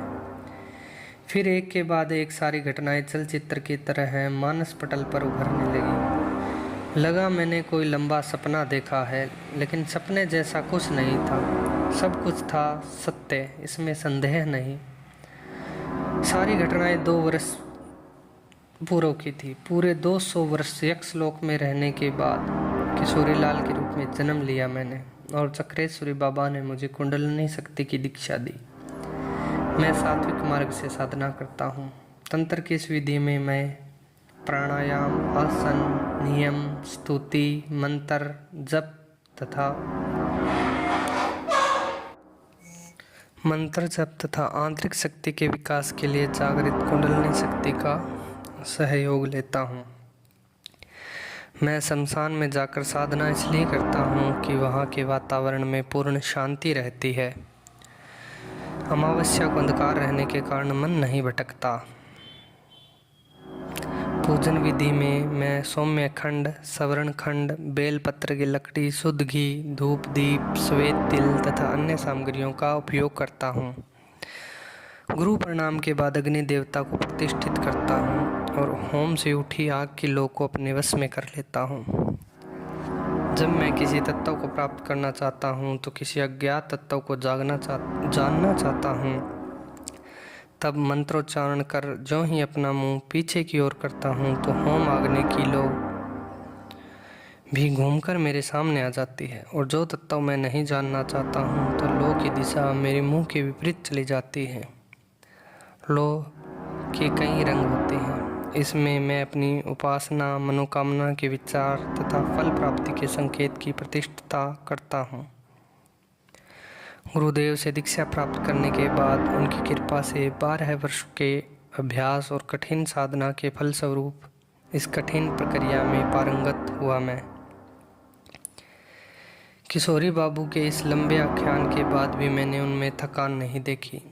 फिर एक के बाद एक सारी घटनाएं चलचित्र की तरह मानस पटल पर उभरने लगी। लगा मैंने कोई लंबा सपना देखा है, लेकिन सपने जैसा कुछ नहीं था। सब कुछ था सत्य, इसमें संदेह नहीं। सारी घटनाएं 2 वर्ष पूर्व की थी। पूरे 200 वर्ष यक्षलोक में रहने के बाद किशोरी लाल के रूप में जन्म लिया मैंने, और चक्रेश्वरी बाबा ने मुझे कुंडलिनी शक्ति की दीक्षा दी। मैं सात्विक मार्ग से साधना करता हूँ। तंत्र की इस विधि में मैं प्राणायाम, आसन, नियम, स्तुति, मंत्र, जप तथा आंतरिक शक्ति के विकास के लिए जागृत कुंडलिनी शक्ति का सहयोग लेता हूँ। मैं शमशान में जाकर साधना इसलिए करता हूँ कि वहाँ के वातावरण में पूर्ण शांति रहती है। अमावस्या को अंधकार रहने के कारण मन नहीं भटकता। पूजन विधि में मैं सौम्य खंड, सवर्ण खंड, बेलपत्र की लकड़ी, शुद्ध घी, धूप दीप, श्वेत तिल तथा अन्य सामग्रियों का उपयोग करता हूँ। गुरु प्रणाम के बाद अग्नि देवता को प्रतिष्ठित करता हूँ और होम से उठी आग की लौ को अपने वश में कर लेता हूँ। जब मैं किसी तत्व को प्राप्त करना चाहता हूँ तो किसी अज्ञात तत्व को जानना चाहता हूँ, तब मंत्रोच्चारण कर जो ही अपना मुंह पीछे की ओर करता हूँ तो होम आग्नि की लौ भी घूमकर मेरे सामने आ जाती है। और जो तत्व मैं नहीं जानना चाहता हूँ तो लौ की दिशा मेरे मुंह के विपरीत चली जाती है। लौ के कई रंग होते हैं। इसमें मैं अपनी उपासना, मनोकामना के विचार तथा फल प्राप्ति के संकेत की प्रतिष्ठा करता हूँ। गुरुदेव से दीक्षा प्राप्त करने के बाद उनकी कृपा से 12 वर्ष के अभ्यास और कठिन साधना के फलस्वरूप इस कठिन प्रक्रिया में पारंगत हुआ मैं। किशोरी बाबू के इस लंबे आख्यान के बाद भी मैंने उनमें थकान नहीं देखी।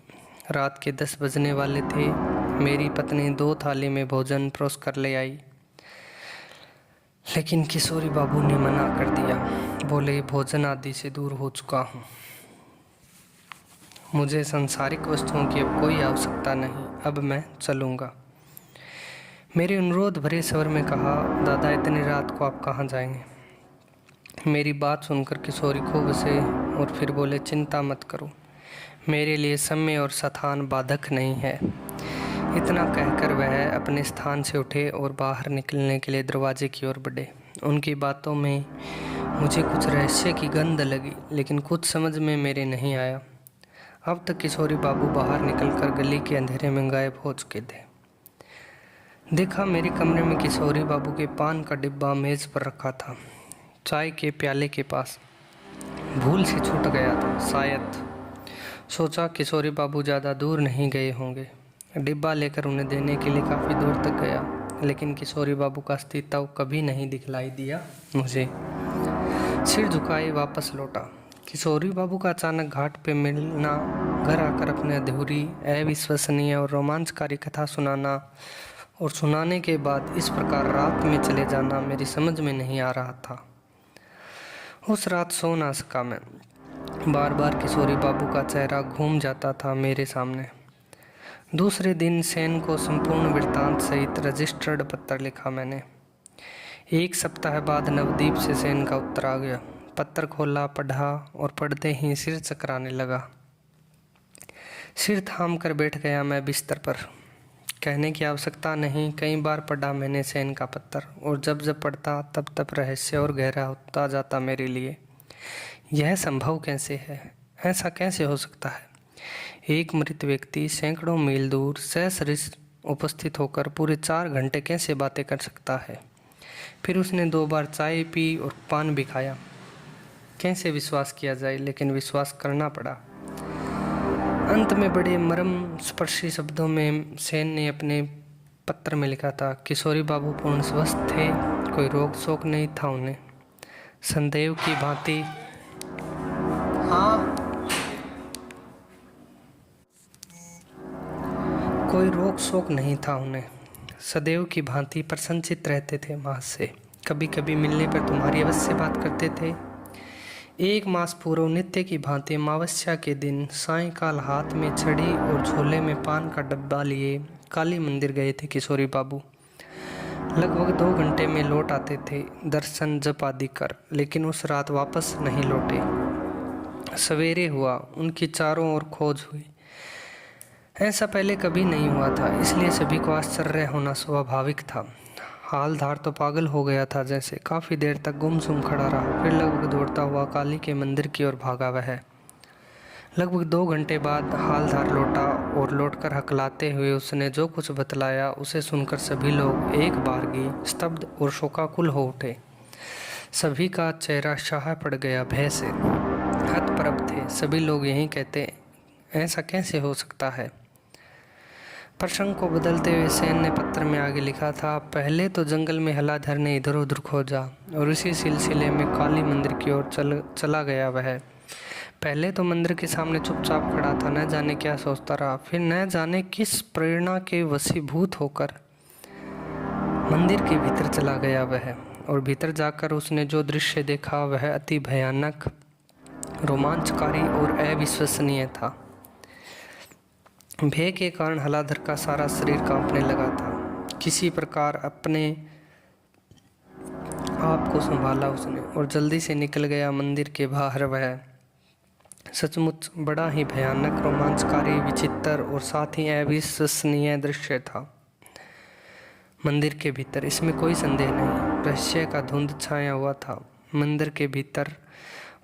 रात के 10 बजने वाले थे। मेरी पत्नी 2 थाली में भोजन परोस कर ले आई, लेकिन किशोरी बाबू ने मना कर दिया। बोले, भोजन आदि से दूर हो चुका हूँ, मुझे सांसारिक वस्तुओं की अब कोई आवश्यकता नहीं, अब मैं चलूँगा। मेरे अनुरोध भरे स्वर में कहा, दादा इतनी रात को आप कहाँ जाएंगे? मेरी बात सुनकर किशोरी खूब हंसे और फिर बोले, चिंता मत करो, मेरे लिए समय और स्थान बाधक नहीं है। इतना कहकर वह अपने स्थान से उठे और बाहर निकलने के लिए दरवाजे की ओर बढ़े। उनकी बातों में मुझे कुछ रहस्य की गंध लगी, लेकिन कुछ समझ में मेरे नहीं आया। अब तक किशोरी बाबू बाहर निकलकर गली के अंधेरे में गायब हो चुके थे। देखा, मेरे कमरे में किशोरी बाबू के पान का डिब्बा मेज पर रखा था, चाय के प्याले के पास। भूल से छूट गया था शायद। सोचा किशोरी बाबू ज़्यादा दूर नहीं गए होंगे। डिब्बा लेकर उन्हें देने के लिए काफ़ी दूर तक गया, लेकिन किशोरी बाबू का अस्तित्व कभी नहीं दिखलाई दिया मुझे। सिर झुकाए वापस लौटा। किशोरी बाबू का अचानक घाट पे मिलना, घर आकर अपने अधूरी, अविश्वसनीय और रोमांचकारी कथा सुनाना और सुनाने के बाद इस प्रकार रात में चले जाना मेरी समझ में नहीं आ रहा था। उस रात सो ना सका मैं। बार बार किशोरी बाबू का चेहरा घूम जाता था मेरे सामने। दूसरे दिन सेन को संपूर्ण वृत्तांत सहित रजिस्टर्ड पत्र लिखा मैंने। 1 सप्ताह बाद नवदीप से सेन का उत्तर आ गया। पत्र खोला, पढ़ा और पढ़ते ही सिर चकराने लगा। सिर थाम कर बैठ गया मैं बिस्तर पर। कहने की आवश्यकता नहीं, कई बार पढ़ा मैंने सेन का पत्र, और जब जब पढ़ता तब तब रहस्य और गहरा होता जाता मेरे लिए। यह संभव कैसे है? ऐसा कैसे हो सकता है? एक मृत व्यक्ति सैकड़ों मील दूर ससरिस उपस्थित होकर पूरे 4 घंटे कैसे बातें कर सकता है? फिर उसने 2 बार चाय पी और पान भी खाया। कैसे विश्वास किया जाए, लेकिन विश्वास करना पड़ा। अंत में बड़े मर्म स्पर्शी शब्दों में सेन ने अपने पत्र में लिखा था, किशोरी बाबू पूर्ण स्वस्थ थे, कोई रोग शोक नहीं था उन्हें। संदेव की भांति कोई रोग शोक नहीं था उन्हें। सदैव की भांति प्रसन्नचित रहते थे माँ से। कभी कभी मिलने पर तुम्हारी अवश्य बात करते थे। 1 मास पूर्व नित्य की भांति अमावस्या के दिन सायंकाल हाथ में छड़ी और झोले में पान का डब्बा लिए काली मंदिर गए थे किशोरी बाबू। लगभग 2 घंटे में लौट आते थे, दर्शन जप आदि कर, लेकिन उस रात वापस नहीं लौटे। सवेरे हुआ, उनकी चारों ओर खोज हुई। ऐसा पहले कभी नहीं हुआ था, इसलिए सभी को आश्चर्य होना स्वाभाविक था। हालधार तो पागल हो गया था जैसे। काफ़ी देर तक गुमसुम खड़ा रहा, फिर लगभग दौड़ता हुआ काली के मंदिर की ओर भागा वह। लगभग 2 घंटे बाद हालधार लौटा और लौटकर हकलाते हुए उसने जो कुछ बतलाया उसे सुनकर सभी लोग एक बारगी स्तब्ध और शोकाकुल हो उठे। सभी का चेहरा शाह पड़ गया भय से। हतप्रभ थे सभी लोग। यही कहते, ऐसा कैसे हो सकता है? प्रसंग को बदलते हुए सेन ने पत्र में आगे लिखा था, पहले तो जंगल में हलाधर ने इधर उधर खोजा और इसी सिलसिले में काली मंदिर की ओर चला गया वह। पहले तो मंदिर के सामने चुपचाप खड़ा था, न जाने क्या सोचता रहा। फिर न जाने किस प्रेरणा के वशीभूत होकर मंदिर के भीतर चला गया वह, और भीतर जाकर उसने जो दृश्य देखा वह अति भयानक, रोमांचकारी और अविश्वसनीय था। भय के कारण हलाधर का सारा शरीर कांपने लगा था। किसी प्रकार अपने आप को संभाला उसने और जल्दी से निकल गया मंदिर के बाहर वह। सचमुच बड़ा ही भयानक, रोमांचकारी, विचित्र और साथ ही अविश्वसनीय दृश्य था। मंदिर के भीतर, इसमें कोई संदेह नहीं, रहस्य का धुंध छाया हुआ था। मंदिर के भीतर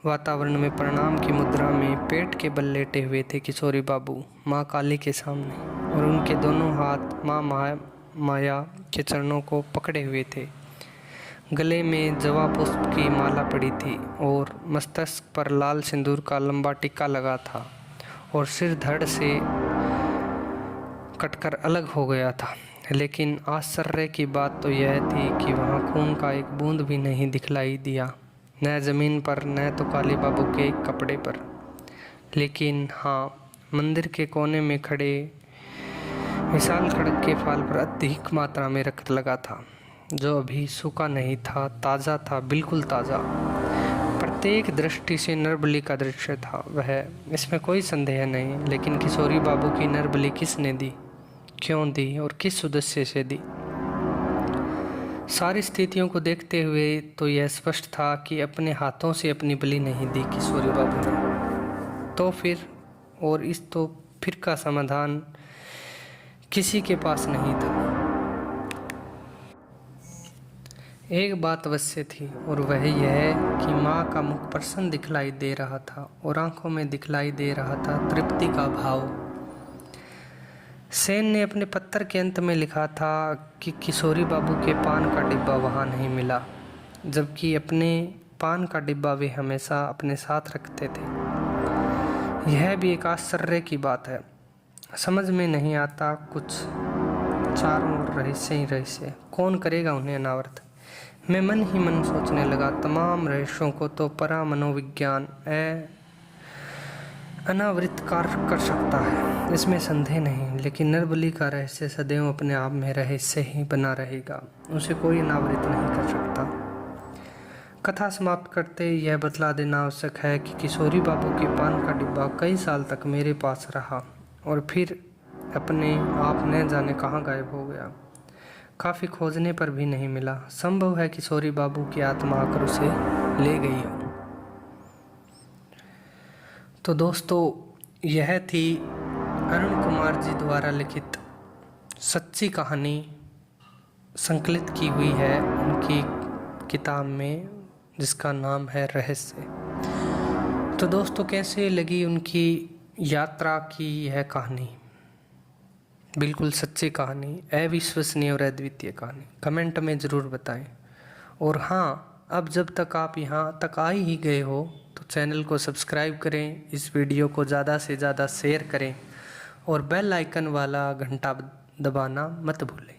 वातावरण में प्रणाम की मुद्रा में पेट के बल लेटे हुए थे किशोरी बाबू माँ काली के सामने, और उनके दोनों हाथ माँ माया के चरणों को पकड़े हुए थे। गले में जवा पुष्प की माला पड़ी थी और मस्तक पर लाल सिंदूर का लंबा टिक्का लगा था, और सिर धड़ से कटकर अलग हो गया था। लेकिन आश्चर्य की बात तो यह थी कि वहाँ खून का एक बूंद भी नहीं दिखलाई दिया, न जमीन पर न तो काली बाबू के कपड़े पर। लेकिन हाँ, मंदिर के कोने में खड़े विशाल खड़ग के फाल पर अधिक मात्रा में रक्त लगा था, जो अभी सूखा नहीं था, ताज़ा था, बिल्कुल ताज़ा। प्रत्येक दृष्टि से नरबली का दृश्य था वह, इसमें कोई संदेह नहीं। लेकिन किशोरी बाबू की नरबली किसने दी, क्यों दी और किस उद्देश्य से दी? सारी स्थितियों को देखते हुए तो यह स्पष्ट था कि अपने हाथों से अपनी बलि नहीं दी किशोरी बाबू ने। तो फिर का समाधान किसी के पास नहीं था। एक बात अवश्य थी और वह यह कि माँ का मुख प्रसन्न दिखलाई दे रहा था और आंखों में दिखलाई दे रहा था तृप्ति का भाव। सेन ने अपने पत्र के अंत में लिखा था कि किशोरी बाबू के पान का डिब्बा वहाँ नहीं मिला, जबकि अपने पान का डिब्बा वे हमेशा अपने साथ रखते थे। यह भी एक आश्चर्य की बात है। समझ में नहीं आता, कुछ चारों ओर रहस्य ही रहस्य, कौन करेगा उन्हें अनावृत। मैं मन ही मन सोचने लगा, तमाम रहस्यों को तो परा मनोविज्ञान अनावृत कर सकता है, इसमें संदेह नहीं, लेकिन नरबली का रहस्य सदैव अपने आप में रहस्य ही बना रहेगा, उसे कोई अनावृत नहीं कर सकता। कथा समाप्त करते यह बतला देना आवश्यक है कि किशोरी बाबू के पान का डिब्बा कई साल तक मेरे पास रहा और फिर अपने आप न जाने कहाँ गायब हो गया। काफ़ी खोजने पर भी नहीं मिला। संभव है किशोरी बाबू की आत्मा आकर उसे ले गई हो। तो दोस्तों, यह थी अरुण कुमार जी द्वारा लिखित सच्ची कहानी, संकलित की हुई है उनकी किताब में, जिसका नाम है रहस्य। तो दोस्तों, कैसे लगी उनकी यात्रा की यह कहानी? बिल्कुल सच्ची कहानी, अविश्वसनीय और अद्वितीय कहानी। कमेंट में ज़रूर बताएं। और हाँ, अब जब तक आप यहाँ तक आ ही गए हो तो चैनल को सब्सक्राइब करें, इस वीडियो को ज़्यादा से ज़्यादा शेयर करें और बेल आइकन वाला घंटा दबाना मत भूलें।